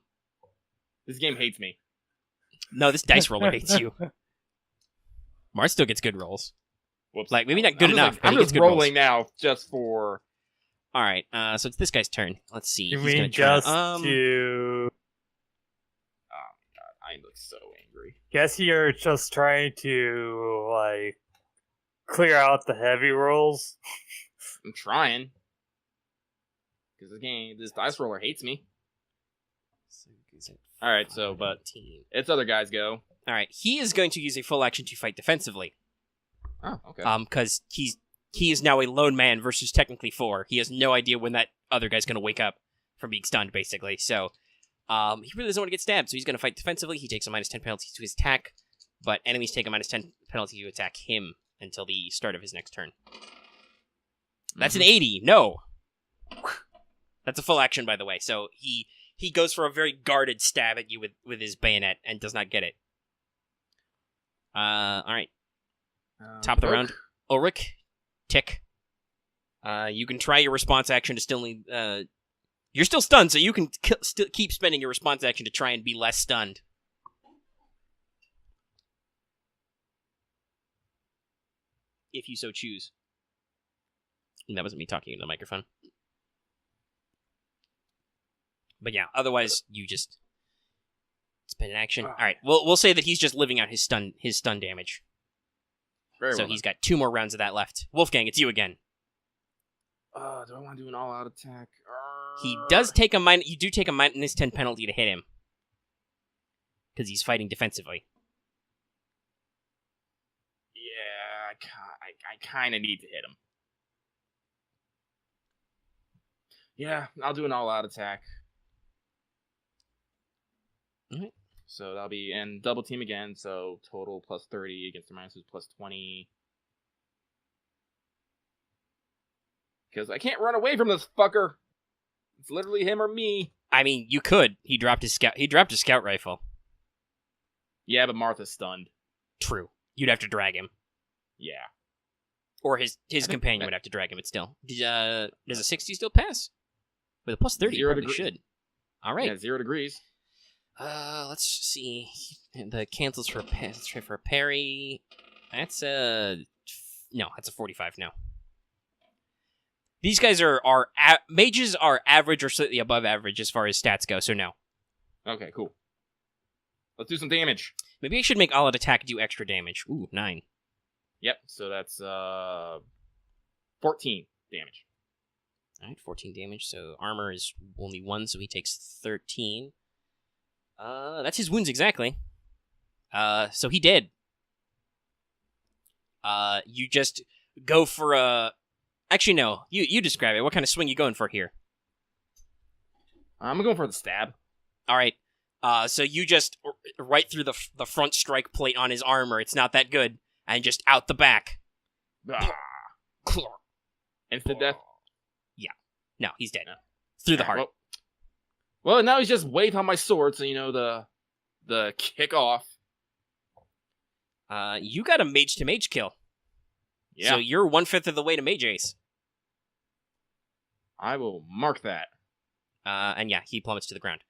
This game hates me. No, this dice roller hates you. Marth still gets good rolls. Whoops. Like, maybe not good enough, Like, but I'm he gets just good rolling rolls. now just for... Alright, so it's this guy's turn. Let's see. You He's mean gonna try- just to... Oh my god, I look so angry. Guess you're just trying to, like, clear out the heavy rolls? I'm trying. Because this dice roller hates me. Alright, so, but it's other guys go. Alright, he is going to use a full action to fight defensively. Oh, okay. Because he is now a lone man versus technically 4. He has no idea when that other guy's going to wake up from being stunned, basically. So, he really doesn't want to get stabbed, so he's going to fight defensively. He takes a -10 penalty to his attack, but enemies take a -10 penalty to attack him until the start of his next turn. That's an 80. No! That's a full action, by the way. So, he goes for a very guarded stab at you with his bayonet and does not get it. Alright. Top of the round. Ulrich. Tick. You can try your response action to still... you're still stunned, so you can still keep spending your response action to try and be less stunned. If you so choose. And that wasn't me talking into the microphone. But yeah, otherwise, you just spend an action. Alright, we'll say that he's just living out his stun damage. Very So well he's got 2 more rounds of that left. Wolfgang, it's you again. do I want to do an all-out attack? He does take a -... You do take a -10 penalty to hit him. Because he's fighting defensively. Yeah, I kind of need to hit him. Yeah, I'll do an all-out attack. Alright. So that'll be and double team again. So total plus 30 against the minuses plus 20. Because I can't run away from this fucker. It's literally him or me. I mean, you could. He dropped his scout rifle. Yeah, but Martha's stunned. True. You'd have to drag him. Yeah. Or his companion would have to drag him, but still. Does a 60 still pass? With a plus 30, 0 probably degrees. should. Alright. Yeah, 0 degrees. Let's see. The cancels for a parry. That's a... No, that's a 45 now. These guys are mages are average or slightly above average as far as stats go, so no. Okay, cool. Let's do some damage. Maybe I should make all-out attack do extra damage. Ooh, 9. Yep, so that's 14 damage. Alright, 14 damage, so armor is only 1, so he takes 13. That's his wounds exactly. So he did. You just go for a... Actually, no. You describe it. What kind of swing you going for here? I'm going for the stab. Alright. So you just, right through the front strike plate on his armor, it's not that good, and just out the back. Ah. Instant death? Yeah. No, he's dead. Through the heart. Well, now he's just weight on my sword, so you know the kick off. You got a mage to mage kill. Yeah. So you're 1/5 of the way to mage ace. I will mark that. And yeah, he plummets to the ground.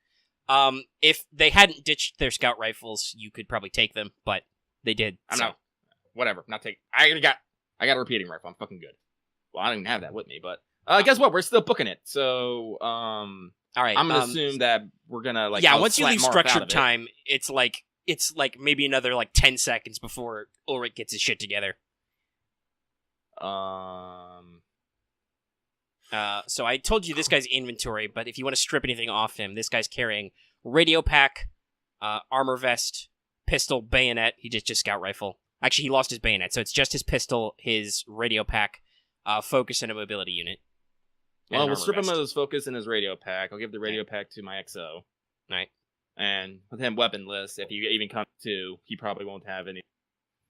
If they hadn't ditched their scout rifles, you could probably take them, but they did. Whatever. Not take. I got a repeating rifle. I'm fucking good. Well, I don't even have that with me, but guess what? We're still booking it. So all right. I'm gonna assume that we're gonna once you leave structured time, it's like maybe another 10 seconds before Ulrich gets his shit together. So I told you this guy's inventory, but if you want to strip anything off him, this guy's carrying radio pack, armor vest, pistol, bayonet. He just scout rifle. Actually, he lost his bayonet, so it's just his pistol, his radio pack, focus, and a mobility unit. Well, we'll strip him of his focus and his radio pack. I'll give the radio pack to my XO. Right. And with him weaponless, if he even comes to, he probably won't have any.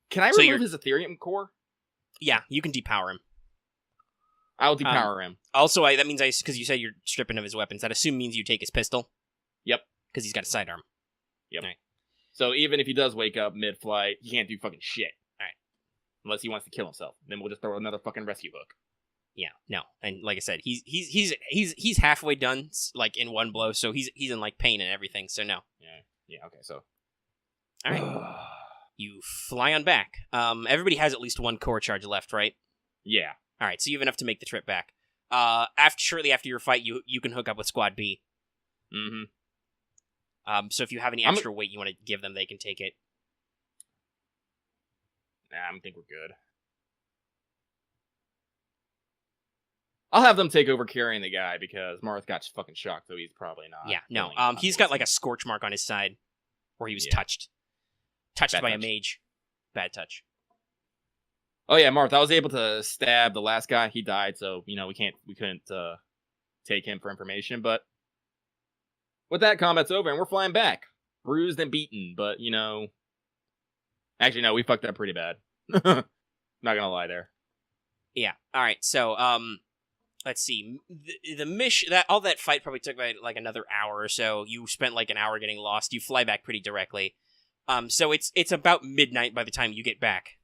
Can I remove his Ethereum core? Yeah, you can depower him. I'll depower him. Also, that means because you said you're stripping of his weapons, that means you take his pistol. Yep. Because he's got a sidearm. Yep. Right. So even if he does wake up mid-flight, he can't do fucking shit. Alright. Unless he wants to kill himself. Then we'll just throw another fucking rescue hook. Yeah, no. And like I said, he's halfway done, in one blow, so he's in pain and everything, so no. Yeah, okay, so. Alright. You fly on back. Everybody has at least one core charge left, right? Yeah. Alright, so you have enough to make the trip back. Shortly after your fight, you can hook up with Squad B. Mm-hmm. So if you have any extra weight you want to give them, they can take it. Nah, I think we're good. I'll have them take over carrying the guy because Marth got fucking shocked, so he's probably not. Yeah, no. He's got a scorch mark on his side where he was touched. Touched by a mage. Bad touch. Oh yeah, Marth, I was able to stab the last guy. He died, so we couldn't take him for information, but with that, combat's over, and we're flying back. Bruised and beaten, but, actually, no, we fucked up pretty bad. Not gonna lie there. Yeah, alright, so, let's see. The mission, all that fight probably took about, another hour or so. You spent, an hour getting lost. You fly back pretty directly. So it's about midnight by the time you get back.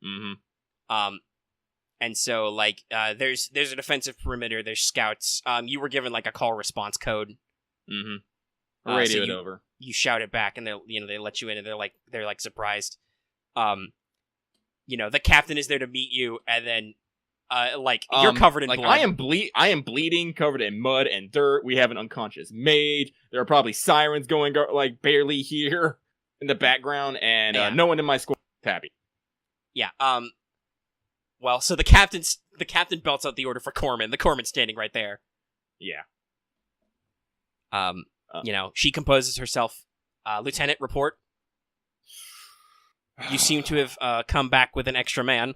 Mm-hmm. And so, there's a defensive perimeter, there's scouts. You were given, a call response code. Mm-hmm. Radio it over. You shout it back, and they let you in, and they're surprised. The captain is there to meet you, and then, you're covered in blood. I am bleeding, covered in mud and dirt. We have an unconscious mage. There are probably sirens going, barely here in the background, and no one in my squad is happy. Yeah. Well, so the captain belts out the order for Corpsman. The Corpsman's standing right there. Yeah. She composes herself. Lieutenant, report. You seem to have come back with an extra man.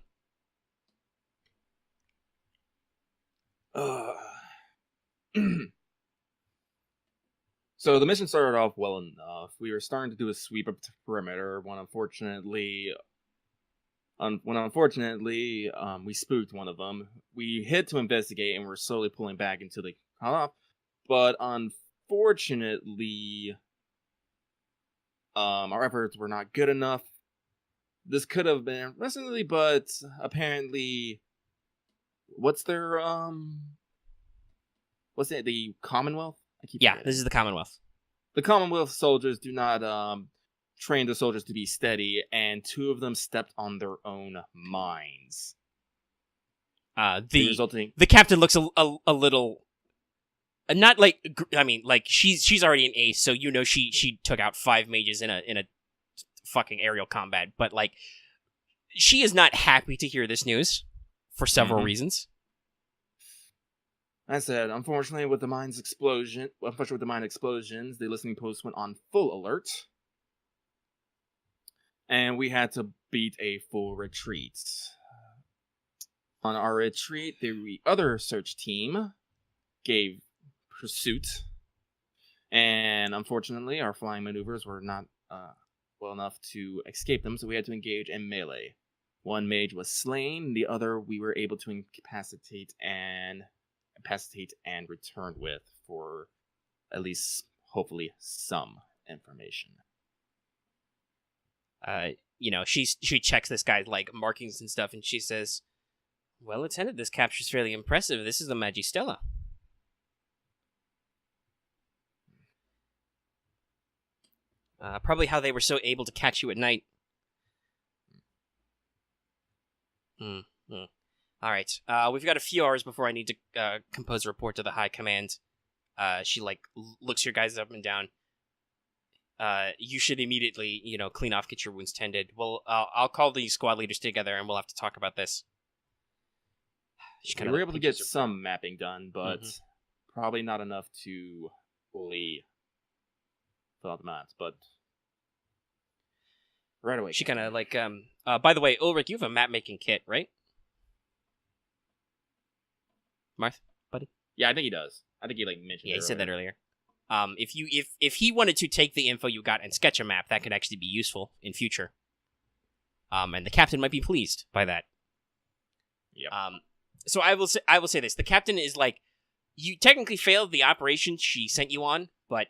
So the mission started off well enough. We were starting to do a sweep of the perimeter when unfortunately, we spooked one of them. We hid to investigate and we're slowly pulling back until they come up. But unfortunately, our efforts were not good enough. This could have been recently, but apparently, the Commonwealth? This is the Commonwealth. The Commonwealth soldiers do not train the soldiers to be steady, and two of them stepped on their own mines. The captain looks a little, not she's already an ace, so she took out 5 mages in a fucking aerial combat, but she is not happy to hear this news for several reasons. I said, unfortunately, with the mine explosions, the listening post went on full alert, and we had to beat a full retreat. On our retreat, the other search team gave pursuit, and unfortunately, our flying maneuvers were not well enough to escape them, so we had to engage in melee. One mage was slain, the other we were able to incapacitate and return with for at least, hopefully, some information. she checks this guy's like markings and stuff, and she says, "Well, Lieutenant, this capture's fairly impressive. This is the Magistella." Probably how they were so able to catch you at night. All right. We've got a few hours before I need to compose a report to the High Command. She looks your guys up and down. You should immediately, clean off, get your wounds tended. Well, I'll call the squad leaders together, and we'll have to talk about this. We were able to get some mapping done, but probably not enough to fully fill out the maps. But right away, she kind of by the way, Ulrich, you have a map making kit, right? Marth, buddy. Yeah, I think he does. I think he mentioned. Yeah, he said that earlier. If he wanted to take the info you got and sketch a map, that could actually be useful in future. And the captain might be pleased by that. Yep. So I will say this: the captain is you technically failed the operation she sent you on, but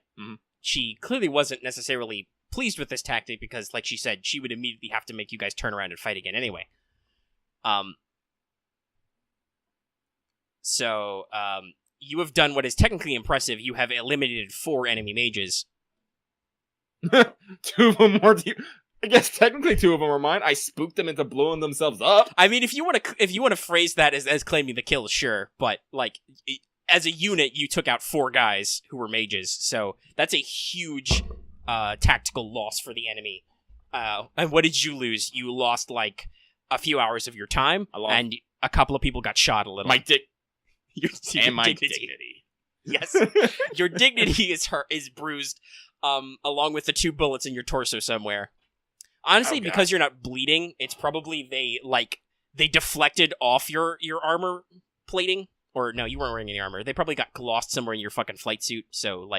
she clearly wasn't necessarily pleased with this tactic because, like she said, she would immediately have to make you guys turn around and fight again anyway. So you have done what is technically impressive. You have eliminated 4 enemy mages. 2 of them were. I guess technically 2 of them were mine. I spooked them into blowing themselves up. I mean, if you want to phrase that as claiming the kill, sure. But as a unit, you took out 4 guys who were mages, so that's a huge tactical loss for the enemy. And what did you lose? You lost a few hours of your time, and a couple of people got shot a little. My dick. And my dignity. Yes, your dignity is bruised, along with the 2 bullets in your torso somewhere. Honestly, because you're not bleeding, it's probably they deflected off your armor plating, or no, you weren't wearing any armor. They probably got lost somewhere in your fucking flight suit. So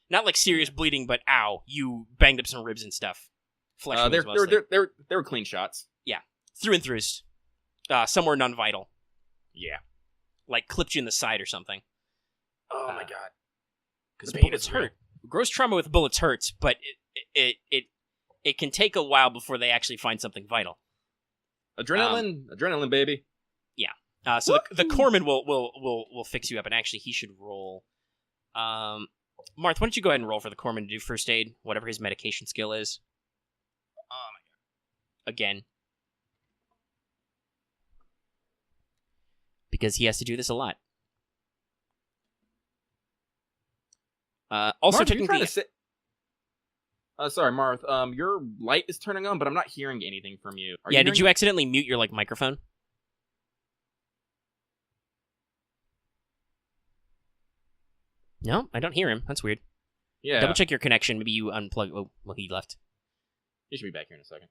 not serious bleeding, but ow, you banged up some ribs and stuff. Flesh wounds mostly. They were clean shots. Yeah, through and throughs. Somewhere non-vital. Yeah. Clipped you in the side or something. Oh my god. Because bullets hurt. Gross trauma with bullets hurts, but it can take a while before they actually find something vital. Adrenaline, baby. Yeah. So the corpsman will fix you up, and actually he should roll. Marth, why don't you go ahead and roll for the corpsman to do first aid, whatever his medication skill is. Oh my god. Again. Because he has to do this a lot. Also, Marth, technically... sorry, Marth. Your light is turning on, but I'm not hearing anything from you. Did you accidentally mute your microphone? No, I don't hear him. That's weird. Yeah. Double check your connection. Maybe you unplug. Oh, well, he left. He should be back here in a second.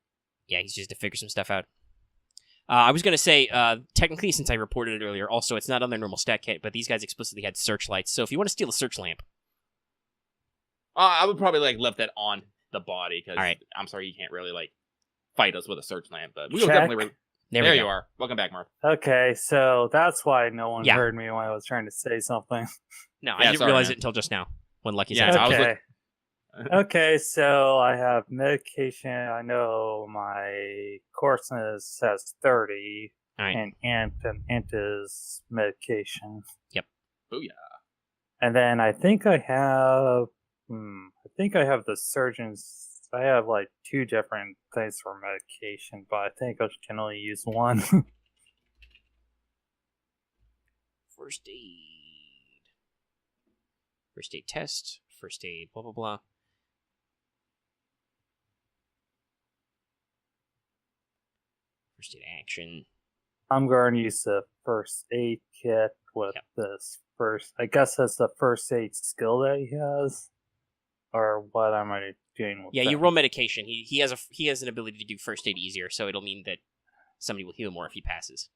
Yeah, he's just to figure some stuff out. I was going to say, technically, since I reported it earlier, also, it's not on their normal stat kit, but these guys explicitly had searchlights, so if you want to steal a search lamp... I would probably, left that on the body, because right. I'm sorry you can't really, fight us with a search lamp, but we Check. will definitely... There you are. Welcome back, Marth. Okay, so that's why no one heard me when I was trying to say something. No, I didn't realize it until just now, when Lucky said Yeah, okay. Okay, so I have medication. I know my courseness says 30, right. and Anta's medication. Yep. Booyah. And then I think I have the surgeon's. I have 2 different things for medication, but I think I can only use one. First aid. First aid test. First aid, blah, blah, blah. First aid action. I'm going to use the first aid kit with this first. I guess that's the first aid skill that he has. Or what am I doing with that? You roll medication. He has an ability to do first aid easier, so it'll mean that somebody will heal more if he passes.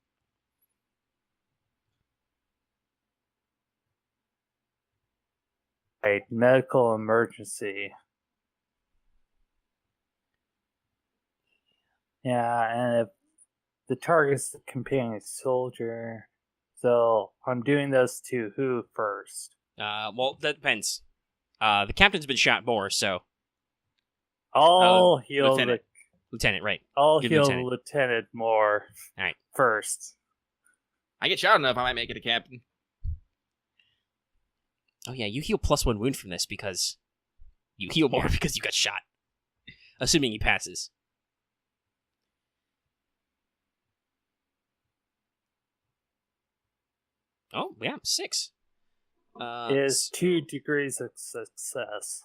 Right, medical emergency. Yeah, and if the target's the companion soldier, so I'm doing this to who first? Well, that depends. The captain's been shot more, so... I'll heal Lieutenant. Lieutenant, right. I'll You're heal lieutenant. Lieutenant more Alright. first. I get shot enough, I might make it a captain. Oh yeah, you heal +1 wound from this because you heal more because you got shot. Assuming he passes. Oh, yeah, 6. Is 2 degrees of success.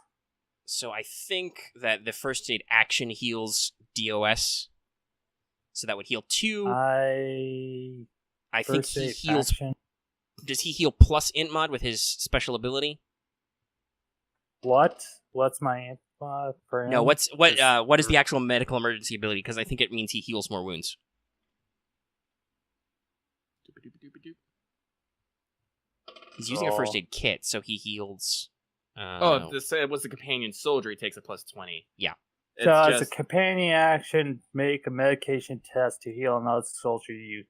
So I think that the first aid action heals DOS. So that would heal 2. I think he heals. Action. Does he heal plus int mod with his special ability? What? What's my int mod for him? No, what is the actual medical emergency ability? Because I think it means he heals more wounds. He's using a first aid kit, so he heals. This was the companion soldier. He takes a +20. Yeah. So as a companion action, make a medication test to heal another soldier you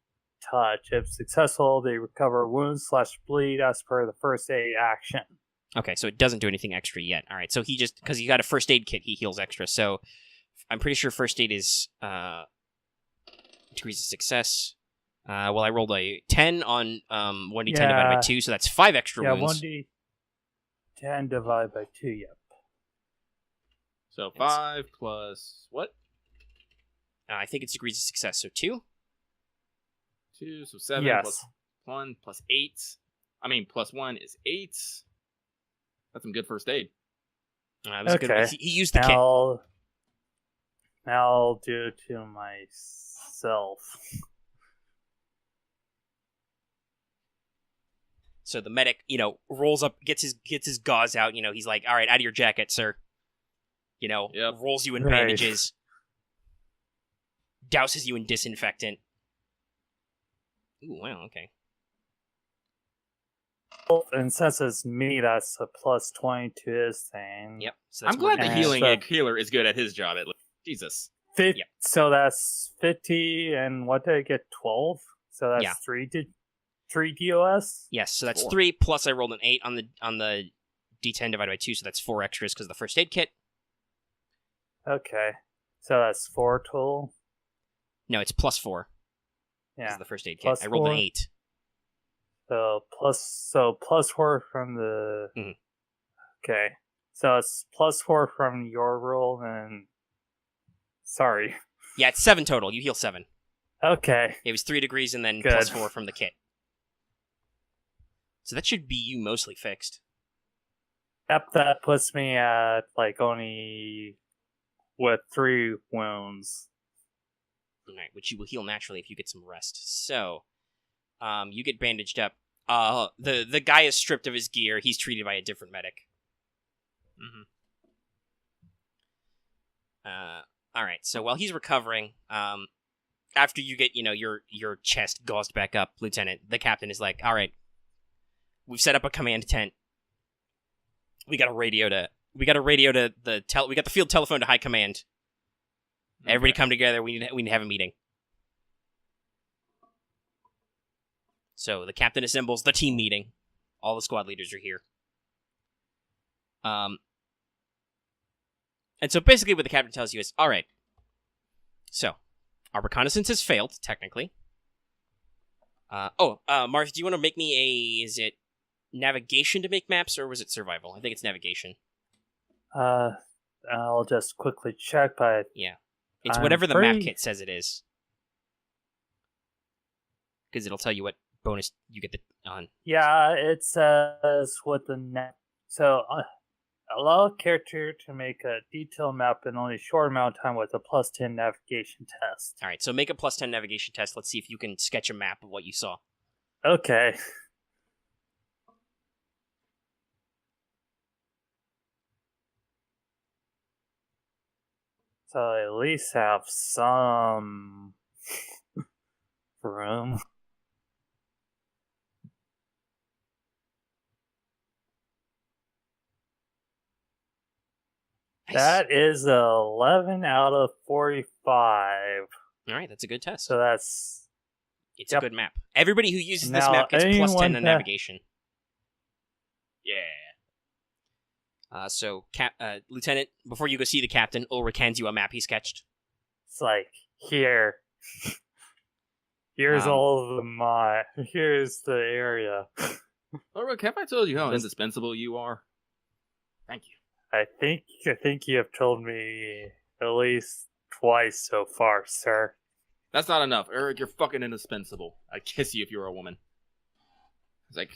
touch. If successful, they recover wounds / bleed as per the first aid action. Okay, so it doesn't do anything extra yet. All right, so he just because he got a first aid kit, he heals extra. So I'm pretty sure first aid is degrees of success. Well, I rolled a 10 on 1d10 divided by 2, so that's 5 extra wounds. 1d10 divided by 2. Yep. So 5 plus what? I think it's degrees of success, so 2. 2, so 7 plus 1 plus 8. I mean, plus 1 is 8. That's some good first aid. That was a good one. He used the kit. Now I'll do it to myself. So the medic, rolls up, gets his gauze out. He's like, "All right, out of your jacket, sir." Rolls you in bandages, douses you in disinfectant. Ooh, wow, okay. And since it's me, that's a +20 to his thing. Yep. So I'm glad the healer is good at his job. At least. Jesus. Yep. So that's 50, and what did I get? 12. So that's 3 DOS. Yes. So that's 4. 3 plus I rolled an 8 on the D10 divided by 2, so that's 4 extras because of the first aid kit. Okay. So that's 4 total. No, it's +4. Yeah. The first aid kit. I rolled an 8. So +4 from the. Mm-hmm. Okay. So it's +4 from your roll, and sorry. Yeah, it's 7 total. You heal 7. Okay. It was 3 degrees and then Good. +4 from the kit. So that should be you mostly fixed. Yep, that puts me at only with 3 wounds. Alright, which you will heal naturally if you get some rest. So, you get bandaged up. The guy is stripped of his gear. He's treated by a different medic. Alright, so while he's recovering, after you get, your chest gauzed back up, Lieutenant, the captain is like, "Alright, we've set up a command tent. We got a radio to we got the field telephone to high command. Okay. Everybody come together. We need to have a meeting." So the captain assembles the team meeting. All the squad leaders are here. And so basically what the captain tells you is, all right, so our reconnaissance has failed, technically. Marth, do you want to make me is it navigation to make maps, or was it survival? I think it's navigation. I'll just quickly check, but... Yeah. It's whatever the map kit says it is. Because it'll tell you what bonus you get on. Yeah, it says what the net... So, allow a character to make a detailed map in only a short amount of time with a +10 navigation test. Alright, so make a +10 navigation test. Let's see if you can sketch a map of what you saw. Okay. So I at least have some room. Nice. That is 11 out of 45. Alright, that's a good test. So that's... It's a good map. Everybody who uses this map gets +10 in navigation. Yeah. Lieutenant, before you go see the captain, Ulrich hands you a map he sketched. It's like, here's all of the mod. Here's the area. Ulrich, have I told you how indispensable you are? Thank you. I think you have told me at least twice so far, sir. That's not enough. Ulrich, you're fucking indispensable. I'd kiss you if you were a woman. It's like,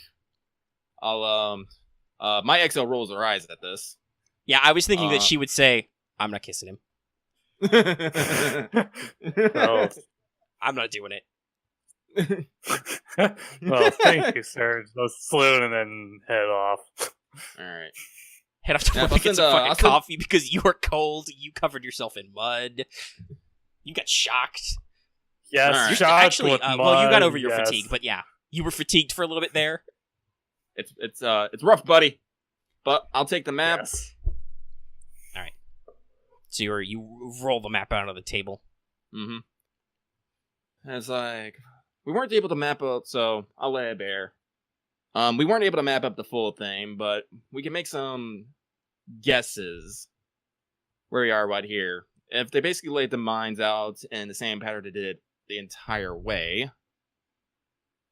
my XL rolls her eyes at this. Yeah, I was thinking that she would say, I'm not kissing him. Well, I'm not doing it. well, thank you, sir. Just salute and then head off. Alright. Head off to work, get some fucking coffee because you are cold. You covered yourself in mud. You got shocked. Yes, right. shocked Actually, with mud, well, you got over your yes. fatigue, but yeah, you were fatigued for a little bit there. It's rough, buddy. But I'll take the map. Yes. All right. So you roll the map out on the table. Mm-hmm. And it's like, we weren't able to map up, so I'll lay it bare. We weren't able to map up the full thing, but we can make some guesses where we are right here. If they basically laid the mines out in the same pattern they did the entire way,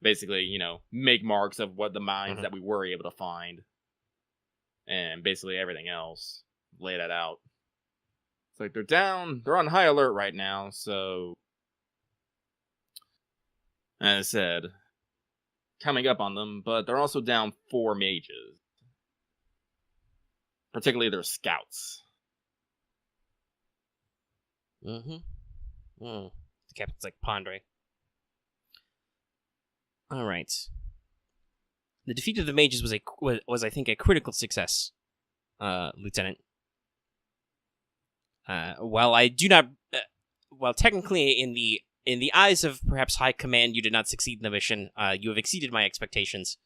basically, you know, make marks of what the mines that we were able to find, and basically everything else, lay that out. It's like they're on high alert right now, so as I said, coming up on them, but they're also down 4 mages. Particularly their scouts. The captain's like pondering. All right. The defeat of the mages was I think a critical success, Lieutenant. While I do not, while technically in the eyes of perhaps High Command, you did not succeed in the mission. You have exceeded my expectations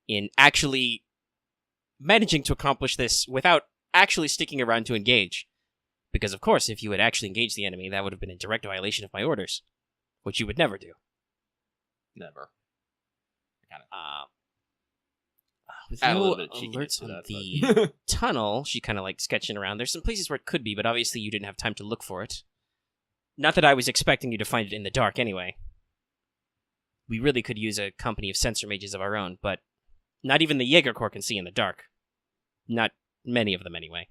in actually managing to accomplish this without actually sticking around to engage. Because, of course, if you had actually engaged the enemy, that would have been in direct violation of my orders, which you would never do. Never. With no alerts on the tunnel, she kind of like sketching around. There's some places where it could be, but obviously you didn't have time to look for it. Not that I was expecting you to find it in the dark anyway. We really could use a company of sensor mages of our own, but not even the Jaeger Corps can see in the dark. Not many of them, anyway.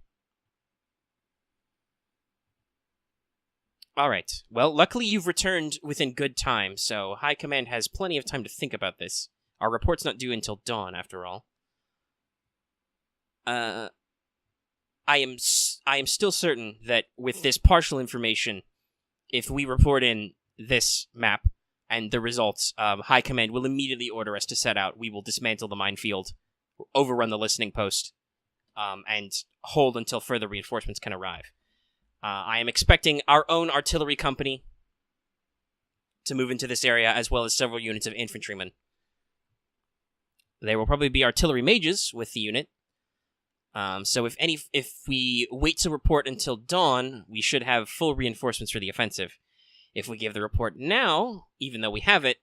Alright, well, luckily you've returned within good time, so High Command has plenty of time to think about this. Our report's not due until dawn, after all. I am still certain that with this partial information, if we report in this map and the results, High Command will immediately order us to set out. We will dismantle the minefield, overrun the listening post, and hold until further reinforcements can arrive. I am expecting our own artillery company to move into this area, as well as several units of infantrymen. There will probably be artillery mages with the unit. So if we wait to report until dawn, we should have full reinforcements for the offensive. If we give the report now, even though we have it,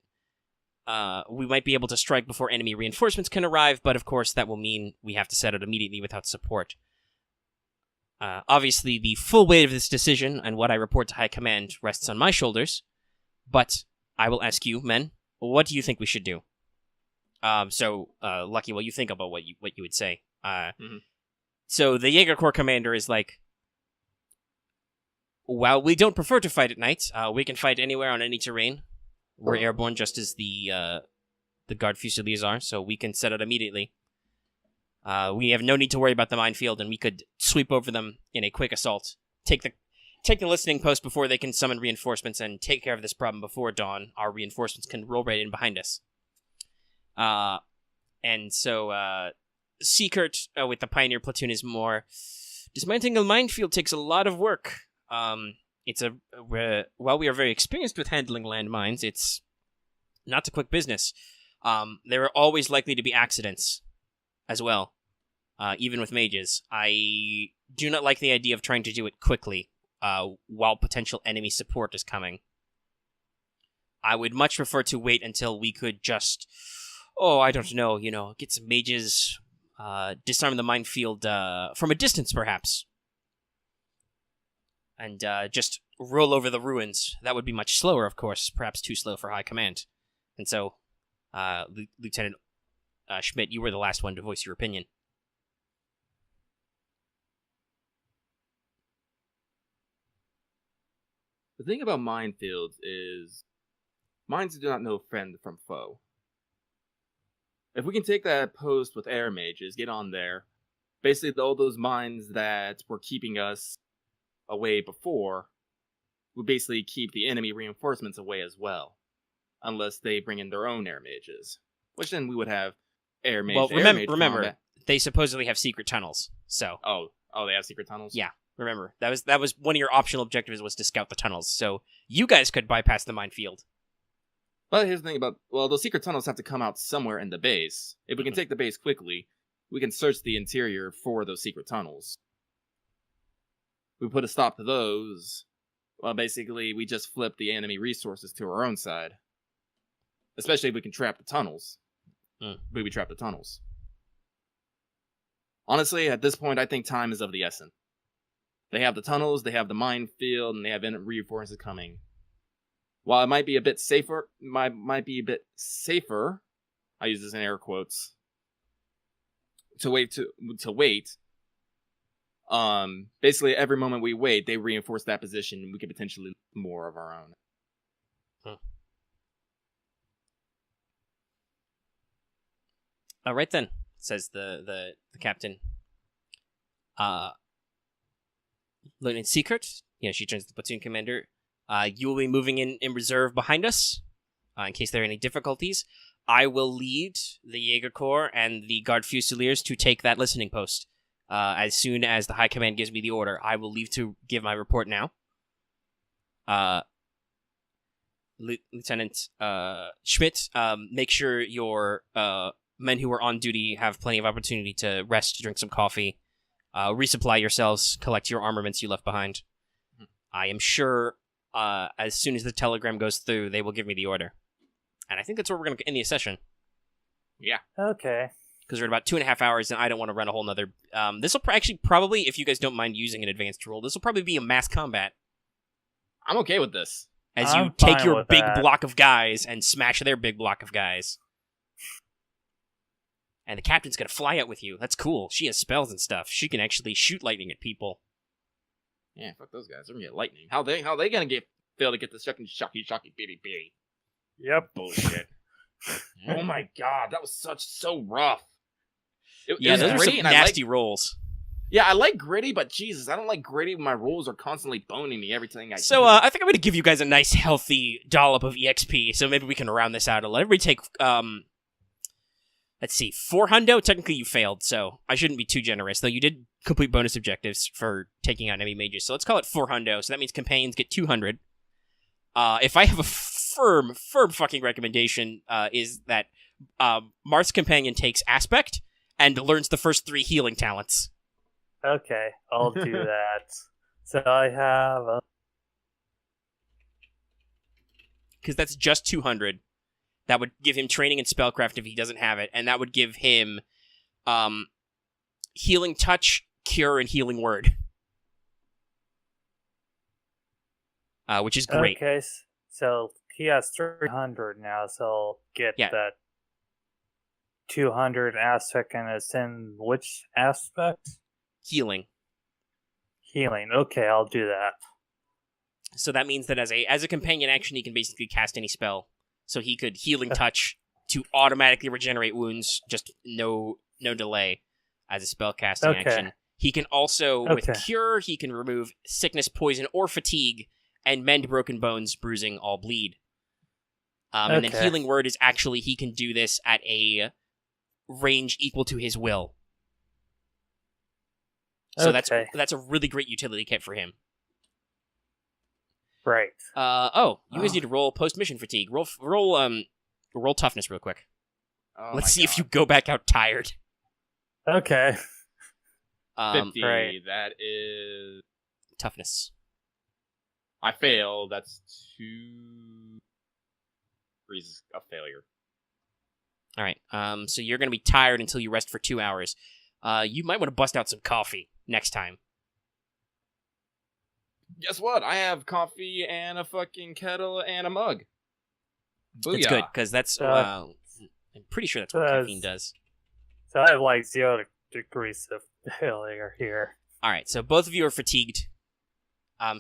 we might be able to strike before enemy reinforcements can arrive, but of course that will mean we have to set out immediately without support. Obviously, the full weight of this decision and what I report to High Command rests on my shoulders, but I will ask you, men, what do you think we should do? Lucky, what you think about what you would say. So the Jaeger Corps commander is like, while we don't prefer to fight at night, we can fight anywhere on any terrain. We're airborne just as the Garde-Fusiliers are, so we can set out immediately. We have no need to worry about the minefield, and we could sweep over them in a quick assault. Take the listening post before they can summon reinforcements, and take care of this problem before dawn. Our reinforcements can roll right in behind us. Seekert with the Pioneer Platoon is more... Dismantling a minefield takes a lot of work. While we are very experienced with handling landmines, it's not a quick business. There are always likely to be accidents as well, even with mages. I do not like the idea of trying to do it quickly while potential enemy support is coming. I would much prefer to wait until we could just, get some mages, disarm the minefield from a distance, perhaps. And just roll over the ruins. That would be much slower, of course, perhaps too slow for High Command. And so, Lieutenant Schmidt, you were the last one to voice your opinion. The thing about minefields is mines do not know friend from foe. If we can take that post with air mages, get on there, basically all those mines that were keeping us away before would basically keep the enemy reinforcements away as well. Unless they bring in their own air mages. Which then we would have air mage. Well, remember, combat. They supposedly have secret tunnels, so... Oh, they have secret tunnels? Yeah. Remember, that was one of your optional objectives was to scout the tunnels, so you guys could bypass the minefield. But here's the thing about, those secret tunnels have to come out somewhere in the base. If we can take the base quickly, we can search the interior for those secret tunnels. If we put a stop to those, well, basically, we just flip the enemy resources to our own side. Especially if we can trap the tunnels. We trap the tunnels. Honestly, at this point, I think time is of the essence. They have the tunnels, they have the minefield, and they have reinforcements coming. While it might be a bit safer, I use this in air quotes, to wait. Basically, every moment we wait, they reinforce that position, and we could potentially lose more of our own. All right then, says the captain. Lieutenant Secret, she turns to the platoon commander. You will be moving in reserve behind us, in case there are any difficulties. I will lead the Jaeger Corps and the Garde-Fusiliers to take that listening post. As soon as the High Command gives me the order, I will leave to give my report now. Lieutenant Schmidt, make sure your men who are on duty have plenty of opportunity to rest, drink some coffee, resupply yourselves, collect your armaments you left behind. I am sure as soon as the telegram goes through, they will give me the order. And I think that's where we're going to end the session. Yeah. Okay. Because we're at about 2.5 hours, and I don't want to run a whole nother... this will actually probably, if you guys don't mind using an advanced roll, this will probably be a mass combat. I'm okay with this. As you take your big block of guys and smash their big block of guys. And the captain's going to fly out with you. That's cool. She has spells and stuff. She can actually shoot lightning at people. Yeah, fuck those guys. They're going to get lightning. How they going to fail to get the second shocky bitty bitty? Yep. Bullshit. Oh my god, that was so rough. Those are some nasty rolls. Yeah, I like gritty, but Jesus, I don't like gritty when my rolls are constantly boning me everything I do. So, I think I'm going to give you guys a nice, healthy dollop of EXP, so maybe we can round this out a little. Everybody take, let's see, 4 hundo? Technically you failed, so I shouldn't be too generous, though you did complete bonus objectives for taking out enemy mages, so let's call it 4 hundo, so that means companions get 200. If I have a firm fucking recommendation, is that Marth's companion takes Aspect and learns the first 3 healing talents. Okay, I'll do that. So I have... Because that's just 200. That would give him training in Spellcraft if he doesn't have it, and that would give him Healing Touch, Cure, and Healing Word. Which is great. Okay, so he has 300 now, so I'll get that 200 aspect, and it's in which aspect? Healing. Healing. Okay, I'll do that. So that means that as a companion action, he can basically cast any spell. So he could Healing Touch to automatically regenerate wounds, just no delay as a spell casting action. He can also, with Cure, he can remove sickness, poison, or fatigue, and mend broken bones, bruising, all bleed. And then Healing Word is actually, he can do this at a range equal to his will. So that's a really great utility kit for him. Right. You guys need to roll post-mission fatigue. Roll toughness real quick. Let's see if you go back out tired. Okay. 50, right. That is... Toughness. I failed. That's 2 degrees of failure. All right. So you're going to be tired until you rest for 2 hours. You might want to bust out some coffee next time. Guess what? I have coffee and a fucking kettle and a mug. Booyah. It's good, because that's, I'm pretty sure that's what caffeine does. So I have like 0 degrees of failure here. Alright, so both of you are fatigued.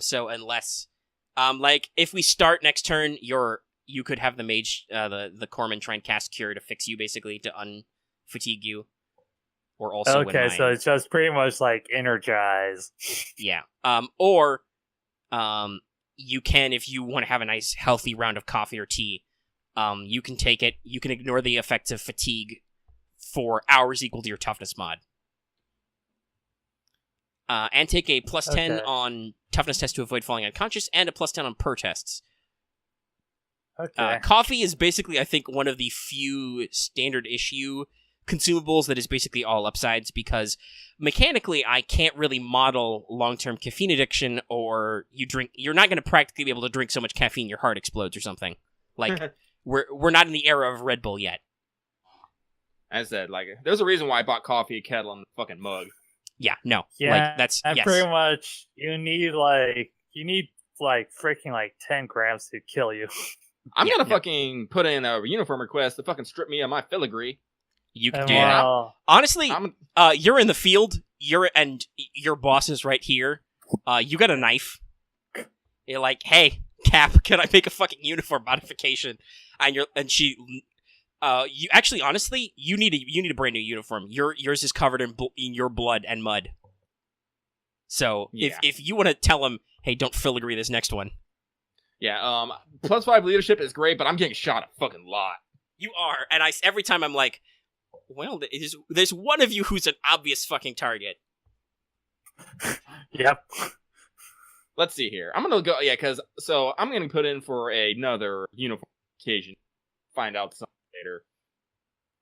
So unless, like, if we start next turn, you could have the mage, the corpsman try and cast Cure to fix you, basically, to unfatigue you. Or also okay, so it's just pretty much like energize. Yeah. Or you can, if you want to have a nice healthy round of coffee or tea, you can take it. You can ignore the effects of fatigue for hours equal to your toughness mod. And take a +10 on toughness test to avoid falling unconscious, and a +10 on per tests. Okay. Coffee is basically, I think, one of the few standard issue consumables that is basically all upsides, because mechanically I can't really model long-term caffeine addiction, or you're not going to practically be able to drink so much caffeine your heart explodes or something. Like, we're not in the era of Red Bull yet. As I said, like, there's a reason why I bought coffee, a kettle, and a fucking mug. Yeah, no. Yeah, like, that's, and yes. pretty much you need freaking like 10 grams to kill you. I'm gonna fucking put in a uniform request to fucking strip me of my filigree. You can do that. Honestly, you're in the field. Your boss is right here. You got a knife. You're like, hey, Cap, can I make a fucking uniform modification? You actually, honestly, you need a brand new uniform. Yours is covered in your blood and mud. So if you want to tell him, hey, don't filigree this next one. Yeah. +5 leadership is great, but I'm getting shot a fucking lot. You are, and every time I'm like, well, there's one of you who's an obvious fucking target. Yep. Let's see here. I'm gonna go, I'm gonna put in for another uniform occasion. Find out something later.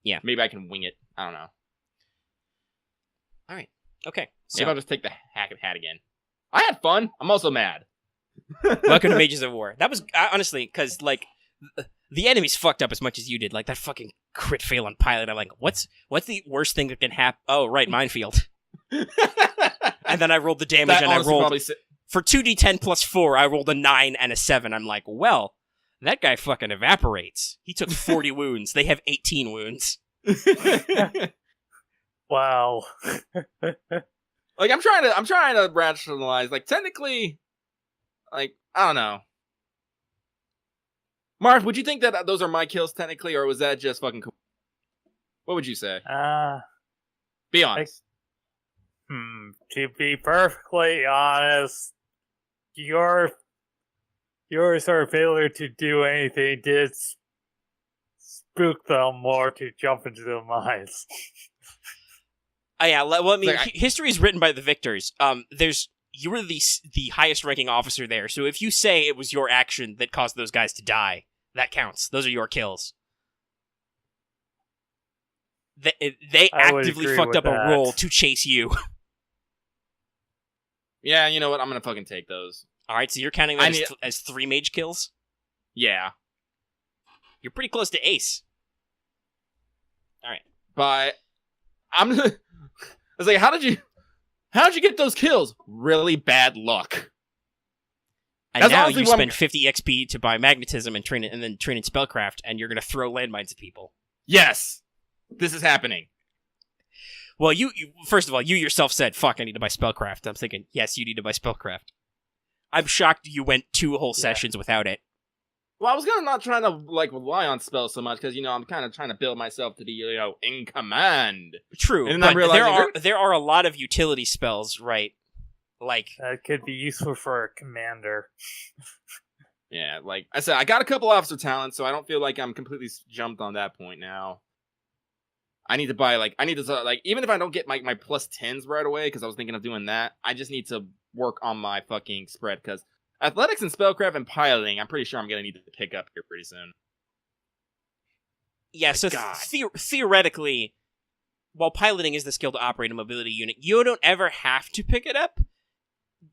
Yeah. Maybe I can wing it. I don't know. Alright. Okay. So, maybe I'll just take the Hackett hat again. I had fun. I'm also mad. Welcome to Mages of War. That was, honestly, because, like, the enemy's fucked up as much as you did. Like, that fucking crit fail on pilot. I'm like, what's the worst thing that can happen? Oh, right, minefield. And then I rolled the damage, and I rolled... For 2d10 plus 4, I rolled a 9 and a 7. I'm like, well, that guy fucking evaporates. He took 40 wounds. They have 18 wounds. Wow. Like, I'm trying to rationalize. Like, technically, like, I don't know. Marth, would you think that those are my kills technically, or was that just fucking cool? What would you say? Be honest. To be perfectly honest, your sort of failure to do anything did spook them more to jump into the mines. Yeah, well, I mean, history is written by the victors. You were the highest ranking officer there, so if you say it was your action that caused those guys to die, that counts. Those are your kills. They actively fucked up a roll to chase you. Yeah, you know what? I'm gonna fucking take those. Alright, so you're counting that as 3 mage kills? Yeah. You're pretty close to ace. Alright. But I was like, how did you get those kills? Really bad luck. And that's now you spend 50 XP to buy magnetism and train it, and then train in spellcraft, and you're gonna throw landmines at people. Yes! This is happening. Well, you first of all, you yourself said, fuck, I need to buy spellcraft. I'm thinking, yes, you need to buy spellcraft. I'm shocked you went 2 whole sessions without it. Well, I was not trying to, like, rely on spells so much, because, I'm kind of trying to build myself to be, in command. True, and but there are a lot of utility spells, right? Like... That could be useful for a commander. Yeah, like I said, I got a couple officer talents, so I don't feel like I'm completely jumped on that point now. I need to buy, even if I don't get my +10s right away, because I was thinking of doing that, I just need to work on my fucking spread, because athletics and spellcraft and piloting, I'm pretty sure I'm going to need to pick up here pretty soon. Yeah, so theoretically, while piloting is the skill to operate a mobility unit, you don't ever have to pick it up,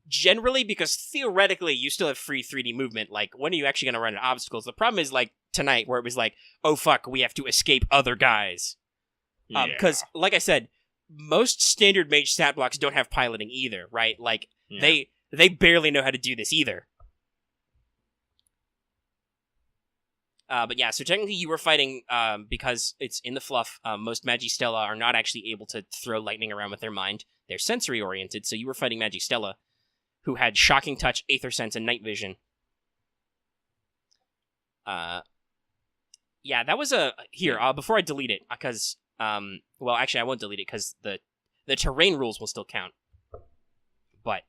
generally, because theoretically, you still have free 3D movement. Like, when are you actually going to run into obstacles? The problem is, like, tonight, where it was like, oh fuck, we have to escape other guys. Because, like I said, most standard mage stat blocks don't have piloting either, right? Like, they They barely know how to do this either. But yeah, so technically you were fighting, because it's in the fluff, most Magistella are not actually able to throw lightning around with their mind. They're sensory-oriented, so you were fighting Magistella, who had Shocking Touch, Aether Sense, and Night Vision. Yeah, that was here, before I delete it, because, well, actually, I won't delete it, because the terrain rules will still count. But,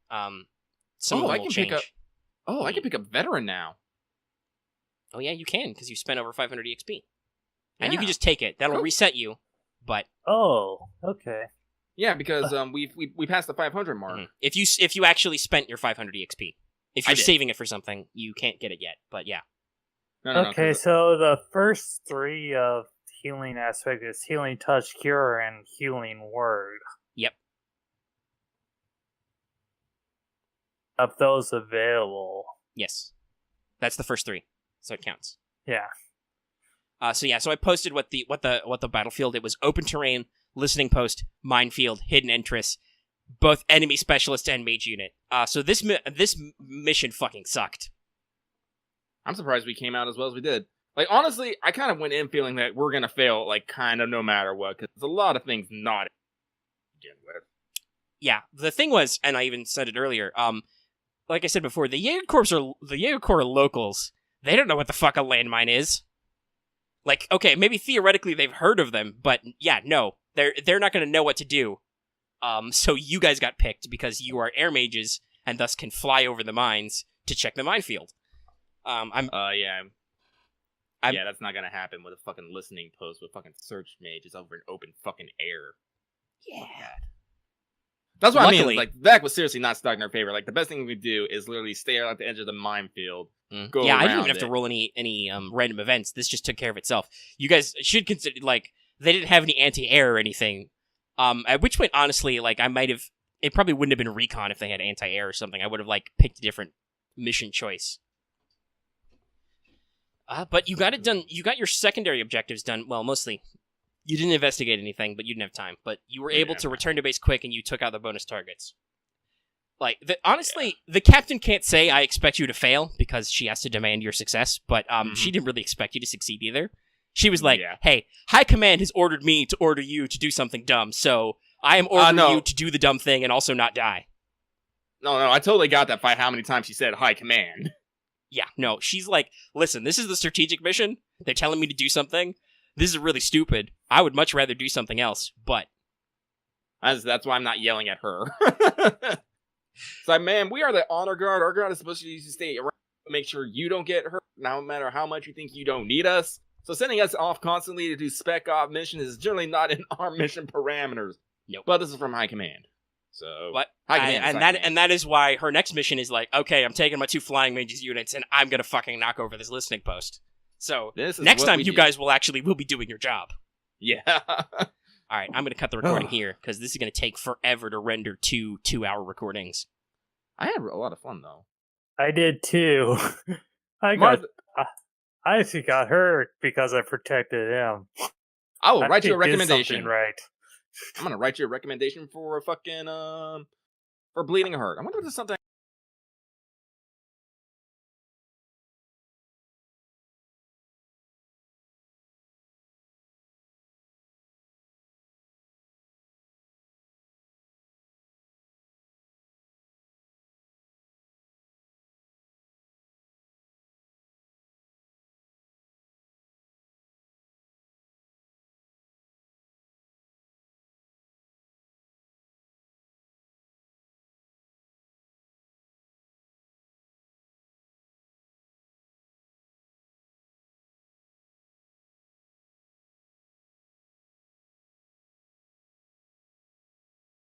some of them will change. I can pick up Veteran now. Oh, yeah, you can, because you spent over 500 EXP. And you can just take it. That'll reset you, but... Oh, okay. Yeah, because we passed the 500 mark. Mm-hmm. If you actually spent your 500 EXP. If you're saving it for something, you can't get it yet, but yeah. Okay, so the first three of healing aspect is Healing Touch, Cure, and Healing Word. Yep. Of those available. Yes. That's the first three. So it counts. Yeah. So I posted what the battlefield. It was open terrain, listening post, minefield, hidden entrance, both enemy specialist and mage unit. So this mission fucking sucked. I'm surprised we came out as well as we did. Like, honestly, I kind of went in feeling that we're gonna fail, like, kind of no matter what, because there's a lot of things not to begin with. Yeah, the thing was, and I even said it earlier. Like I said before, the Jaeger Corps are locals. They don't know what the fuck a landmine is. Like, okay, maybe theoretically they've heard of them, but yeah, no, they're not going to know what to do. So you guys got picked because you are air mages and thus can fly over the mines to check the minefield. Yeah, that's not gonna happen with a fucking listening post with fucking search mages over an open fucking air. Yeah. That's what I mean. Like, that was seriously not stuck in our favor. Like, the best thing we could do is literally stay at the edge of the minefield. Go yeah, around I didn't even have to roll any random events. This just took care of itself. You guys should consider, like, they didn't have any anti-air or anything. At which point, honestly, like, it probably wouldn't have been recon if they had anti-air or something. I would have, like, picked a different mission choice. But you got it done. You got your secondary objectives done. Well, mostly. You didn't investigate anything, but you didn't have time. But you were able to return to base quick, and you took out the bonus targets. Like, honestly, the captain can't say, I expect you to fail, because she has to demand your success, but she didn't really expect you to succeed either. She was like, hey, High Command has ordered me to order you to do something dumb, so I am ordering you to do the dumb thing and also not die. No, I totally got that by how many times she said High Command. Yeah, no, she's like, listen, this is the strategic mission. They're telling me to do something. This is really stupid. I would much rather do something else, but... That's why I'm not yelling at her. It's like, man, we are the honor guard. Our guard is supposed to stay around, make sure you don't get hurt, no matter how much you think you don't need us. So sending us off constantly to do spec op missions is generally not in our mission parameters. Nope. But this is from High Command. So, but High Command, and that is why her next mission is like, okay, I'm taking my 2 flying mages units and I'm gonna fucking knock over this listening post. So next time you guys will be doing your job. Yeah. All right, I'm going to cut the recording here because this is going to take forever to render 2 2-hour recordings. I had a lot of fun, though. I did, too. I actually got hurt because I protected him. I will write you a recommendation. Right. I'm going to write you a recommendation for a fucking, for Bleeding Heart. I wonder if there's something